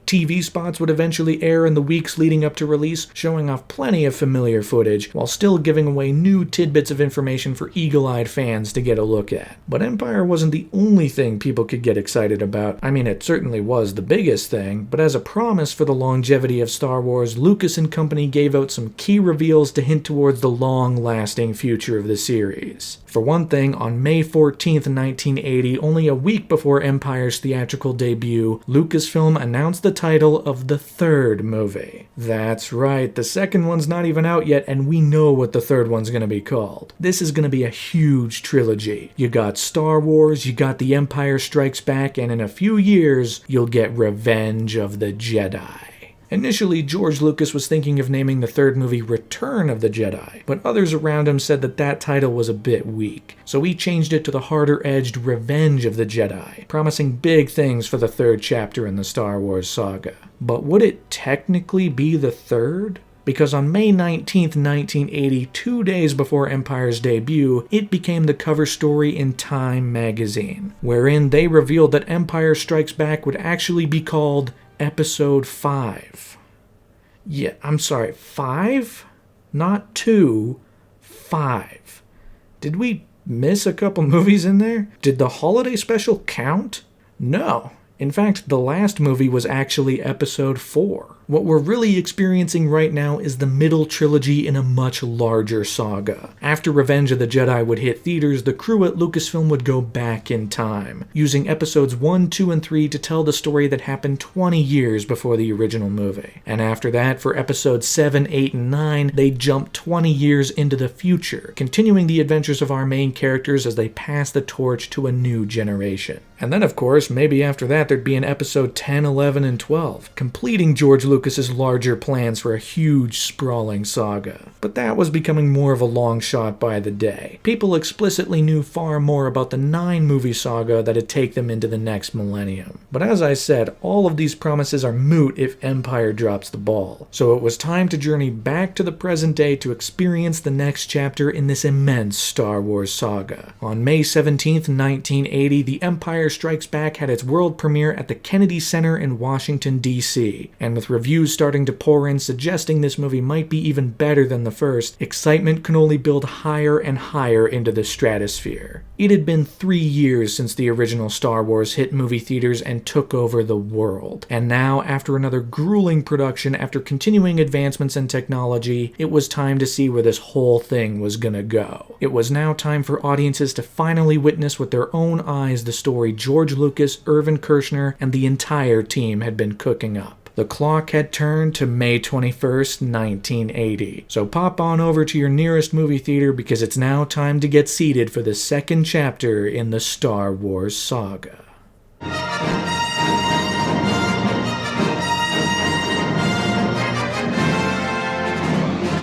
TV spots would eventually air in the weeks leading up to release, showing off plenty of familiar footage, while still giving away new tidbits of information for eagle-eyed fans to get a look at. But Empire wasn't the only thing people could get excited about. I mean, it certainly was the biggest thing, but as a promise for the longevity of Star Wars, Lucas and company gave out some key reveals to hint towards the long-lasting future of the series. For one thing, on May 14th, 1980, only a week before Empire's theatrical debut, Lucasfilm announced the title of the third movie. That's right, the second one's not even out yet, and we know what the third one's gonna be called. This is gonna be a huge trilogy. You got Star Wars, you got The Empire Strikes Back, and in a few years, you'll get Revenge of the Jedi. Initially, George Lucas was thinking of naming the third movie Return of the Jedi, but others around him said that that title was a bit weak, so he changed it to the harder-edged Revenge of the Jedi, promising big things for the third chapter in the Star Wars saga. But would it technically be the third? Because on May 19th, 1980, 2 days before Empire's debut, it became the cover story in Time magazine, wherein they revealed that Empire Strikes Back would actually be called Episode 5. Yeah, I'm sorry, 5? Not 2, 5. Did we miss a couple movies in there? Did the holiday special count? No. In fact, the last movie was actually Episode 4. What we're really experiencing right now is the middle trilogy in a much larger saga. After Revenge of the Jedi would hit theaters, the crew at Lucasfilm would go back in time, using episodes 1, 2, and 3 to tell the story that happened 20 years before the original movie. And after that, for episodes 7, 8, and 9, they jump 20 years into the future, continuing the adventures of our main characters as they pass the torch to a new generation. And then, of course, maybe after that there'd be an episode 10, 11, and 12, completing George Lucas's larger plans for a huge, sprawling saga. But that was becoming more of a long shot by the day. People explicitly knew far more about the 9-movie saga that'd take them into the next millennium. But as I said, all of these promises are moot if Empire drops the ball. So it was time to journey back to the present day to experience the next chapter in this immense Star Wars saga. On May 17th, 1980, The Empire Strikes Back had its world premiere at the Kennedy Center in Washington, D.C., and with reviews starting to pour in suggesting this movie might be even better than the first, excitement can only build higher and higher into the stratosphere. It had been 3 years since the original Star Wars hit movie theaters and took over the world, and now, after another grueling production, after continuing advancements in technology, it was time to see where this whole thing was gonna go. It was now time for audiences to finally witness with their own eyes the story George Lucas, Irvin Kershner, and the entire team had been cooking up. The clock had turned to May 21st, 1980. So pop on over to your nearest movie theater because it's now time to get seated for the second chapter in the Star Wars saga.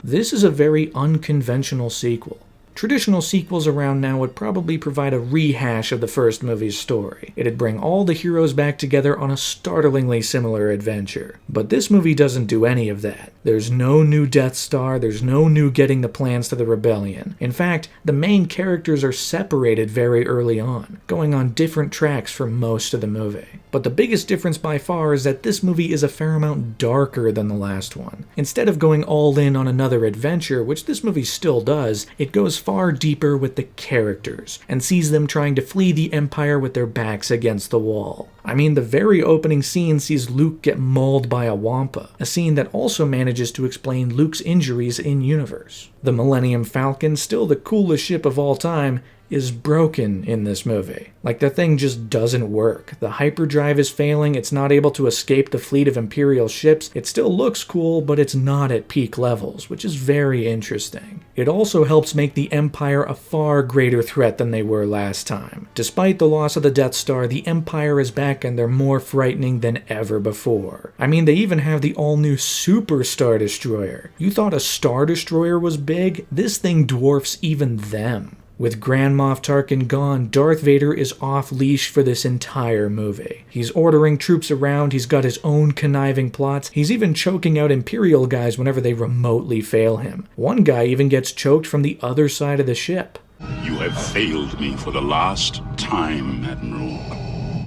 This is a very unconventional sequel. Traditional sequels around now would probably provide a rehash of the first movie's story. It'd bring all the heroes back together on a startlingly similar adventure. But this movie doesn't do any of that. There's no new Death Star, there's no new getting the plans to the rebellion. In fact, the main characters are separated very early on, going on different tracks for most of the movie. But the biggest difference by far is that this movie is a fair amount darker than the last one. Instead of going all in on another adventure, which this movie still does, it goes far deeper with the characters, and sees them trying to flee the Empire with their backs against the wall. I mean, the very opening scene sees Luke get mauled by a Wampa, a scene that also manages to explain Luke's injuries in-universe. The Millennium Falcon, still the coolest ship of all time, is broken in this movie. Like, the thing just doesn't work. The hyperdrive is failing, it's not able to escape the fleet of Imperial ships. It still looks cool, but it's not at peak levels, which is very interesting. It also helps make the Empire a far greater threat than they were last time. Despite the loss of the Death Star, the Empire is back and they're more frightening than ever before. I mean, they even have the all-new Super Star Destroyer. You thought a Star Destroyer was big? This thing dwarfs even them. With Grand Moff Tarkin gone, Darth Vader is off-leash for this entire movie. He's ordering troops around, he's got his own conniving plots, he's even choking out Imperial guys whenever they remotely fail him. One guy even gets choked from the other side of the ship. You have failed me for the last time, Admiral.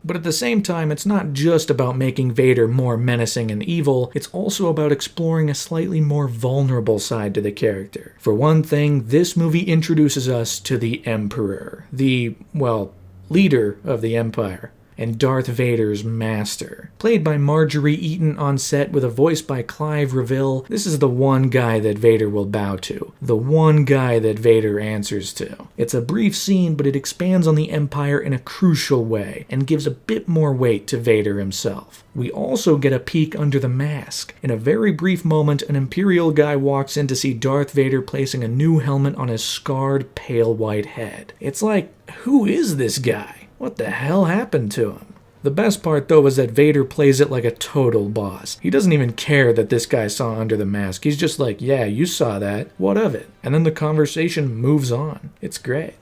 But at the same time, it's not just about making Vader more menacing and evil, it's also about exploring a slightly more vulnerable side to the character. For one thing, this movie introduces us to the Emperor, the, well, leader of the Empire, and Darth Vader's master. Played by Marjorie Eaton on set with a voice by Clive Reville, this is the one guy that Vader will bow to. The one guy that Vader answers to. It's a brief scene, but it expands on the Empire in a crucial way, and gives a bit more weight to Vader himself. We also get a peek under the mask. In a very brief moment, an Imperial guy walks in to see Darth Vader placing a new helmet on his scarred, pale white head. It's like, who is this guy? What the hell happened to him? The best part, though, is that Vader plays it like a total boss. He doesn't even care that this guy saw under the mask. He's just like, yeah, you saw that. What of it? And then the conversation moves on. It's great.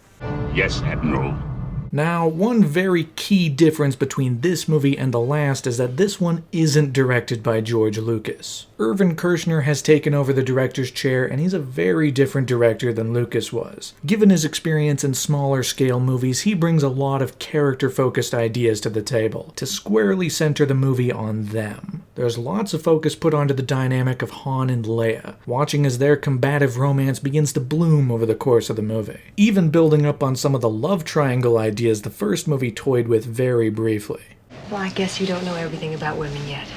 Yes, Admiral. Now, one very key difference between this movie and the last is that this one isn't directed by George Lucas. Irvin Kershner has taken over the director's chair, and he's a very different director than Lucas was. Given his experience in smaller scale movies, he brings a lot of character-focused ideas to the table, to squarely center the movie on them. There's lots of focus put onto the dynamic of Han and Leia, watching as their combative romance begins to bloom over the course of the movie, even building up on some of the love triangle ideas the first movie toyed with very briefly. Well, I guess you don't know everything about women yet.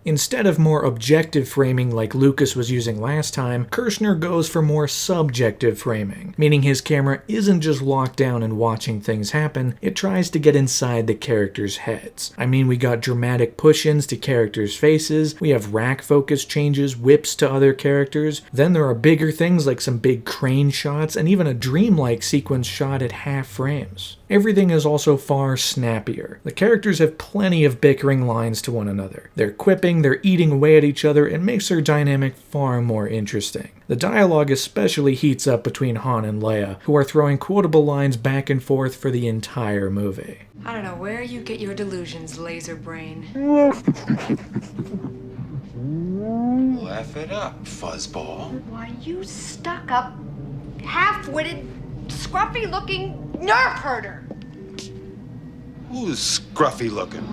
Instead of more objective framing like Lucas was using last time, Kirshner goes for more subjective framing, meaning his camera isn't just locked down and watching things happen, it tries to get inside the characters' heads. I mean, we got dramatic push-ins to characters' faces, we have rack focus changes, whips to other characters, then there are bigger things like some big crane shots and even a dreamlike sequence shot at half frames. Everything is also far snappier. The characters have plenty of bickering lines to one another. They're quipping, they're eating away at each other, and makes their dynamic far more interesting. The dialogue especially heats up between Han and Leia, who are throwing quotable lines back and forth for the entire movie. I don't know where you get your delusions, laser brain. Laugh it up, fuzzball. Why, you stuck-up, half-witted, scruffy-looking nerf herder! Who's scruffy looking?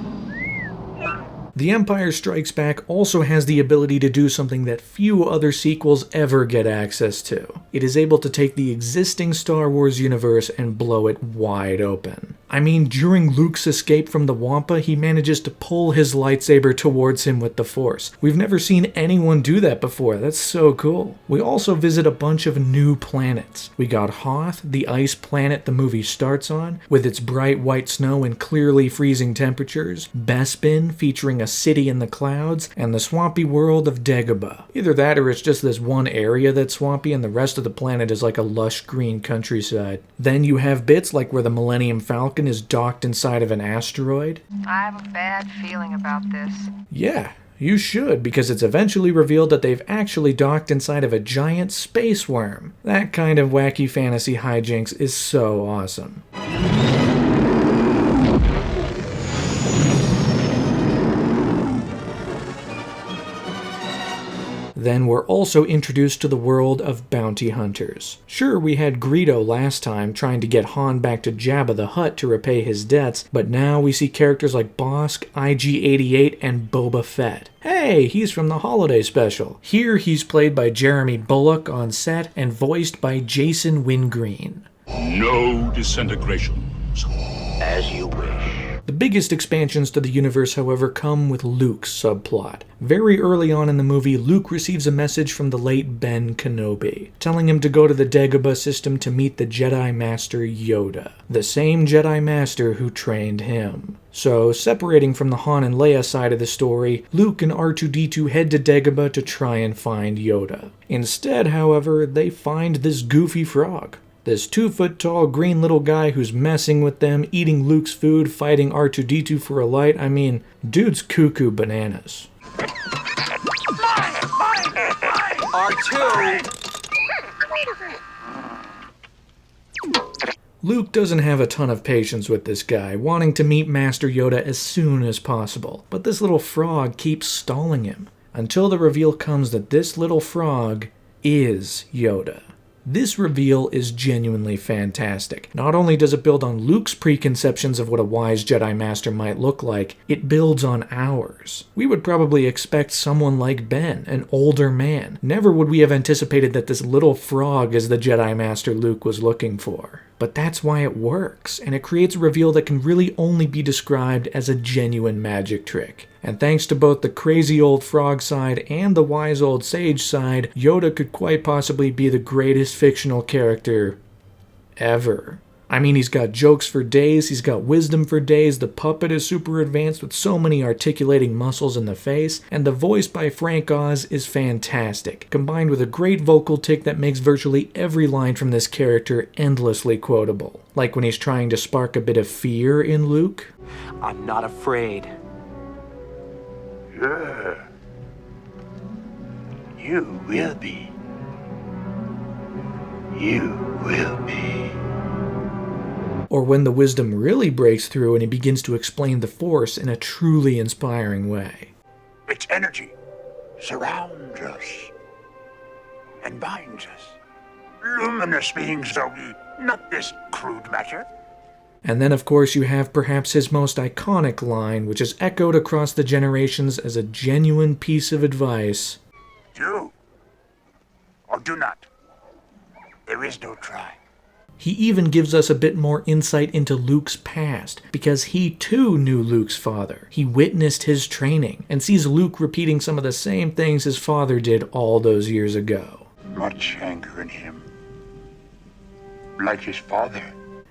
The Empire Strikes Back also has the ability to do something that few other sequels ever get access to. It is able to take the existing Star Wars universe and blow it wide open. I mean, during Luke's escape from the Wampa, he manages to pull his lightsaber towards him with the Force. We've never seen anyone do that before, that's so cool. We also visit a bunch of new planets. We got Hoth, the ice planet the movie starts on, with its bright white snow and clearly freezing temperatures, Bespin, featuring a city in the clouds, and the swampy world of Dagobah. Either that or it's just this one area that's swampy and the rest of the planet is like a lush green countryside. Then you have bits like where the Millennium Falcon is docked inside of an asteroid. I have a bad feeling about this. Yeah, you should, because it's eventually revealed that they've actually docked inside of a giant space worm. That kind of wacky fantasy hijinks is so awesome. Then we're also introduced to the world of bounty hunters. Sure, we had Greedo last time trying to get Han back to Jabba the Hutt to repay his debts, but now we see characters like Bosk, IG-88, and Boba Fett. Hey, he's from the holiday special. Here he's played by Jeremy Bulloch on set and voiced by Jason Wingreen. No disintegrations. As you wish. The biggest expansions to the universe, however, come with Luke's subplot. Very early on in the movie, Luke receives a message from the late Ben Kenobi, telling him to go to the Dagobah system to meet the Jedi Master Yoda, the same Jedi Master who trained him. So, separating from the Han and Leia side of the story, Luke and R2-D2 head to Dagobah to try and find Yoda. Instead, however, they find this goofy frog. This 2-foot-tall green little guy who's messing with them, eating Luke's food, fighting R2-D2 for a light. I mean, dude's cuckoo bananas. R2! Luke doesn't have a ton of patience with this guy, wanting to meet Master Yoda as soon as possible, but this little frog keeps stalling him, until the reveal comes that this little frog is Yoda. This reveal is genuinely fantastic. Not only does it build on Luke's preconceptions of what a wise Jedi Master might look like, it builds on ours. We would probably expect someone like Ben, an older man. Never would we have anticipated that this little frog is the Jedi Master Luke was looking for. But that's why it works, and it creates a reveal that can really only be described as a genuine magic trick. And thanks to both the crazy old frog side and the wise old sage side, Yoda could quite possibly be the greatest fictional character ever. I mean, he's got jokes for days, he's got wisdom for days, the puppet is super advanced with so many articulating muscles in the face, and the voice by Frank Oz is fantastic, combined with a great vocal tick that makes virtually every line from this character endlessly quotable. Like when he's trying to spark a bit of fear in Luke. I'm not afraid. Sure. You will be. You will be. Or when the wisdom really breaks through and he begins to explain the Force in a truly inspiring way. Its energy surrounds us and binds us. Luminous beings are we, not this crude matter. And then of course you have perhaps his most iconic line, which is echoed across the generations as a genuine piece of advice. Do or do not. There is no try. He even gives us a bit more insight into Luke's past, because he too knew Luke's father. He witnessed his training, and sees Luke repeating some of the same things his father did all those years ago. Much anger in him. Like his father.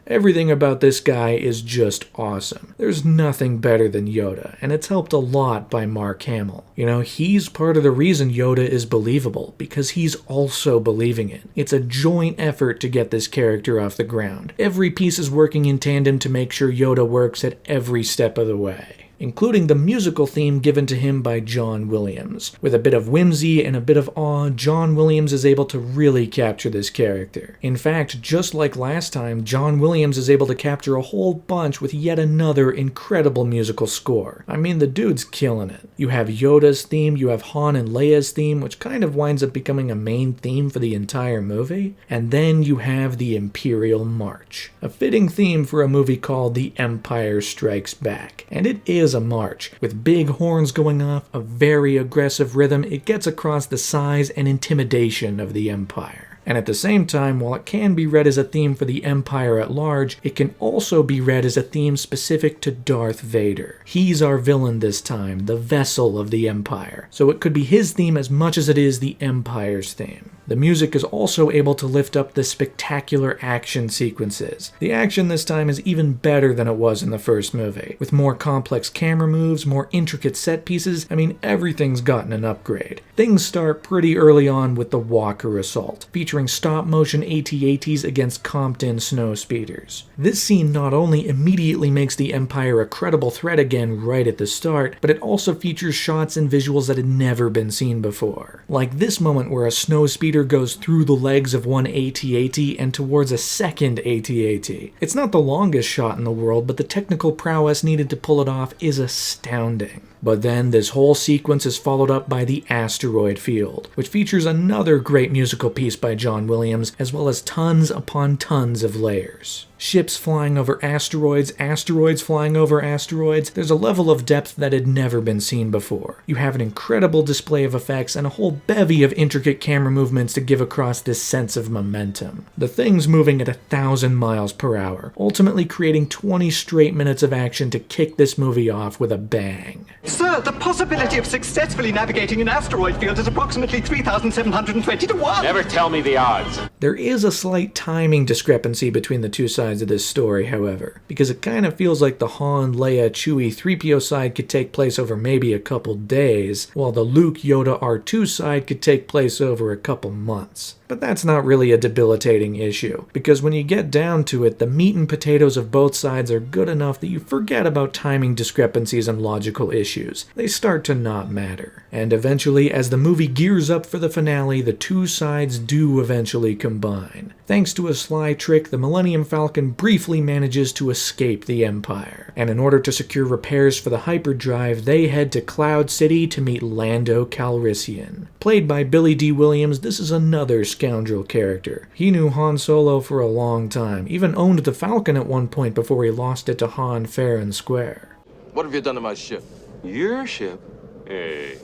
Everything about this guy is just awesome. There's nothing better than Yoda, and it's helped a lot by Mark Hamill. You know, he's part of the reason Yoda is believable, because he's also believing it. It's a joint effort to get this character off the ground. Every piece is working in tandem to make sure Yoda works at every step of the way, including the musical theme given to him by John Williams. With a bit of whimsy and a bit of awe, John Williams is able to really capture this character. In fact, just like last time, John Williams is able to capture a whole bunch with yet another incredible musical score. I mean, the dude's killing it. You have Yoda's theme, you have Han and Leia's theme, which kind of winds up becoming a main theme for the entire movie, and then you have the Imperial March. A fitting theme for a movie called The Empire Strikes Back. And it is a march. With big horns going off, a very aggressive rhythm, it gets across the size and intimidation of the Empire. And at the same time, while it can be read as a theme for the Empire at large, it can also be read as a theme specific to Darth Vader. He's our villain this time, the vessel of the Empire. So it could be his theme as much as it is the Empire's theme. The music is also able to lift up the spectacular action sequences. The action this time is even better than it was in the first movie, with more complex camera moves, more intricate set pieces. I mean, everything's gotten an upgrade. Things start pretty early on with the Walker Assault, featuring stop-motion AT-ATs against Compton snow speeders. This scene not only immediately makes the Empire a credible threat again right at the start, but it also features shots and visuals that had never been seen before. Like this moment where a snow speeder goes through the legs of one AT-AT and towards a second AT-AT. It's not the longest shot in the world, but the technical prowess needed to pull it off is astounding. But then this whole sequence is followed up by the asteroid field, which features another great musical piece by John Williams, as well as tons upon tons of layers. Ships flying over asteroids, asteroids flying over asteroids. There's a level of depth that had never been seen before. You have an incredible display of effects and a whole bevy of intricate camera movements to give across this sense of momentum. The thing's moving at 1,000 miles per hour, ultimately creating 20 straight minutes of action to kick this movie off with a bang. Sir, the possibility of successfully navigating an asteroid field is approximately 3,720 to 1. Never tell me the odds. There is a slight timing discrepancy between the two sides of this story, however, because it kind of feels like the Han, Leia, Chewie, 3PO side could take place over maybe a couple days, while the Luke, Yoda, R2 side could take place over a couple months. But that's not really a debilitating issue, because when you get down to it, the meat and potatoes of both sides are good enough that you forget about timing discrepancies and logical issues. They start to not matter. And eventually, as the movie gears up for the finale, the two sides do eventually combine. Thanks to a sly trick, the Millennium Falcon briefly manages to escape the Empire. And in order to secure repairs for the hyperdrive, they head to Cloud City to meet Lando Calrissian. Played by Billy D. Williams, this is another scoundrel character. He knew Han Solo for a long time, even owned the Falcon at one point before he lost it to Han fair and square. What have you done to my ship? Your ship? Hey,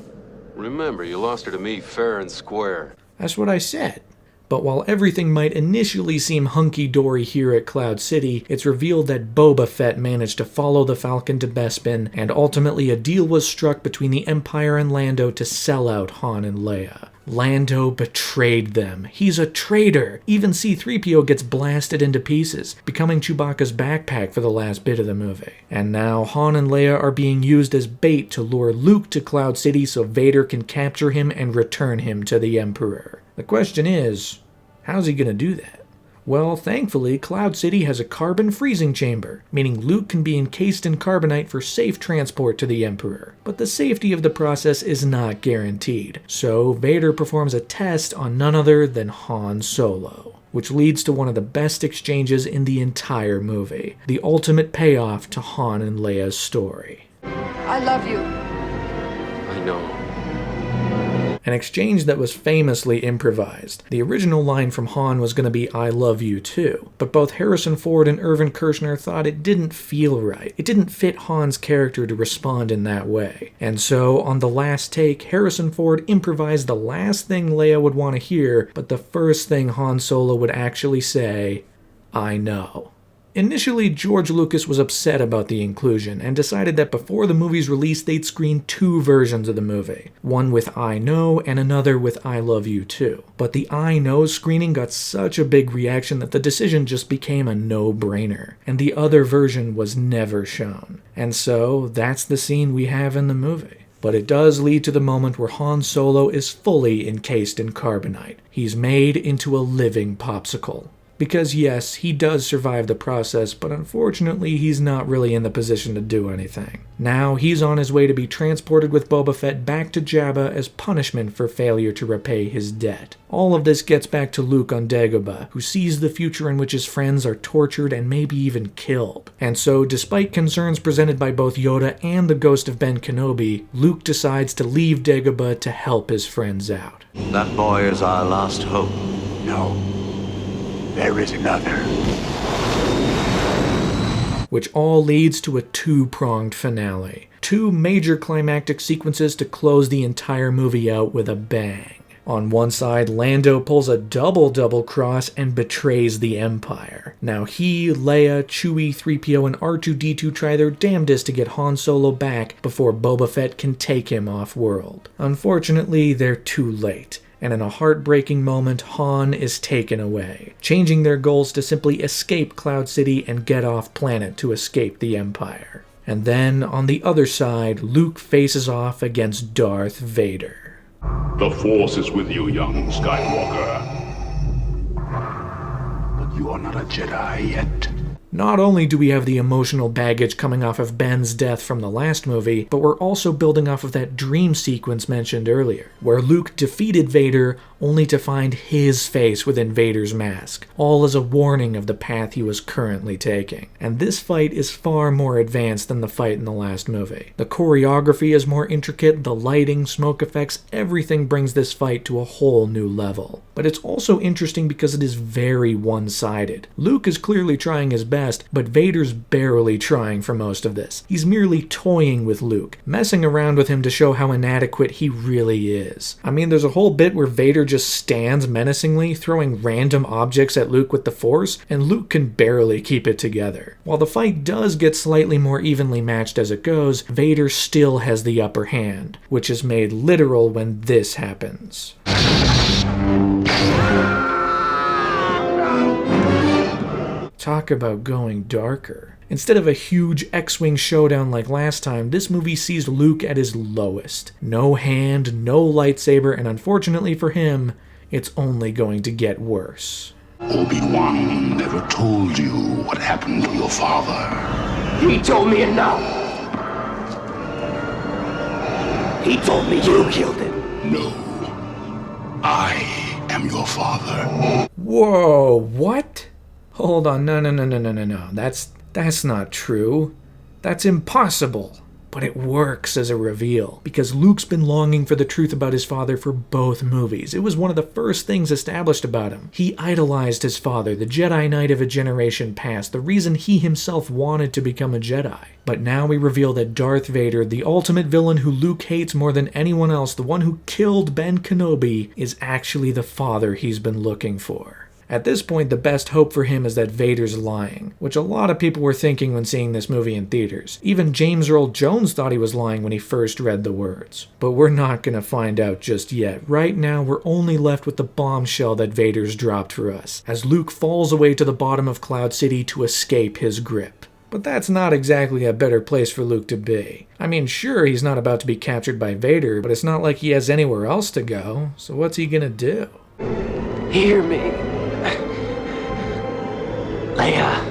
remember, you lost her to me fair and square. That's what I said. But while everything might initially seem hunky-dory here at Cloud City, it's revealed that Boba Fett managed to follow the Falcon to Bespin, and ultimately a deal was struck between the Empire and Lando to sell out Han and Leia. Lando betrayed them. He's a traitor. Even C-3PO gets blasted into pieces, becoming Chewbacca's backpack for the last bit of the movie. And now Han and Leia are being used as bait to lure Luke to Cloud City so Vader can capture him and return him to the Emperor. The question is, how's he gonna do that? Well, thankfully, Cloud City has a carbon freezing chamber, meaning Luke can be encased in carbonite for safe transport to the Emperor. But the safety of the process is not guaranteed, so Vader performs a test on none other than Han Solo, which leads to one of the best exchanges in the entire movie, the ultimate payoff to Han and Leia's story. I love you. I know. An exchange that was famously improvised. The original line from Han was going to be, "I love you too," but both Harrison Ford and Irvin Kershner thought it didn't feel right. It didn't fit Han's character to respond in that way. And so, on the last take, Harrison Ford improvised the last thing Leia would want to hear, but the first thing Han Solo would actually say, I know. Initially, George Lucas was upset about the inclusion and decided that before the movie's release they'd screen 2 versions of the movie, one with I Know and another with I Love You Too. But the I Know screening got such a big reaction that the decision just became a no-brainer, and the other version was never shown. And so, that's the scene we have in the movie. But it does lead to the moment where Han Solo is fully encased in carbonite. He's made into a living popsicle. Because yes, he does survive the process, but unfortunately he's not really in the position to do anything. Now he's on his way to be transported with Boba Fett back to Jabba as punishment for failure to repay his debt. All of this gets back to Luke on Dagobah, who sees the future in which his friends are tortured and maybe even killed. And so, despite concerns presented by both Yoda and the ghost of Ben Kenobi, Luke decides to leave Dagobah to help his friends out. That boy is our last hope. No. There is another. Which all leads to a 2-pronged finale. 2 major climactic sequences to close the entire movie out with a bang. On one side, Lando pulls a double cross and betrays the Empire. Now he, Leia, Chewie, 3PO, and R2-D2 try their damnedest to get Han Solo back before Boba Fett can take him off-world. Unfortunately, they're too late. And in a heartbreaking moment, Han is taken away, changing their goals to simply escape Cloud City and get off planet to escape the Empire. And then, on the other side, Luke faces off against Darth Vader. The Force is with you, young Skywalker. But you are not a Jedi yet. Not only do we have the emotional baggage coming off of Ben's death from the last movie, but we're also building off of that dream sequence mentioned earlier, where Luke defeated Vader only to find his face within Vader's mask, all as a warning of the path he was currently taking. And this fight is far more advanced than the fight in the last movie. The choreography is more intricate, the lighting, smoke effects, everything brings this fight to a whole new level. But it's also interesting because it is very one-sided. Luke is clearly trying his best, but Vader's barely trying for most of this. He's merely toying with Luke, messing around with him to show how inadequate he really is. I mean, there's a whole bit where Vader just stands menacingly, throwing random objects at Luke with the Force, and Luke can barely keep it together. While the fight does get slightly more evenly matched as it goes, Vader still has the upper hand, which is made literal when this happens. Talk about going darker. Instead of a huge X-Wing showdown like last time, this movie sees Luke at his lowest. No hand, no lightsaber, and unfortunately for him, it's only going to get worse. Obi-Wan never told you what happened to your father. He told me enough. He told me you killed him. No. I am your father. Whoa, what? Hold on, no. That's not true. That's impossible. But it works as a reveal, because Luke's been longing for the truth about his father for both movies. It was one of the first things established about him. He idolized his father, the Jedi Knight of a generation past, the reason he himself wanted to become a Jedi. But now we reveal that Darth Vader, the ultimate villain who Luke hates more than anyone else, the one who killed Ben Kenobi, is actually the father he's been looking for. At this point, the best hope for him is that Vader's lying, which a lot of people were thinking when seeing this movie in theaters. Even James Earl Jones thought he was lying when he first read the words. But we're not gonna find out just yet. Right now, we're only left with the bombshell that Vader's dropped for us, as Luke falls away to the bottom of Cloud City to escape his grip. But that's not exactly a better place for Luke to be. I mean, sure, he's not about to be captured by Vader, but it's not like he has anywhere else to go, so what's he gonna do? Hear me. Leia.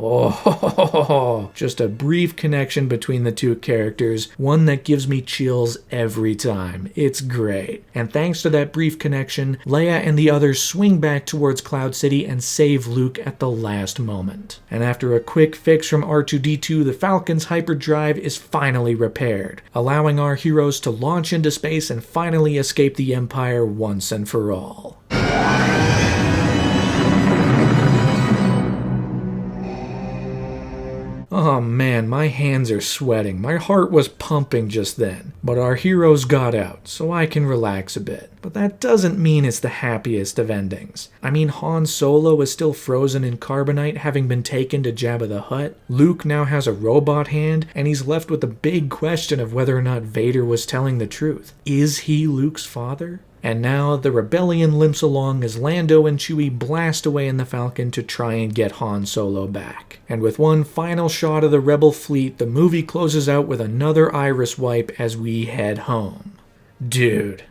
Oh, just a brief connection between the two characters, one that gives me chills every time. It's great. And thanks to that brief connection, Leia and the others swing back towards Cloud City and save Luke at the last moment. And after a quick fix from R2-D2, the Falcon's hyperdrive is finally repaired, allowing our heroes to launch into space and finally escape the Empire once and for all. Oh man, my hands are sweating. My heart was pumping just then. But our heroes got out, so I can relax a bit. But that doesn't mean it's the happiest of endings. I mean, Han Solo is still frozen in carbonite, having been taken to Jabba the Hutt. Luke now has a robot hand, and he's left with the big question of whether or not Vader was telling the truth. Is he Luke's father? And now the rebellion limps along as Lando and Chewie blast away in the Falcon to try and get Han Solo back. And with one final shot of the rebel fleet, the movie closes out with another iris wipe as we head home. Dude,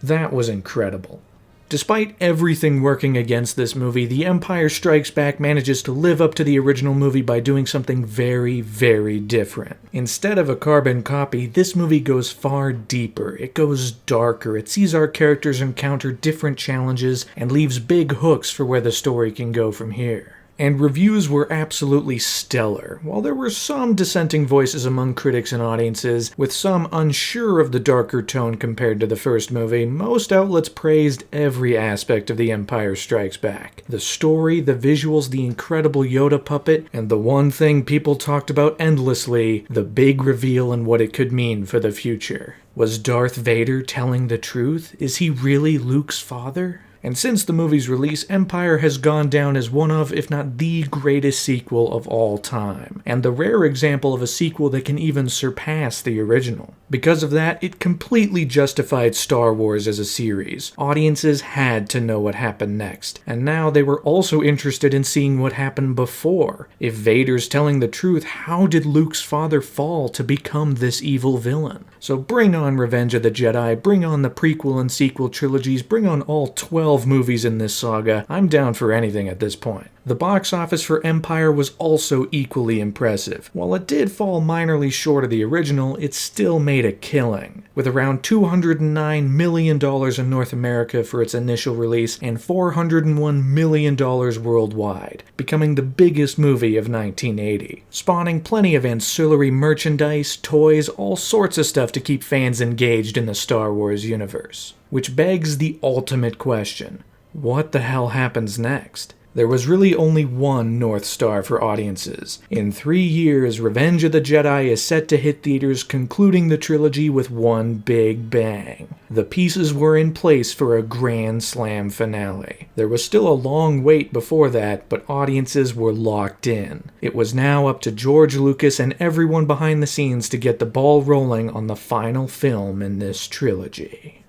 that was incredible. Despite everything working against this movie, The Empire Strikes Back manages to live up to the original movie by doing something very, very different. Instead of a carbon copy, this movie goes far deeper. It goes darker. It sees our characters encounter different challenges and leaves big hooks for where the story can go from here. And reviews were absolutely stellar. While there were some dissenting voices among critics and audiences, with some unsure of the darker tone compared to the first movie, most outlets praised every aspect of The Empire Strikes Back. The story, the visuals, the incredible Yoda puppet, and the one thing people talked about endlessly, the big reveal and what it could mean for the future. Was Darth Vader telling the truth? Is he really Luke's father? And since the movie's release, Empire has gone down as one of, if not the greatest sequel of all time, and the rare example of a sequel that can even surpass the original. Because of that, it completely justified Star Wars as a series. Audiences had to know what happened next, and now they were also interested in seeing what happened before. If Vader's telling the truth, how did Luke's father fall to become this evil villain? So bring on Revenge of the Jedi, bring on the prequel and sequel trilogies, bring on all 12 movies in this saga. I'm down for anything at this point. The box office for Empire was also equally impressive. While it did fall minorly short of the original, it still made a killing, with around $209 million in North America for its initial release and $401 million worldwide, becoming the biggest movie of 1980, spawning plenty of ancillary merchandise, toys, all sorts of stuff to keep fans engaged in the Star Wars universe. Which begs the ultimate question: what the hell happens next? There was really only one North Star for audiences. In 3 years, Revenge of the Jedi is set to hit theaters, concluding the trilogy with one big bang. The pieces were in place for a grand slam finale. There was still a long wait before that, but audiences were locked in. It was now up to George Lucas and everyone behind the scenes to get the ball rolling on the final film in this trilogy.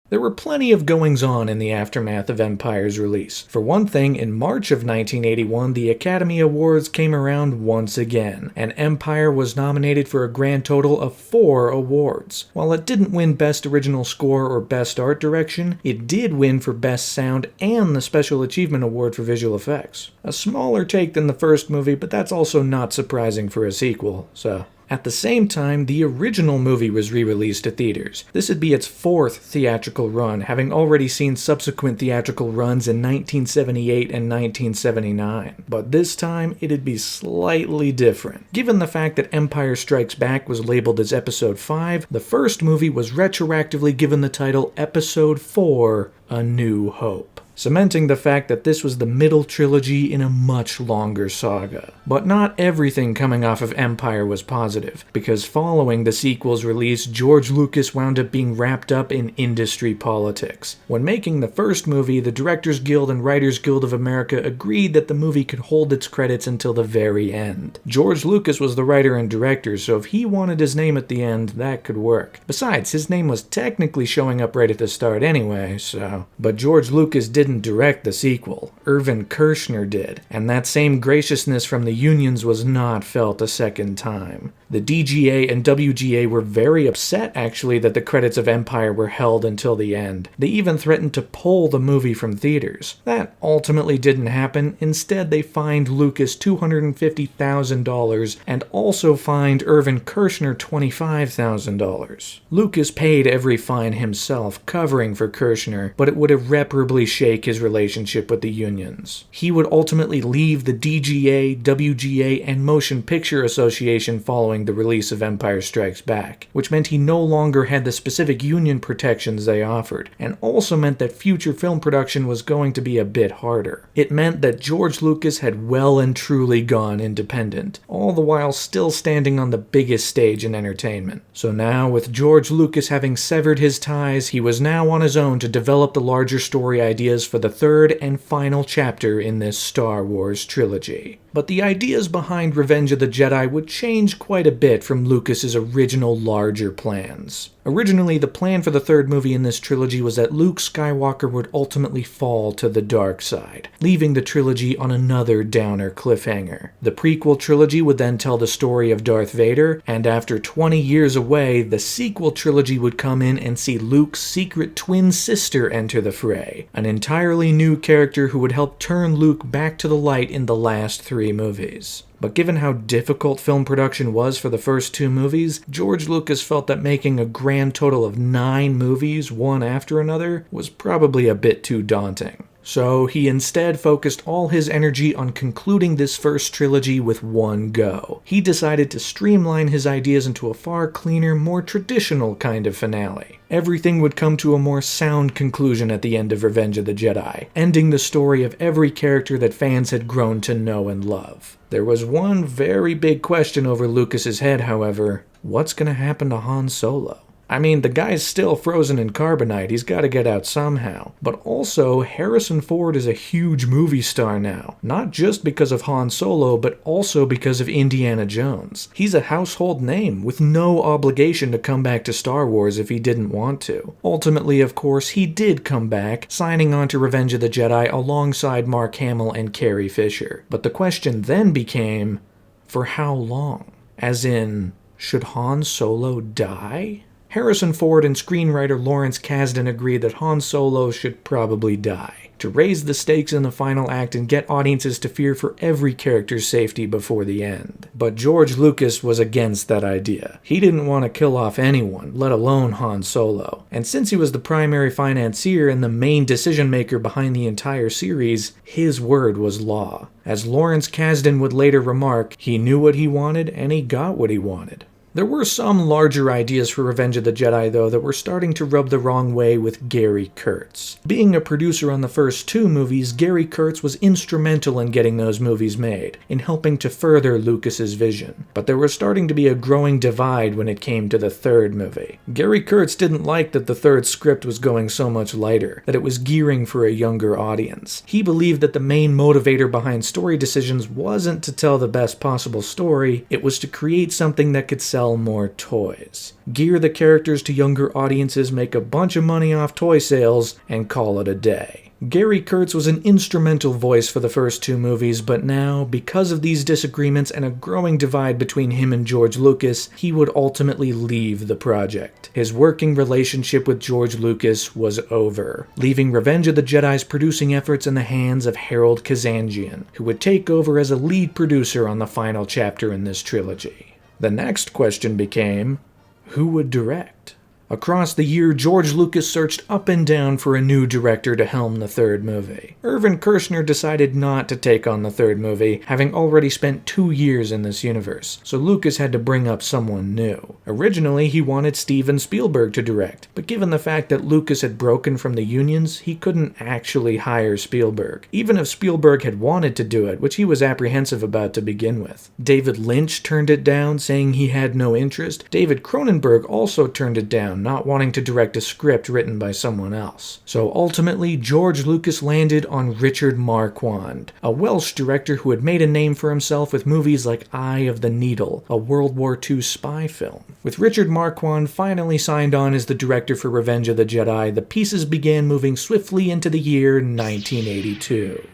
There were plenty of goings-on in the aftermath of Empire's release. For one thing, in March of 1981, the Academy Awards came around once again, and Empire was nominated for a grand total of 4 awards. While it didn't win Best Original Score or Best Art Direction, it did win for Best Sound and the Special Achievement Award for Visual Effects. A smaller take than the first movie, but that's also not surprising for a sequel, so... At the same time, the original movie was re-released to theaters. This would be its 4th theatrical run, having already seen subsequent theatrical runs in 1978 and 1979. But this time, it'd be slightly different. Given the fact that Empire Strikes Back was labeled as Episode 5, the first movie was retroactively given the title Episode 4, A New Hope, cementing the fact that this was the middle trilogy in a much longer saga. But not everything coming off of Empire was positive, because following the sequel's release, George Lucas wound up being wrapped up in industry politics. When making the first movie, the Directors Guild and Writers Guild of America agreed that the movie could hold its credits until the very end. George Lucas was the writer and director, so if he wanted his name at the end, that could work. Besides, his name was technically showing up right at the start anyway, so... But George Lucas didn't direct the sequel. Irvin Kershner did, and that same graciousness from the unions was not felt a second time. The DGA and WGA were very upset, actually, that the credits of Empire were held until the end. They even threatened to pull the movie from theaters. That ultimately didn't happen. Instead, they fined Lucas $250,000 and also fined Irvin Kershner $25,000. Lucas paid every fine himself, covering for Kershner, but it would irreparably shake stake his relationship with the unions. He would ultimately leave the DGA, WGA, and Motion Picture Association following the release of Empire Strikes Back, which meant he no longer had the specific union protections they offered, and also meant that future film production was going to be a bit harder. It meant that George Lucas had well and truly gone independent, all the while still standing on the biggest stage in entertainment. So now, with George Lucas having severed his ties, he was now on his own to develop the larger story ideas for the third and final chapter in this Star Wars trilogy. But the ideas behind Revenge of the Jedi would change quite a bit from Lucas's original larger plans. Originally, the plan for the third movie in this trilogy was that Luke Skywalker would ultimately fall to the dark side, leaving the trilogy on another downer cliffhanger. The prequel trilogy would then tell the story of Darth Vader, and after 20 years away, the sequel trilogy would come in and see Luke's secret twin sister enter the fray, an entirely new character who would help turn Luke back to the light in the last 3 movies. But given how difficult film production was for the first 2 movies, George Lucas felt that making a grand total of 9 movies, one after another, was probably a bit too daunting. So he instead focused all his energy on concluding this first trilogy with one go. He decided to streamline his ideas into a far cleaner, more traditional kind of finale. Everything would come to a more sound conclusion at the end of Revenge of the Jedi, ending the story of every character that fans had grown to know and love. There was one very big question over Lucas's head, however. What's going to happen to Han Solo? I mean, the guy's still frozen in carbonite, he's got to get out somehow. But also, Harrison Ford is a huge movie star now. Not just because of Han Solo, but also because of Indiana Jones. He's a household name, with no obligation to come back to Star Wars if he didn't want to. Ultimately, of course, he did come back, signing on to Revenge of the Jedi alongside Mark Hamill and Carrie Fisher. But the question then became, for how long? As in, should Han Solo die? Harrison Ford and screenwriter Lawrence Kasdan agreed that Han Solo should probably die, to raise the stakes in the final act and get audiences to fear for every character's safety before the end. But George Lucas was against that idea. He didn't want to kill off anyone, let alone Han Solo. And since he was the primary financier and the main decision-maker behind the entire series, his word was law. As Lawrence Kasdan would later remark, he knew what he wanted and he got what he wanted. There were some larger ideas for Revenge of the Jedi, though, that were starting to rub the wrong way with Gary Kurtz. Being a producer on the first 2 movies, Gary Kurtz was instrumental in getting those movies made, in helping to further Lucas's vision. But there was starting to be a growing divide when it came to the third movie. Gary Kurtz didn't like that the third script was going so much lighter, that it was gearing for a younger audience. He believed that the main motivator behind story decisions wasn't to tell the best possible story, it was to create something that could sell more toys. Gear the characters to younger audiences, make a bunch of money off toy sales, and call it a day. Gary Kurtz was an instrumental voice for the first 2 movies, but now, because of these disagreements and a growing divide between him and George Lucas, he would ultimately leave the project. His working relationship with George Lucas was over, leaving Revenge of the Jedi's producing efforts in the hands of Harold Kazanjian, who would take over as a lead producer on the final chapter in this trilogy. The next question became, who would direct? Across the year, George Lucas searched up and down for a new director to helm the third movie. Irvin Kershner decided not to take on the third movie, having already spent 2 years in this universe, so Lucas had to bring up someone new. Originally, he wanted Steven Spielberg to direct, but given the fact that Lucas had broken from the unions, he couldn't actually hire Spielberg, even if Spielberg had wanted to do it, which he was apprehensive about to begin with. David Lynch turned it down, saying he had no interest. David Cronenberg also turned it down, not wanting to direct a script written by someone else. So ultimately, George Lucas landed on Richard Marquand, a Welsh director who had made a name for himself with movies like Eye of the Needle, a World War II spy film. With Richard Marquand finally signed on as the director for Revenge of the Jedi, the pieces began moving swiftly into the year 1982.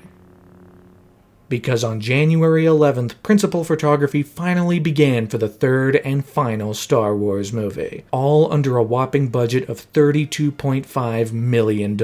because on January 11th, principal photography finally began for the third and final Star Wars movie, all under a whopping budget of $32.5 million.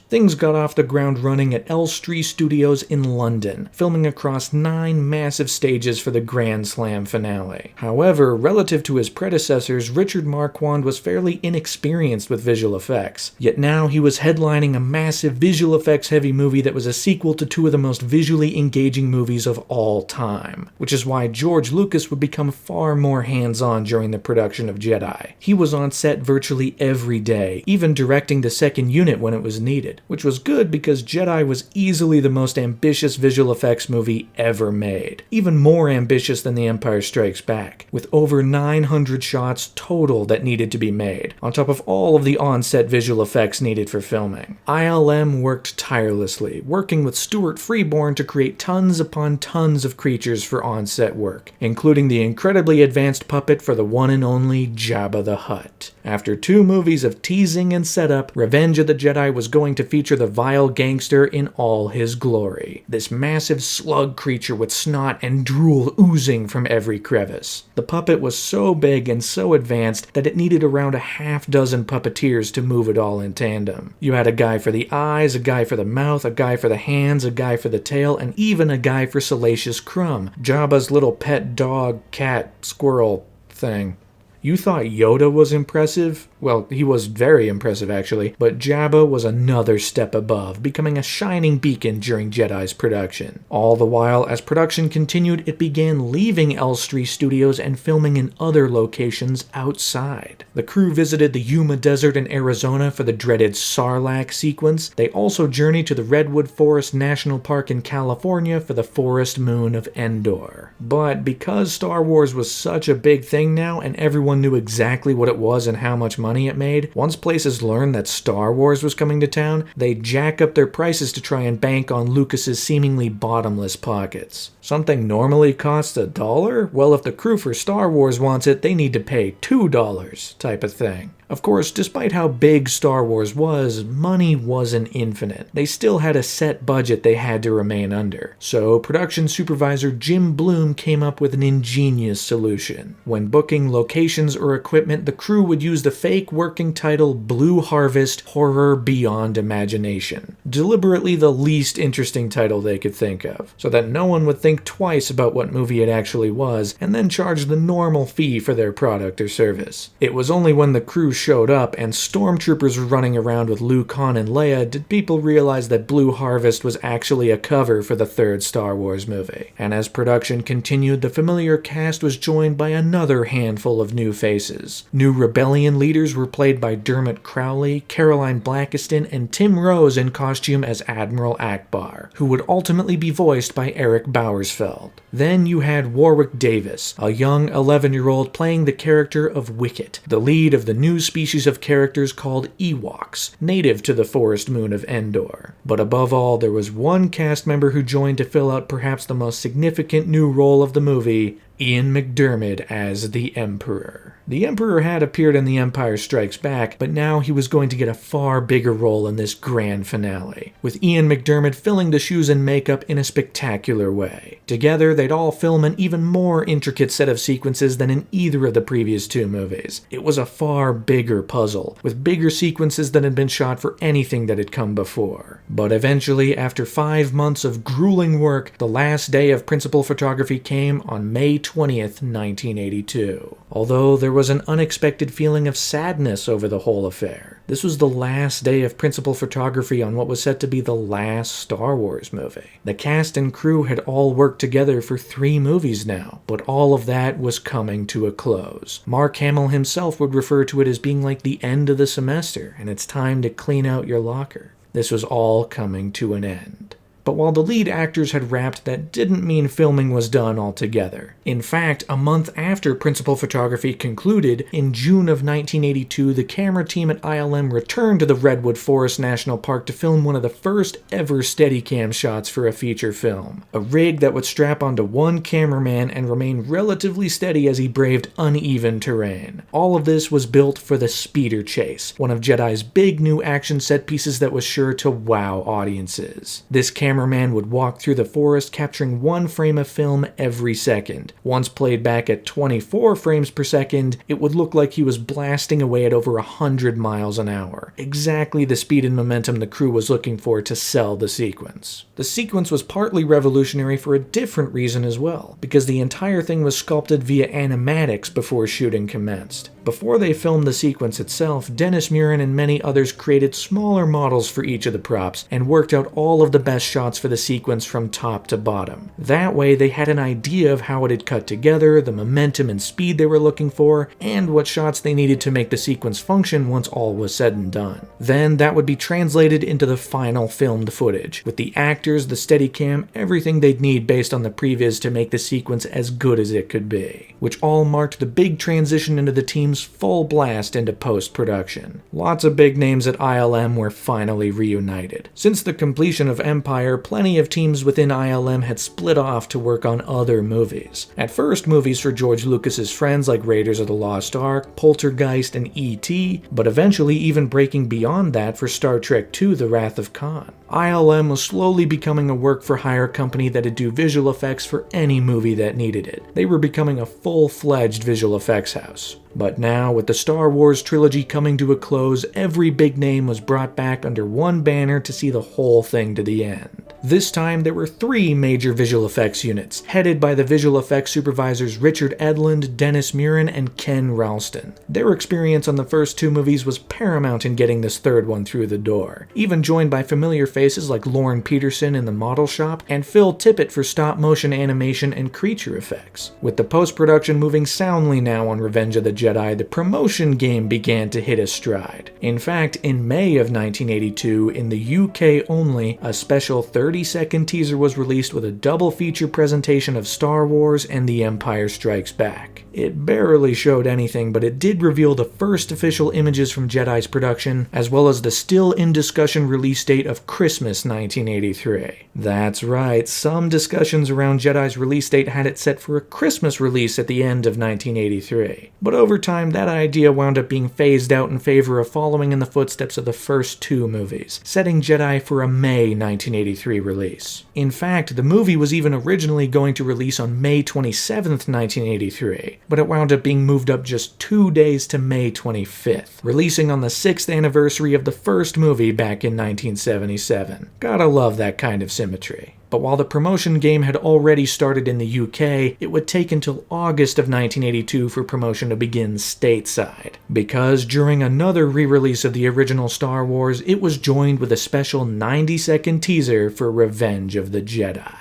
Things got off the ground running at Elstree Studios in London, filming across 9 massive stages for the Grand Slam finale. However, relative to his predecessors, Richard Marquand was fairly inexperienced with visual effects, yet now he was headlining a massive visual effects heavy movie that was a sequel to 2 of the most visually engaging movies of all time, which is why George Lucas would become far more hands-on during the production of Jedi. He was on set virtually every day, even directing the second unit when it was needed, which was good because Jedi was easily the most ambitious visual effects movie ever made, even more ambitious than The Empire Strikes Back, with over 900 shots total that needed to be made, on top of all of the on-set visual effects needed for filming. ILM worked tirelessly, working with Stuart Freeborn to create tons upon tons of creatures for on-set work, including the incredibly advanced puppet for the one and only Jabba the Hutt. After 2 movies of teasing and setup, Revenge of the Jedi was going to feature the vile gangster in all his glory. This massive slug creature with snot and drool oozing from every crevice. The puppet was so big and so advanced that it needed around a half-dozen puppeteers to move it all in tandem. You had a guy for the eyes, a guy for the mouth, a guy for the hands, a guy for the tail, and even a guy for Salacious Crumb, Jabba's little pet dog, cat, squirrel thing. You thought Yoda was impressive? Well, he was very impressive actually, but Jabba was another step above, becoming a shining beacon during Jedi's production. All the while, as production continued, it began leaving Elstree Studios and filming in other locations outside. The crew visited the Yuma Desert in Arizona for the dreaded Sarlacc sequence. They also journeyed to the Redwood Forest National Park in California for the Forest Moon of Endor. But because Star Wars was such a big thing now, and everyone knew exactly what it was and how much money it made, once places learned that Star Wars was coming to town, they'd jack up their prices to try and bank on Lucas's seemingly bottomless pockets. Something normally costs $1? Well, if the crew for Star Wars wants it, they need to pay $2 type of thing. Of course, despite how big Star Wars was, money wasn't infinite. They still had a set budget they had to remain under. So, production supervisor Jim Bloom came up with an ingenious solution. When booking locations or equipment, the crew would use the fake working title Blue Harvest Horror Beyond Imagination. Deliberately the least interesting title they could think of, so that no one would think twice about what movie it actually was, and then charge the normal fee for their product or service. It was only when the crew showed up and stormtroopers were running around with Luke, Han, and Leia did people realize that Blue Harvest was actually a cover for the third Star Wars movie. And as production continued, the familiar cast was joined by another handful of new faces. New rebellion leaders were played by Dermot Crowley, Caroline Blackiston, and Tim Rose in costume as Admiral Akbar, who would ultimately be voiced by Eric Bowersfeld. Then you had Warwick Davis, a young 11-year-old playing the character of Wicket, the lead of the new species of characters called Ewoks, native to the Forest Moon of Endor. But above all, there was one cast member who joined to fill out perhaps the most significant new role of the movie, Ian McDiarmid as the Emperor. The Emperor had appeared in The Empire Strikes Back, but now he was going to get a far bigger role in this grand finale, with Ian McDiarmid filling the shoes and makeup in a spectacular way. Together, they'd all film an even more intricate set of sequences than in either of the previous 2 movies. It was a far bigger puzzle, with bigger sequences than had been shot for anything that had come before. But eventually, after 5 months of grueling work, the last day of principal photography came on May 20th, 1982. Although there was an unexpected feeling of sadness over the whole affair. This was the last day of principal photography on what was set to be the last Star Wars movie. The cast and crew had all worked together for 3 movies now, but all of that was coming to a close. Mark Hamill himself would refer to it as being like the end of the semester, and it's time to clean out your locker. This was all coming to an end. But while the lead actors had wrapped, that didn't mean filming was done altogether. In fact, a month after principal photography concluded, in June of 1982, the camera team at ILM returned to the Redwood Forest National Park to film one of the first ever Steadicam shots for a feature film. A rig that would strap onto one cameraman and remain relatively steady as he braved uneven terrain. All of this was built for the Speeder Chase, one of Jedi's big new action set pieces that was sure to wow audiences. This camera cameraman would walk through the forest capturing 1 frame of film every second. Once played back at 24 frames per second, it would look like he was blasting away at over 100 miles an hour. Exactly the speed and momentum the crew was looking for to sell the sequence. The sequence was partly revolutionary for a different reason as well, because the entire thing was sculpted via animatics before shooting commenced. Before they filmed the sequence itself, Dennis Muren and many others created smaller models for each of the props and worked out all of the best shots for the sequence from top to bottom. That way they had an idea of how it had cut together, the momentum and speed they were looking for, and what shots they needed to make the sequence function once all was said and done. Then that would be translated into the final filmed footage, with the actors, the Steadicam, everything they'd need based on the previs to make the sequence as good as it could be, which all marked the big transition into the team's full blast into post-production. Lots of big names at ILM were finally reunited. Since the completion of Empire, plenty of teams within ILM had split off to work on other movies. At first, movies for George Lucas's friends like Raiders of the Lost Ark, Poltergeist, and E.T., but eventually even breaking beyond that for Star Trek II: The Wrath of Khan. ILM was slowly becoming a work-for-hire company that'd do visual effects for any movie that needed it. They were becoming a full-fledged visual effects house. But now, with the Star Wars trilogy coming to a close, every big name was brought back under one banner to see the whole thing to the end. This time, there were 3 major visual effects units, headed by the visual effects supervisors Richard Edlund, Dennis Muren, and Ken Ralston. Their experience on the first 2 movies was paramount in getting this third one through the door, even joined by familiar faces like Lauren Peterson in the model shop and Phil Tippett for stop-motion animation and creature effects. With the post-production moving soundly now on Revenge of the Jedi, the promotion game began to hit a stride. In fact, in May of 1982, in the UK only, a special 30-second teaser was released with a double feature presentation of Star Wars and The Empire Strikes Back. It barely showed anything, but it did reveal the first official images from Jedi's production, as well as the still-in-discussion release date of Christmas 1983. That's right, some discussions around Jedi's release date had it set for a Christmas release at the end of 1983. But over time, that idea wound up being phased out in favor of following in the footsteps of the first 2 movies, setting Jedi for a May 1983 release. In fact, the movie was even originally going to release on May 27, 1983, but it wound up being moved up just 2 days to May 25th, releasing on the 6th anniversary of the first movie back in 1977. Gotta love that kind of symmetry. But while the promotion game had already started in the UK, it would take until August of 1982 for promotion to begin stateside. Because during another re-release of the original Star Wars, it was joined with a special 90-second teaser for Revenge of the Jedi.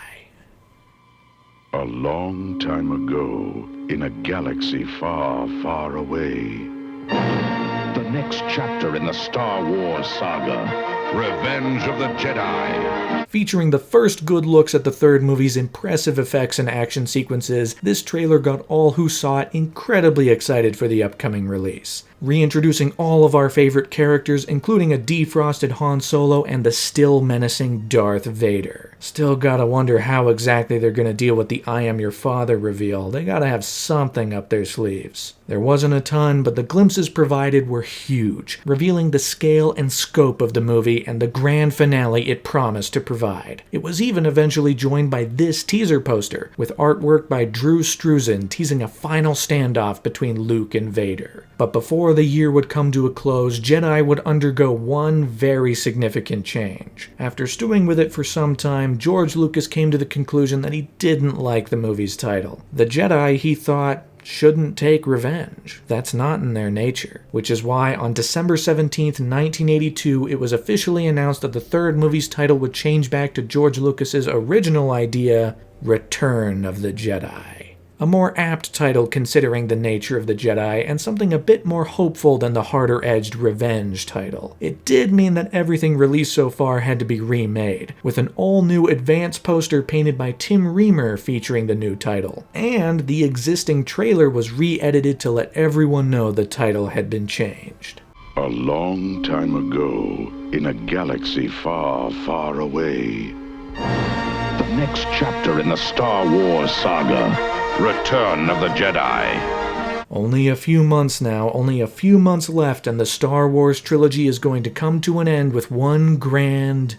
A long time ago, in a galaxy far, far away. The next chapter in the Star Wars saga. Revenge of the Jedi. Featuring the first good looks at the third movie's impressive effects and action sequences, this trailer got all who saw it incredibly excited for the upcoming release. Reintroducing all of our favorite characters, including a defrosted Han Solo and the still menacing Darth Vader. Still gotta wonder how exactly they're gonna deal with the I am your father reveal. They gotta have something up their sleeves. There wasn't a ton, but the glimpses provided were huge, revealing the scale and scope of the movie and the grand finale it promised to provide. It was even eventually joined by this teaser poster, with artwork by Drew Struzan teasing a final standoff between Luke and Vader. But before the year would come to a close, Jedi would undergo one very significant change. After stewing with it for some time, George Lucas came to the conclusion that he didn't like the movie's title. The Jedi, he thought, shouldn't take revenge. That's not in their nature. Which is why on December 17th, 1982, it was officially announced that the third movie's title would change back to George Lucas's original idea, Return of the Jedi. A more apt title considering the nature of the Jedi, and something a bit more hopeful than the harder-edged Revenge title. It did mean that everything released so far had to be remade, with an all-new advance poster painted by Tim Reamer featuring the new title. And the existing trailer was re-edited to let everyone know the title had been changed. A long time ago, in a galaxy far, far away. The next chapter in the Star Wars saga. Return of the Jedi. Only a few months now, only a few months left, and the Star Wars trilogy is going to come to an end with one grand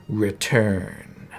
return.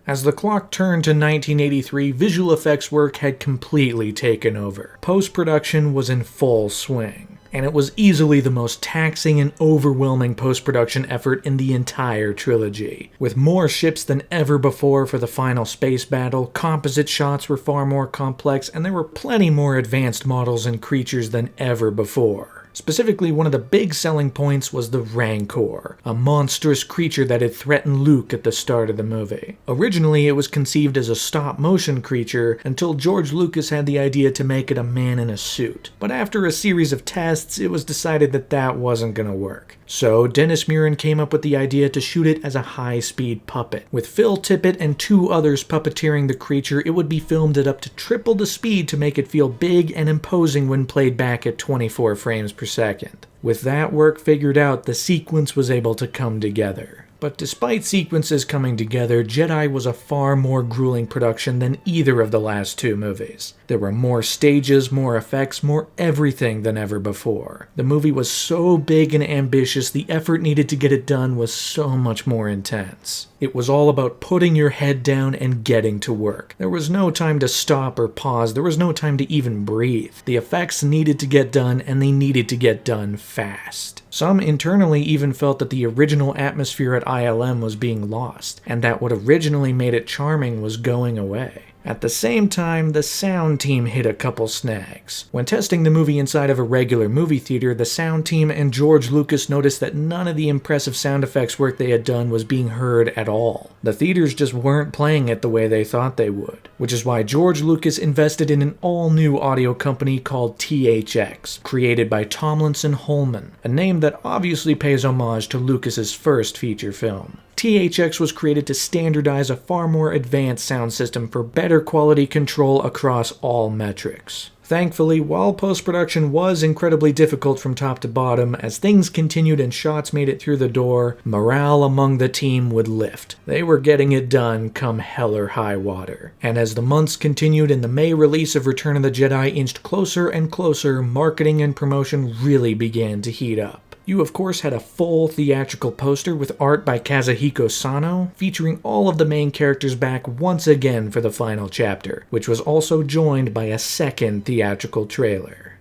As the clock turned to 1983, visual effects work had completely taken over. Post-production was in full swing, and it was easily the most taxing and overwhelming post-production effort in the entire trilogy. With more ships than ever before for the final space battle, composite shots were far more complex, and there were plenty more advanced models and creatures than ever before. Specifically, one of the big selling points was the Rancor, a monstrous creature that had threatened Luke at the start of the movie. Originally, it was conceived as a stop-motion creature until George Lucas had the idea to make it a man in a suit. But after a series of tests, it was decided that that wasn't going to work. So, Dennis Muren came up with the idea to shoot it as a high-speed puppet. With Phil Tippett and 2 others puppeteering the creature, it would be filmed at up to triple the speed to make it feel big and imposing when played back at 24 frames per second. With that work figured out, the sequence was able to come together. But despite sequences coming together, Jedi was a far more grueling production than either of the last 2 movies. There were more stages, more effects, more everything than ever before. The movie was so big and ambitious, the effort needed to get it done was so much more intense. It was all about putting your head down and getting to work. There was no time to stop or pause, there was no time to even breathe. The effects needed to get done, and they needed to get done fast. Some internally even felt that the original atmosphere at ILM was being lost, and that what originally made it charming was going away. At the same time, the sound team hit a couple snags. When testing the movie inside of a regular movie theater, the sound team and George Lucas noticed that none of the impressive sound effects work they had done was being heard at all. The theaters just weren't playing it the way they thought they would, which is why George Lucas invested in an all-new audio company called THX, created by Tomlinson Holman, a name that obviously pays homage to Lucas's first feature film. THX was created to standardize a far more advanced sound system for better quality control across all metrics. Thankfully, while post-production was incredibly difficult from top to bottom, as things continued and shots made it through the door, morale among the team would lift. They were getting it done come hell or high water. And as the months continued and the May release of Return of the Jedi inched closer and closer, marketing and promotion really began to heat up. You of course had a full theatrical poster with art by Kazuhiko Sano, featuring all of the main characters back once again for the final chapter, which was also joined by a second theatrical trailer.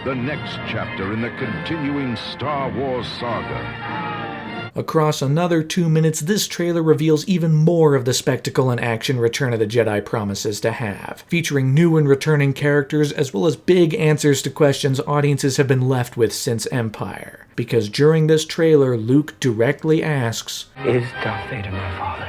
The next chapter in the continuing Star Wars saga. Across another 2 minutes, this trailer reveals even more of the spectacle and action Return of the Jedi promises to have, featuring new and returning characters as well as big answers to questions audiences have been left with since Empire. Because during this trailer, Luke directly asks, "Is Darth Vader my father?"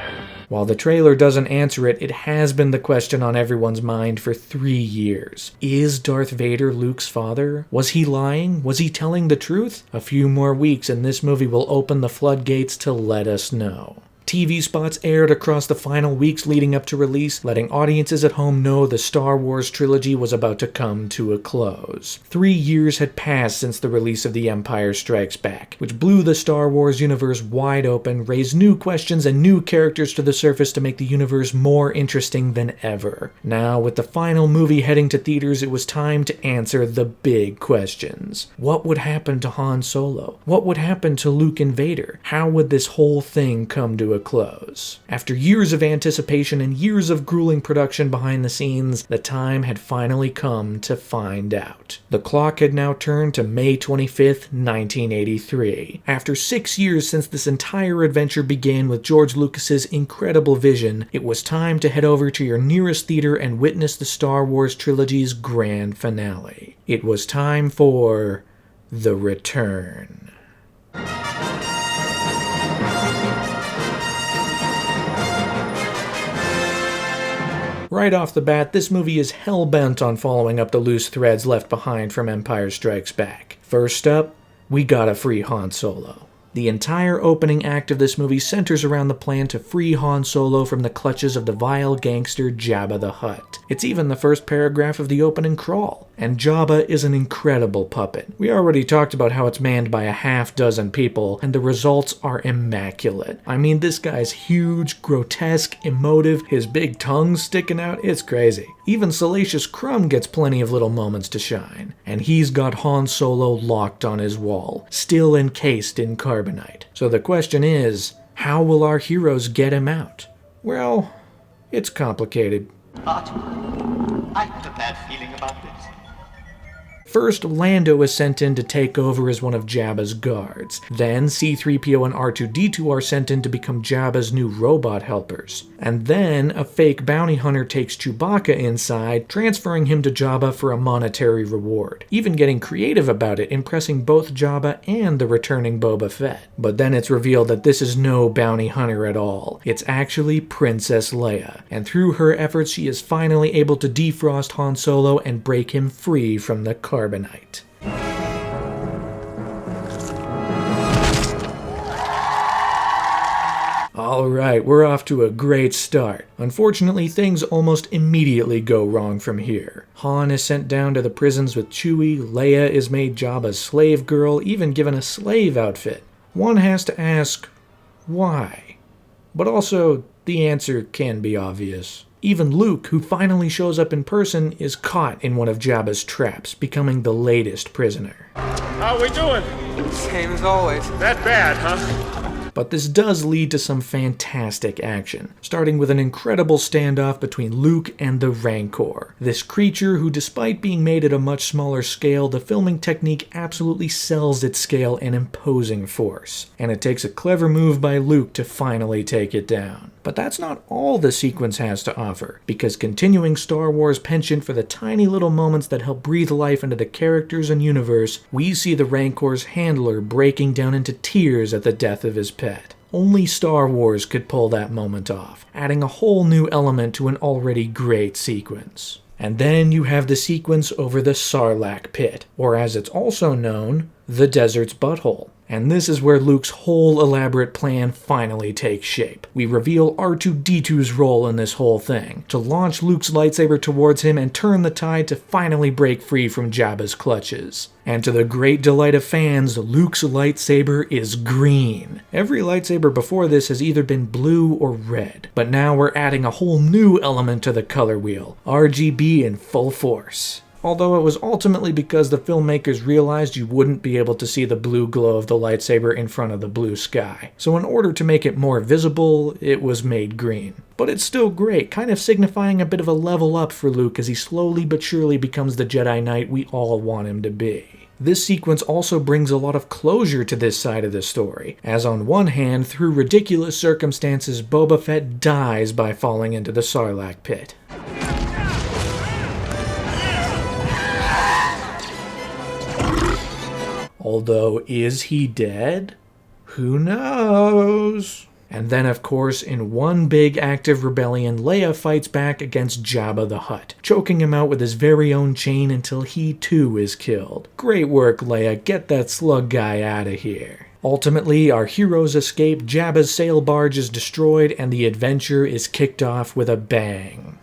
While the trailer doesn't answer it, it has been the question on everyone's mind for 3 years. Is Darth Vader Luke's father? Was he lying? Was he telling the truth? A few more weeks and this movie will open the floodgates to let us know. TV spots aired across the final weeks leading up to release, letting audiences at home know the Star Wars trilogy was about to come to a close. 3 years had passed since the release of The Empire Strikes Back, which blew the Star Wars universe wide open, raised new questions and new characters to the surface to make the universe more interesting than ever. Now, with the final movie heading to theaters, it was time to answer the big questions. What would happen to Han Solo? What would happen to Luke and Vader? How would this whole thing come to a close? After years of anticipation and years of grueling production behind the scenes, the time had finally come to find out. The clock had now turned to May 25th, 1983. After 6 years since this entire adventure began with George Lucas's incredible vision, it was time to head over to your nearest theater and witness the Star Wars trilogy's grand finale. It was time for The Return. Right off the bat, this movie is hell-bent on following up the loose threads left behind from Empire Strikes Back. First up, we gotta free Han Solo. The entire opening act of this movie centers around the plan to free Han Solo from the clutches of the vile gangster Jabba the Hutt. It's even the first paragraph of the opening crawl. And Jabba is an incredible puppet. We already talked about how it's manned by a half dozen people, and the results are immaculate. I mean, this guy's huge, grotesque, emotive, his big tongue sticking out, it's crazy. Even Salacious Crumb gets plenty of little moments to shine. And he's got Han Solo locked on his wall, still encased in carbonite. So the question is, how will our heroes get him out? Well, it's complicated. But I have a bad feeling about this. First, Lando is sent in to take over as one of Jabba's guards. Then, C-3PO and R2-D2 are sent in to become Jabba's new robot helpers. And then, a fake bounty hunter takes Chewbacca inside, transferring him to Jabba for a monetary reward. Even getting creative about it, impressing both Jabba and the returning Boba Fett. But then it's revealed that this is no bounty hunter at all. It's actually Princess Leia. And through her efforts, she is finally able to defrost Han Solo and break him free from the carbonite. Alright, we're off to a great start. Unfortunately, things almost immediately go wrong from here. Han is sent down to the prisons with Chewie, Leia is made Jabba's slave girl, even given a slave outfit. One has to ask, why? But also, the answer can be obvious. Even Luke, who finally shows up in person, is caught in one of Jabba's traps, becoming the latest prisoner. How we doing? Same as always. That bad, huh? But this does lead to some fantastic action, starting with an incredible standoff between Luke and the Rancor. This creature who, despite being made at a much smaller scale, the filming technique absolutely sells its scale and imposing force. And it takes a clever move by Luke to finally take it down. But that's not all the sequence has to offer, because continuing Star Wars' penchant for the tiny little moments that help breathe life into the characters and universe, we see the Rancor's handler breaking down into tears at the death of his pet. Only Star Wars could pull that moment off, adding a whole new element to an already great sequence. And then you have the sequence over the Sarlacc pit, or as it's also known, the desert's butthole. And this is where Luke's whole elaborate plan finally takes shape. We reveal R2-D2's role in this whole thing, to launch Luke's lightsaber towards him and turn the tide to finally break free from Jabba's clutches. And to the great delight of fans, Luke's lightsaber is green. Every lightsaber before this has either been blue or red, but now we're adding a whole new element to the color wheel, RGB in full force. Although it was ultimately because the filmmakers realized you wouldn't be able to see the blue glow of the lightsaber in front of the blue sky. So in order to make it more visible, it was made green. But it's still great, kind of signifying a bit of a level up for Luke as he slowly but surely becomes the Jedi Knight we all want him to be. This sequence also brings a lot of closure to this side of the story, as on one hand, through ridiculous circumstances, Boba Fett dies by falling into the Sarlacc pit. Although, is he dead? Who knows? And then, of course, in one big act of rebellion, Leia fights back against Jabba the Hutt, choking him out with his very own chain until he too is killed. Great work, Leia. Get that slug guy out of here. Ultimately, our heroes escape, Jabba's sail barge is destroyed, and the adventure is kicked off with a bang.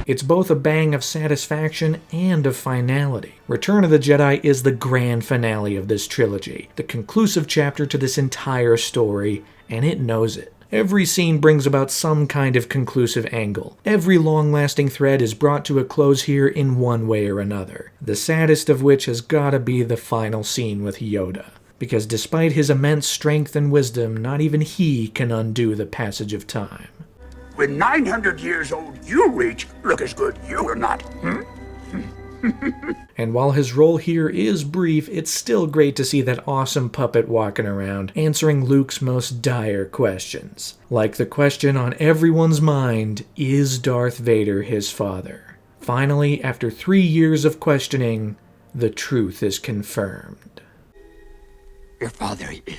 It's both a bang of satisfaction and of finality. Return of the Jedi is the grand finale of this trilogy, the conclusive chapter to this entire story, and it knows it. Every scene brings about some kind of conclusive angle. Every long-lasting thread is brought to a close here in one way or another, the saddest of which has gotta be the final scene with Yoda. Because despite his immense strength and wisdom, not even he can undo the passage of time. When 900 years old you reach, look as good you will not. And while his role here is brief, it's still great to see that awesome puppet walking around, answering Luke's most dire questions. Like the question on everyone's mind, is Darth Vader his father? Finally, after 3 years of questioning, the truth is confirmed. Your father is.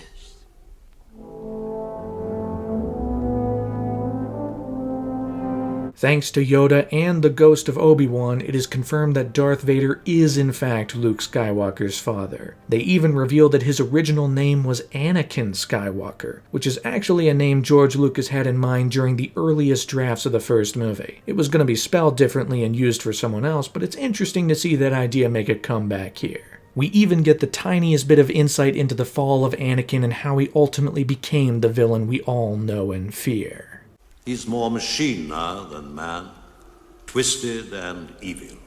Thanks to Yoda and the ghost of Obi-Wan, it is confirmed that Darth Vader is in fact Luke Skywalker's father. They even revealed that his original name was Anakin Skywalker, which is actually a name George Lucas had in mind during the earliest drafts of the first movie. It was going to be spelled differently and used for someone else, but it's interesting to see that idea make a comeback here. We even get the tiniest bit of insight into the fall of Anakin and how he ultimately became the villain we all know and fear. He's more machine now than man, twisted and evil.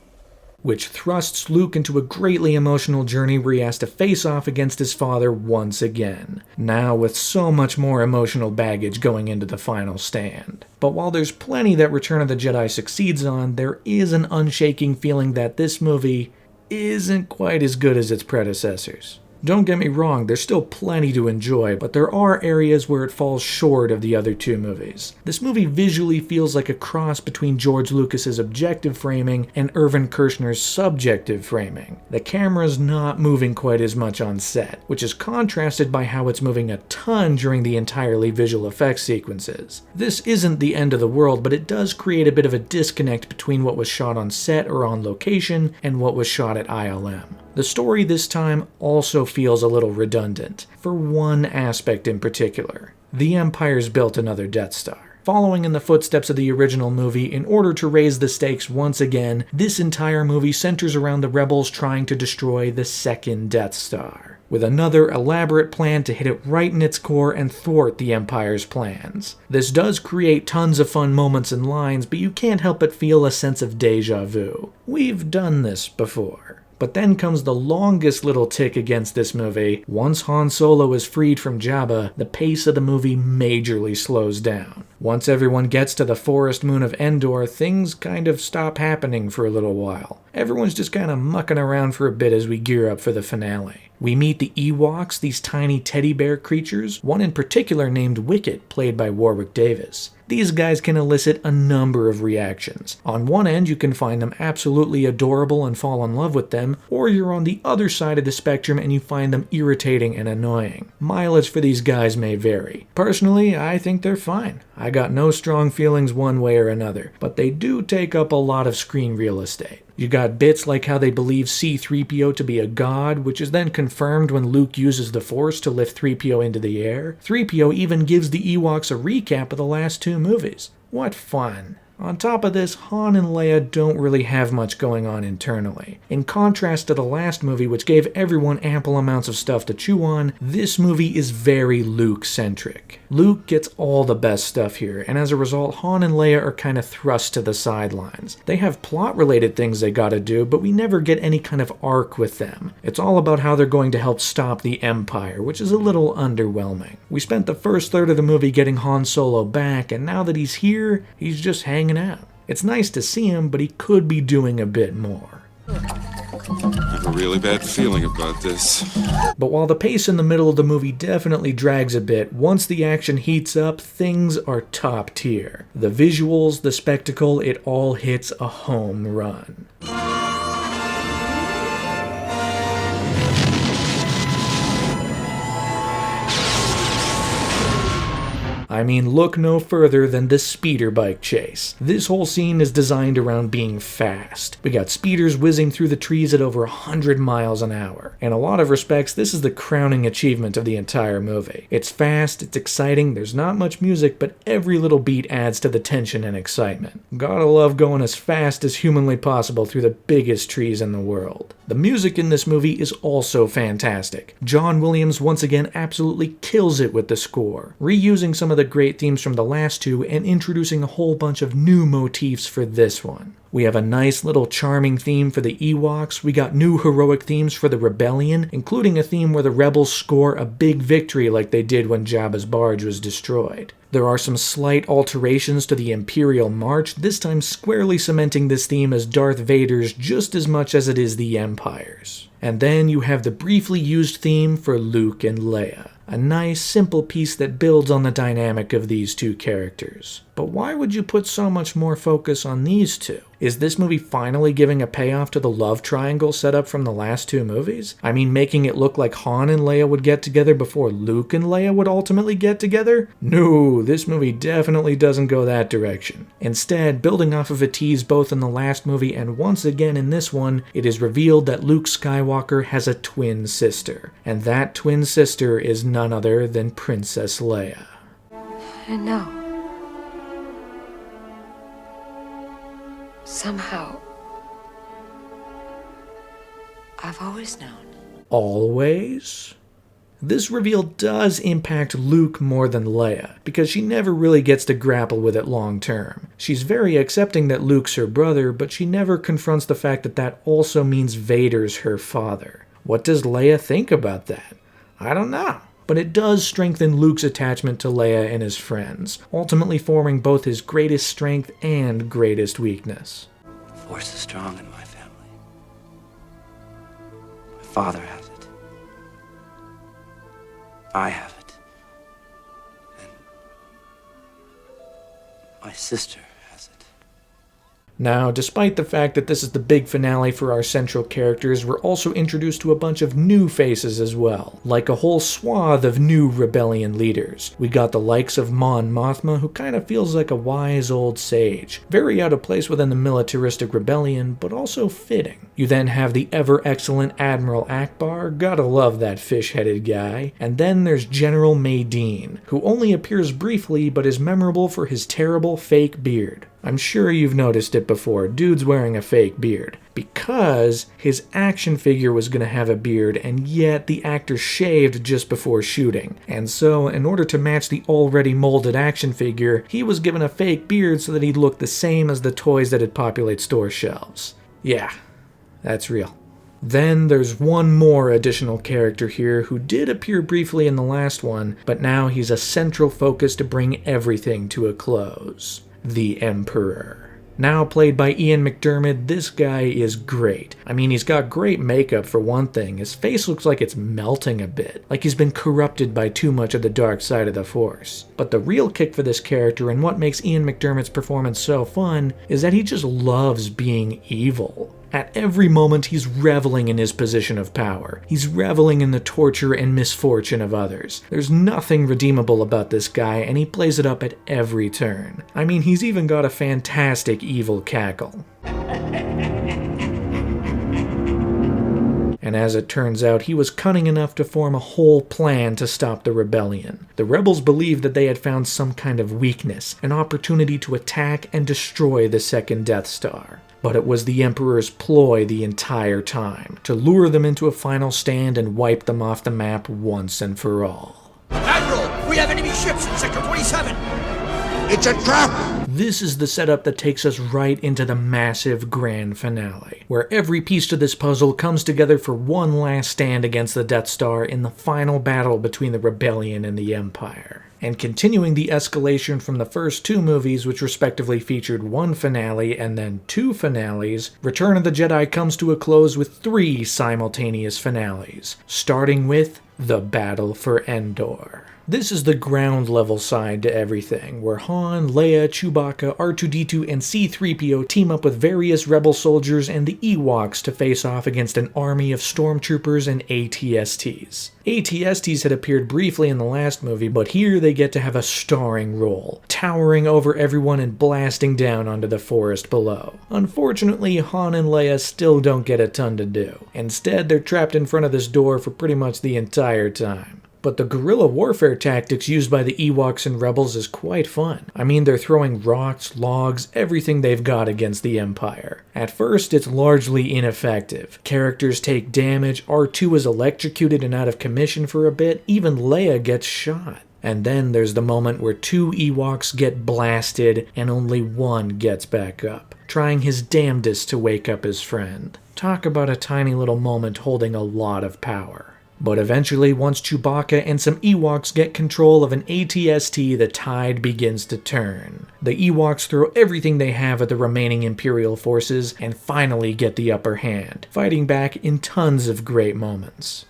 Which thrusts Luke into a greatly emotional journey where he has to face off against his father once again, now with so much more emotional baggage going into the final stand. But while there's plenty that Return of the Jedi succeeds on, there is an unshaking feeling that this movie isn't quite as good as its predecessors. Don't get me wrong, there's still plenty to enjoy, but there are areas where it falls short of the other two movies. This movie visually feels like a cross between George Lucas's objective framing and Irvin Kershner's subjective framing. The camera's not moving quite as much on set, which is contrasted by how it's moving a ton during the entirely visual effects sequences. This isn't the end of the world, but it does create a bit of a disconnect between what was shot on set or on location and what was shot at ILM. The story this time also feels a little redundant, for one aspect in particular. The Empire's built another Death Star. Following in the footsteps of the original movie, in order to raise the stakes once again, this entire movie centers around the rebels trying to destroy the second Death Star, with another elaborate plan to hit it right in its core and thwart the Empire's plans. This does create tons of fun moments and lines, but you can't help but feel a sense of deja vu. We've done this before. But then comes the longest little tick against this movie. Once Han Solo is freed from Jabba, the pace of the movie majorly slows down. Once everyone gets to the forest moon of Endor, things kind of stop happening for a little while. Everyone's just kind of mucking around for a bit as we gear up for the finale. We meet the Ewoks, these tiny teddy bear creatures, one in particular named Wicket, played by Warwick Davis. These guys can elicit a number of reactions. On one end, you can find them absolutely adorable and fall in love with them, or you're on the other side of the spectrum and you find them irritating and annoying. Mileage for these guys may vary. Personally, I think they're fine. I got no strong feelings one way or another, but they do take up a lot of screen real estate. You got bits like how they believe C-3PO to be a god, which is then confirmed when Luke uses the Force to lift 3PO into the air. 3PO even gives the Ewoks a recap of the last two movies. What fun. On top of this, Han and Leia don't really have much going on internally. In contrast to the last movie, which gave everyone ample amounts of stuff to chew on, this movie is very Luke-centric. Luke gets all the best stuff here, and as a result, Han and Leia are kind of thrust to the sidelines. They have plot-related things they gotta do, but we never get any kind of arc with them. It's all about how they're going to help stop the Empire, which is a little underwhelming. We spent the first third of the movie getting Han Solo back, and now that he's here, he's just hanging out. It's nice to see him, but he could be doing a bit more. I have a really bad feeling about this. But while the pace in the middle of the movie definitely drags a bit, once the action heats up, things are top tier. The visuals, the spectacle, it all hits a home run. I mean, look no further than the speeder bike chase. This whole scene is designed around being fast. We got speeders whizzing through the trees at over 100 miles an hour. In a lot of respects, this is the crowning achievement of the entire movie. It's fast, it's exciting, there's not much music, but every little beat adds to the tension and excitement. Gotta love going as fast as humanly possible through the biggest trees in the world. The music in this movie is also fantastic. John Williams once again absolutely kills it with the score, reusing some of the great themes from the last two and introducing a whole bunch of new motifs for this one. We have a nice little charming theme for the Ewoks, we got new heroic themes for the Rebellion, including a theme where the rebels score a big victory like they did when Jabba's barge was destroyed. There are some slight alterations to the Imperial March, this time squarely cementing this theme as Darth Vader's just as much as it is the Empire's. And then you have the briefly used theme for Luke and Leia. A nice, simple piece that builds on the dynamic of these two characters. But why would you put so much more focus on these two? Is this movie finally giving a payoff to the love triangle set up from the last two movies? I mean, making it look like Han and Leia would get together before Luke and Leia would ultimately get together? No, this movie definitely doesn't go that direction. Instead, building off of a tease both in the last movie and once again in this one, it is revealed that Luke Skywalker has a twin sister. And that twin sister is none other than Princess Leia. I know. Somehow, I've always known. Always? This reveal does impact Luke more than Leia, because she never really gets to grapple with it long term. She's very accepting that Luke's her brother, but she never confronts the fact that that also means Vader's her father. What does Leia think about that? I don't know. But it does strengthen Luke's attachment to Leia and his friends, ultimately forming both his greatest strength and greatest weakness. The Force is strong in my family. My father has it. I have it. And my sister has it. Now, despite the fact that this is the big finale for our central characters, we're also introduced to a bunch of new faces as well, like a whole swath of new rebellion leaders. We got the likes of Mon Mothma, who kind of feels like a wise old sage, very out of place within the militaristic rebellion, but also fitting. You then have the ever-excellent Admiral Akbar, gotta love that fish-headed guy, and then there's General Maydean, who only appears briefly but is memorable for his terrible fake beard. I'm sure you've noticed it before, dude's wearing a fake beard. Because his action figure was going to have a beard, and yet the actor shaved just before shooting. And so, in order to match the already molded action figure, he was given a fake beard so that he'd look the same as the toys that'd populate store shelves. Yeah, that's real. Then there's one more additional character here who did appear briefly in the last one, but now he's a central focus to bring everything to a close. The Emperor. Now played by Ian McDiarmid, this guy is great. I mean, he's got great makeup for one thing. His face looks like it's melting a bit, like he's been corrupted by too much of the dark side of the Force. But the real kick for this character and what makes Ian McDiarmid's performance so fun is that he just loves being evil. At every moment, he's reveling in his position of power. He's reveling in the torture and misfortune of others. There's nothing redeemable about this guy, and he plays it up at every turn. I mean, he's even got a fantastic evil cackle. And as it turns out, he was cunning enough to form a whole plan to stop the rebellion. The rebels believed that they had found some kind of weakness, an opportunity to attack and destroy the second Death Star. But it was the Emperor's ploy the entire time, to lure them into a final stand and wipe them off the map once and for all. Admiral, we have enemy ships in Sector 27! It's a trap! This is the setup that takes us right into the massive grand finale, where every piece to this puzzle comes together for one last stand against the Death Star in the final battle between the Rebellion and the Empire. And continuing the escalation from the first two movies, which respectively featured one finale and then two finales, Return of the Jedi comes to a close with three simultaneous finales, starting with the Battle for Endor. This is the ground level side to everything, where Han, Leia, Chewbacca, R2-D2, and C-3PO team up with various rebel soldiers and the Ewoks to face off against an army of stormtroopers and AT-STs. AT-STs had appeared briefly in the last movie, but here they get to have a starring role, towering over everyone and blasting down onto the forest below. Unfortunately, Han and Leia still don't get a ton to do. Instead, they're trapped in front of this door for pretty much the entire time. But the guerrilla warfare tactics used by the Ewoks and Rebels is quite fun. I mean, they're throwing rocks, logs, everything they've got against the Empire. At first, it's largely ineffective. Characters take damage, R2 is electrocuted and out of commission for a bit, even Leia gets shot. And then there's the moment where two Ewoks get blasted and only one gets back up, trying his damnedest to wake up his friend. Talk about a tiny little moment holding a lot of power. But eventually, once Chewbacca and some Ewoks get control of an AT-ST, the tide begins to turn. The Ewoks throw everything they have at the remaining Imperial forces and finally get the upper hand, fighting back in tons of great moments.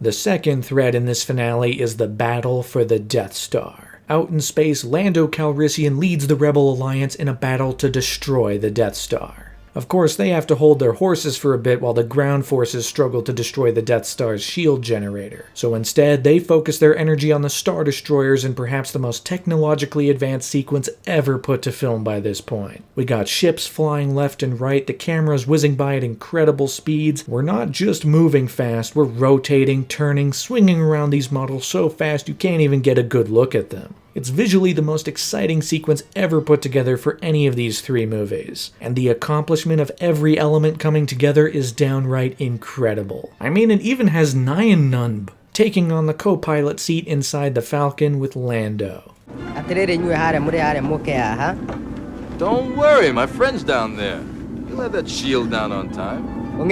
The second thread in this finale is the battle for the Death Star. Out in space, Lando Calrissian leads the Rebel Alliance in a battle to destroy the Death Star. Of course, they have to hold their horses for a bit while the ground forces struggle to destroy the Death Star's shield generator. So instead, they focus their energy on the Star Destroyers in perhaps the most technologically advanced sequence ever put to film by this point. We got ships flying left and right, the cameras whizzing by at incredible speeds. We're not just moving fast, we're rotating, turning, swinging around these models so fast you can't even get a good look at them. It's visually the most exciting sequence ever put together for any of these three movies, and the accomplishment of every element coming together is downright incredible. I mean, it even has Nyan Nunb taking on the co-pilot seat inside the Falcon with Lando. Don't worry, my friend's down there. He'll have that shield down on time.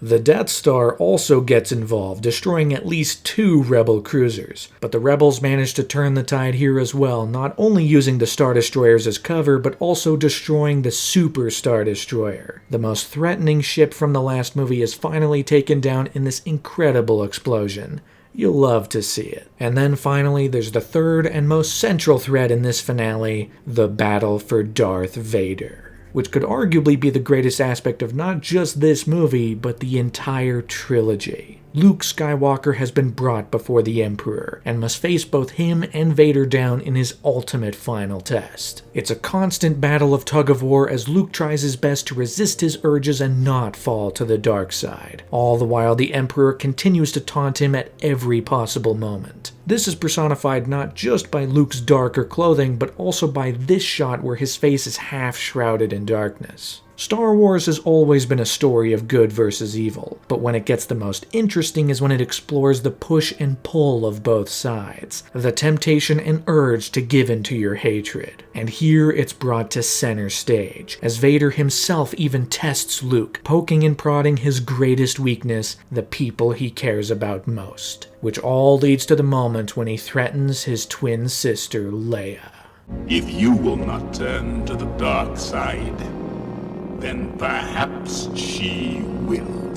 The Death Star also gets involved, destroying at least 2 Rebel cruisers. But the Rebels manage to turn the tide here as well, not only using the Star Destroyers as cover, but also destroying the Super Star Destroyer. The most threatening ship from the last movie is finally taken down in this incredible explosion. You'll love to see it. And then finally, there's the third and most central thread in this finale, the battle for Darth Vader, which could arguably be the greatest aspect of not just this movie, but the entire trilogy. Luke Skywalker has been brought before the Emperor, and must face both him and Vader down in his ultimate final test. It's a constant battle of tug-of-war as Luke tries his best to resist his urges and not fall to the dark side. All the while, the Emperor continues to taunt him at every possible moment. This is personified not just by Luke's darker clothing, but also by this shot where his face is half shrouded in darkness. Star Wars has always been a story of good versus evil, but when it gets the most interesting is when it explores the push and pull of both sides, the temptation and urge to give in to your hatred. And here it's brought to center stage, as Vader himself even tests Luke, poking and prodding his greatest weakness, the people he cares about most, which all leads to the moment when he threatens his twin sister, Leia. If you will not turn to the dark side, then perhaps she will.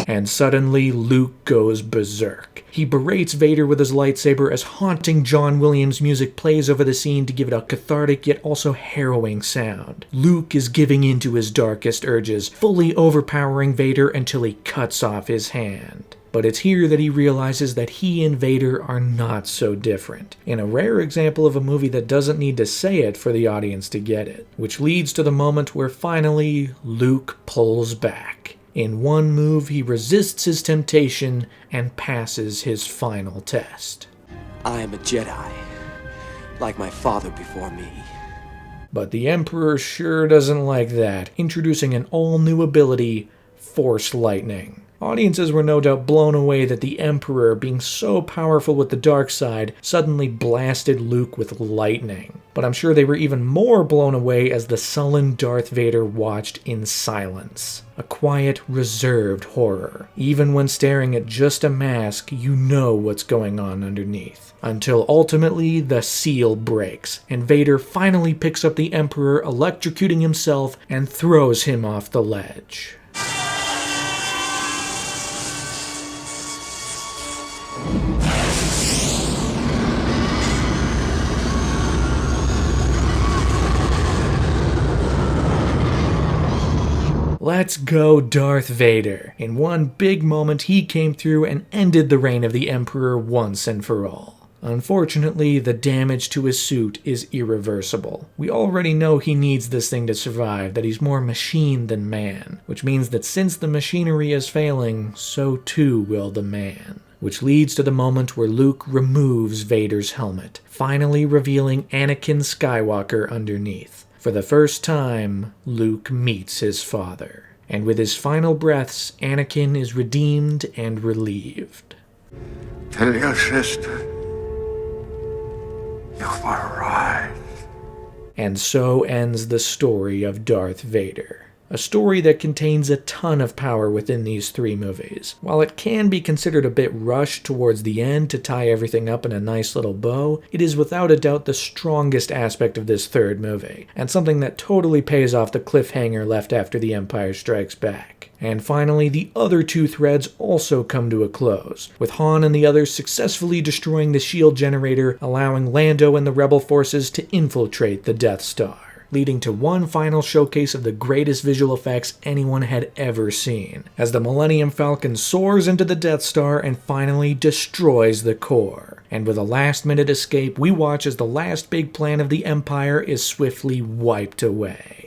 And suddenly, Luke goes berserk. He berates Vader with his lightsaber as haunting John Williams music plays over the scene to give it a cathartic yet also harrowing sound. Luke is giving in to his darkest urges, fully overpowering Vader until he cuts off his hand. But it's here that he realizes that he and Vader are not so different, in a rare example of a movie that doesn't need to say it for the audience to get it, which leads to the moment where finally Luke pulls back. In one move, he resists his temptation and passes his final test. I am a Jedi, like my father before me. But the Emperor sure doesn't like that, introducing an all-new ability, Force Lightning. Audiences were no doubt blown away that the Emperor, being so powerful with the dark side, suddenly blasted Luke with lightning. But I'm sure they were even more blown away as the sullen Darth Vader watched in silence. A quiet, reserved horror. Even when staring at just a mask, you know what's going on underneath. Until ultimately, the seal breaks, and Vader finally picks up the Emperor, electrocuting himself, and throws him off the ledge. Let's go Darth Vader. In one big moment, he came through and ended the reign of the Emperor once and for all. Unfortunately, the damage to his suit is irreversible. We already know he needs this thing to survive, that he's more machine than man, which means that since the machinery is failing, so too will the man. Which leads to the moment where Luke removes Vader's helmet, finally revealing Anakin Skywalker underneath. For the first time, Luke meets his father. And with his final breaths, Anakin is redeemed and relieved. Tell your sister you've arrived. And so ends the story of Darth Vader. a story that contains a ton of power within these 3 movies. While it can be considered a bit rushed towards the end to tie everything up in a nice little bow, it is without a doubt the strongest aspect of this 3rd movie, and something that totally pays off the cliffhanger left after The Empire Strikes Back. And finally, the other 2 threads also come to a close, with Han and the others successfully destroying the shield generator, allowing Lando and the rebel forces to infiltrate the Death Star, leading to one final showcase of the greatest visual effects anyone had ever seen, as the Millennium Falcon soars into the Death Star and finally destroys the core. And with a last-minute escape, we watch as the last big plan of the Empire is swiftly wiped away.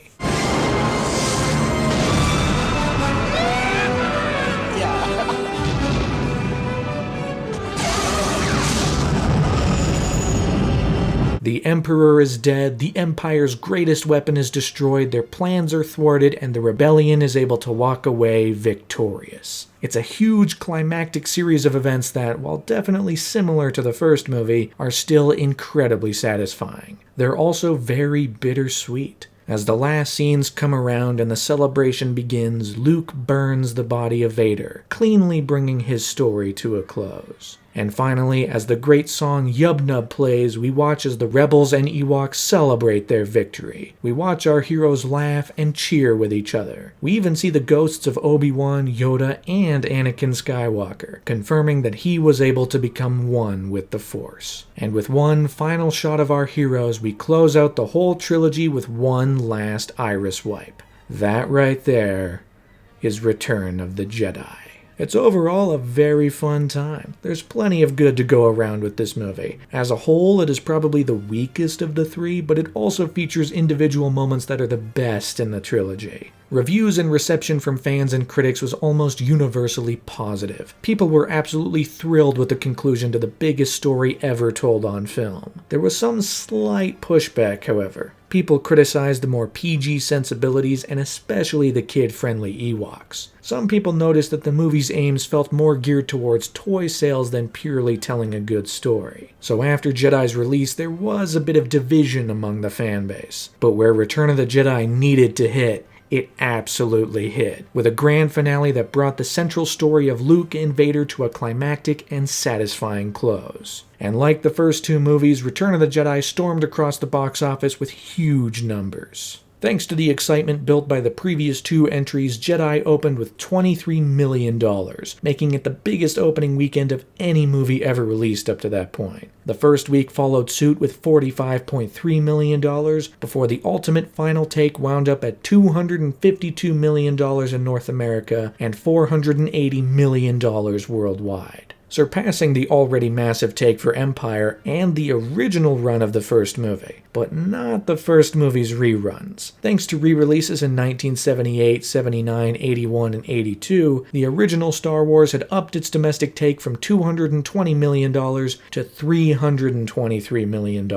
The Emperor is dead, the Empire's greatest weapon is destroyed, their plans are thwarted, and the rebellion is able to walk away victorious. It's a huge climactic series of events that, while definitely similar to the first movie, are still incredibly satisfying. They're also very bittersweet. As the last scenes come around and the celebration begins, Luke burns the body of Vader, cleanly bringing his story to a close. And finally, as the great song Yub Nub plays, we watch as the Rebels and Ewoks celebrate their victory. We watch our heroes laugh and cheer with each other. We even see the ghosts of Obi-Wan, Yoda, and Anakin Skywalker, confirming that he was able to become one with the Force. And with one final shot of our heroes, we close out the whole trilogy with one last iris wipe. That right there is Return of the Jedi. It's overall a very fun time. There's plenty of good to go around with this movie. As a whole, it is probably the weakest of the 3, but it also features individual moments that are the best in the trilogy. Reviews and reception from fans and critics was almost universally positive. People were absolutely thrilled with the conclusion to the biggest story ever told on film. There was some slight pushback, however. People criticized the more PG sensibilities and especially the kid-friendly Ewoks. Some people noticed that the movie's aims felt more geared towards toy sales than purely telling a good story. So after Jedi's release, there was a bit of division among the fanbase. But where Return of the Jedi needed to hit, it absolutely hit, with a grand finale that brought the central story of Luke and Vader to a climactic and satisfying close. And like the first 2 movies, Return of the Jedi stormed across the box office with huge numbers. Thanks to the excitement built by the previous 2 entries, Jedi opened with $23 million, making it the biggest opening weekend of any movie ever released up to that point. The first week followed suit with $45.3 million, before the ultimate final take wound up at $252 million in North America and $480 million worldwide, surpassing the already massive take for Empire and the original run of the first movie, but not the first movie's reruns. Thanks to re-releases in 1978, 79, 81, and 82, the original Star Wars had upped its domestic take from $220 million to $323 million,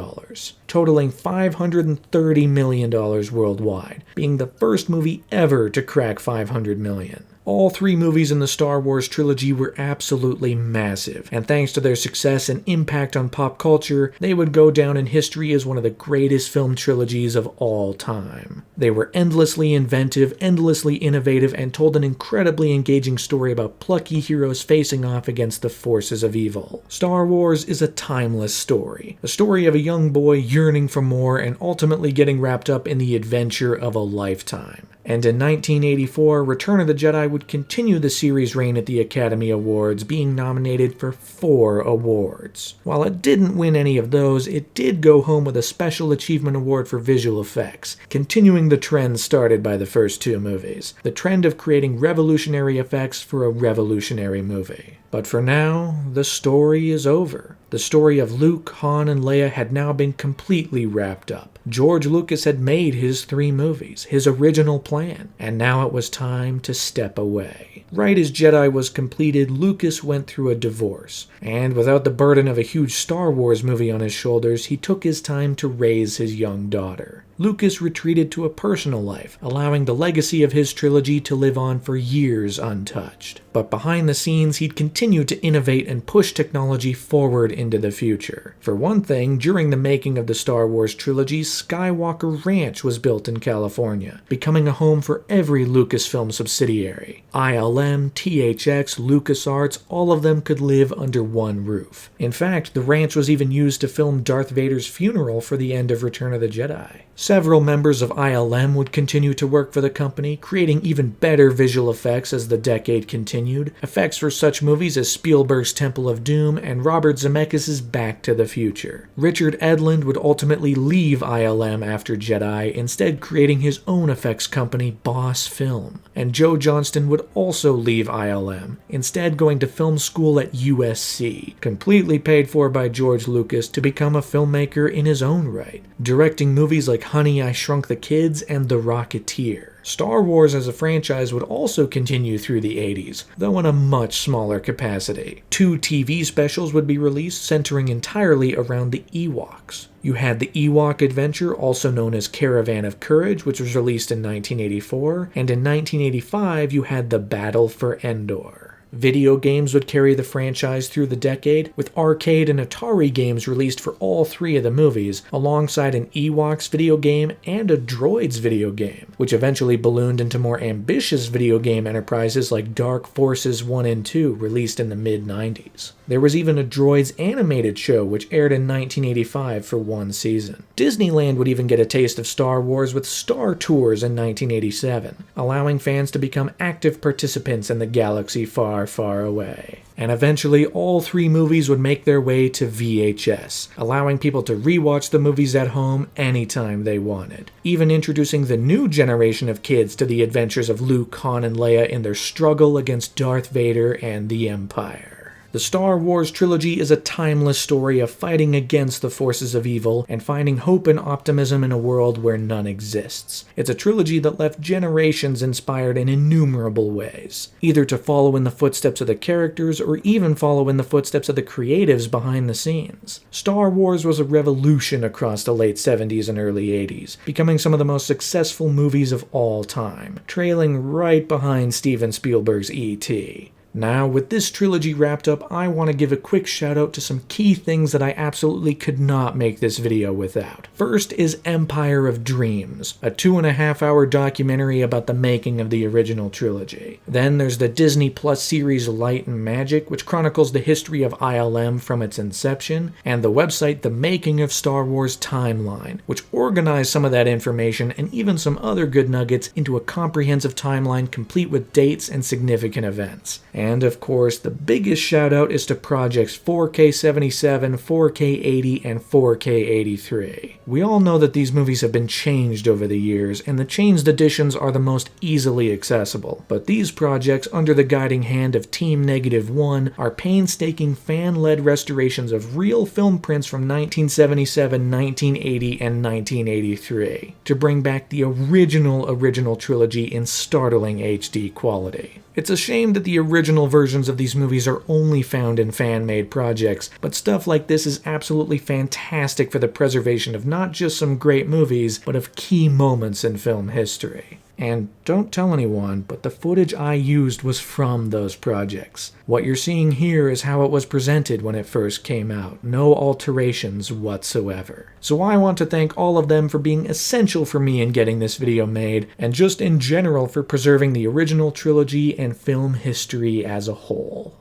totaling $530 million worldwide, being the first movie ever to crack $500 million. All 3 movies in the Star Wars trilogy were absolutely massive, and thanks to their success and impact on pop culture, they would go down in history as one of the greatest film trilogies of all time. They were endlessly inventive, endlessly innovative, and told an incredibly engaging story about plucky heroes facing off against the forces of evil. Star Wars is a timeless story, a story of a young boy yearning for more and ultimately getting wrapped up in the adventure of a lifetime. And in 1984, Return of the Jedi would continue the series' reign at the Academy Awards, being nominated for 4 awards. While it didn't win any of those, it did go home with a Special Achievement Award for visual effects, continuing the trend started by the first 2 movies, the trend of creating revolutionary effects for a revolutionary movie. But for now, the story is over. The story of Luke, Han, and Leia had now been completely wrapped up. George Lucas had made his 3 movies, his original plan, and now it was time to step away. Right as Jedi was completed, Lucas went through a divorce, and without the burden of a huge Star Wars movie on his shoulders, he took his time to raise his young daughter. Lucas retreated to a personal life, allowing the legacy of his trilogy to live on for years untouched. But behind the scenes, he'd continue to innovate and push technology forward into the future. For one thing, during the making of the Star Wars trilogy, Skywalker Ranch was built in California, becoming a home home for every Lucasfilm subsidiary. ILM, THX, LucasArts, all of them could live under one roof. In fact, the ranch was even used to film Darth Vader's funeral for the end of Return of the Jedi. Several members of ILM would continue to work for the company, creating even better visual effects as the decade continued, effects for such movies as Spielberg's Temple of Doom and Robert Zemeckis' Back to the Future. Richard Edlund would ultimately leave ILM after Jedi, instead creating his own effects company, Boss Film. And Joe Johnston would also leave ILM, instead going to film school at USC, completely paid for by George Lucas to become a filmmaker in his own right, directing movies like Honey, I Shrunk the Kids and The Rocketeer. Star Wars as a franchise would also continue through the 80s, though in a much smaller capacity. 2 TV specials would be released centering entirely around the Ewoks. You had the Ewok Adventure, also known as Caravan of Courage, which was released in 1984, and in 1985 you had the Battle for Endor. Video games would carry the franchise through the decade, with arcade and Atari games released for all 3 of the movies, alongside an Ewoks video game and a Droids video game, which eventually ballooned into more ambitious video game enterprises like Dark Forces 1 and 2, released in the mid-90s. There was even a Droids animated show which aired in 1985 for 1 season. Disneyland would even get a taste of Star Wars with Star Tours in 1987, allowing fans to become active participants in the galaxy far, far away. And eventually all 3 movies would make their way to VHS, allowing people to rewatch the movies at home anytime they wanted, even introducing the new generation of kids to the adventures of Luke, Han, and Leia in their struggle against Darth Vader and the Empire. The Star Wars trilogy is a timeless story of fighting against the forces of evil and finding hope and optimism in a world where none exists. It's a trilogy that left generations inspired in innumerable ways, either to follow in the footsteps of the characters or even follow in the footsteps of the creatives behind the scenes. Star Wars was a revolution across the late 70s and early 80s, becoming some of the most successful movies of all time, trailing right behind Steven Spielberg's E.T. Now, with this trilogy wrapped up, I want to give a quick shout out to some key things that I absolutely could not make this video without. First is Empire of Dreams, a 2.5-hour documentary about the making of the original trilogy. Then there's the Disney Plus series Light and Magic, which chronicles the history of ILM from its inception, and the website The Making of Star Wars Timeline, which organized some of that information and even some other good nuggets into a comprehensive timeline complete with dates and significant events. And of course, the biggest shout out is to projects 4K77, 4K80, and 4K83. We all know that these movies have been changed over the years, and the changed editions are the most easily accessible. But these projects, under the guiding hand of Team -1, are painstaking fan-led restorations of real film prints from 1977, 1980, and 1983, to bring back the original trilogy in startling HD quality. It's a shame that the original versions of these movies are only found in fan-made projects, but stuff like this is absolutely fantastic for the preservation of not just some great movies, but of key moments in film history. And don't tell anyone, but the footage I used was from those projects. What you're seeing here is how it was presented when it first came out. No alterations whatsoever. So I want to thank all of them for being essential for me in getting this video made, and just in general for preserving the original trilogy and film history as a whole.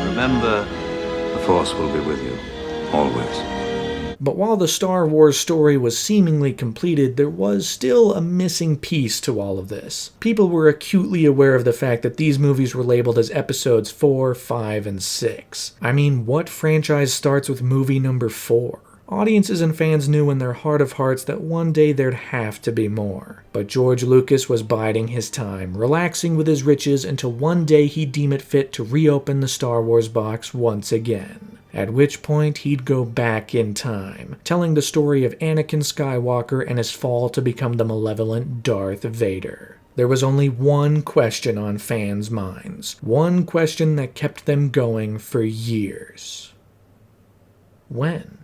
Remember, the Force will be with you, always. But while the Star Wars story was seemingly completed, there was still a missing piece to all of this. People were acutely aware of the fact that these movies were labeled as episodes 4, 5, and 6. I mean, what franchise starts with movie number 4? Audiences and fans knew in their heart of hearts that one day there'd have to be more. But George Lucas was biding his time, relaxing with his riches until one day he'd deem it fit to reopen the Star Wars box once again. At which point he'd go back in time, telling the story of Anakin Skywalker and his fall to become the malevolent Darth Vader. There was only one question on fans' minds, one question that kept them going for years. When?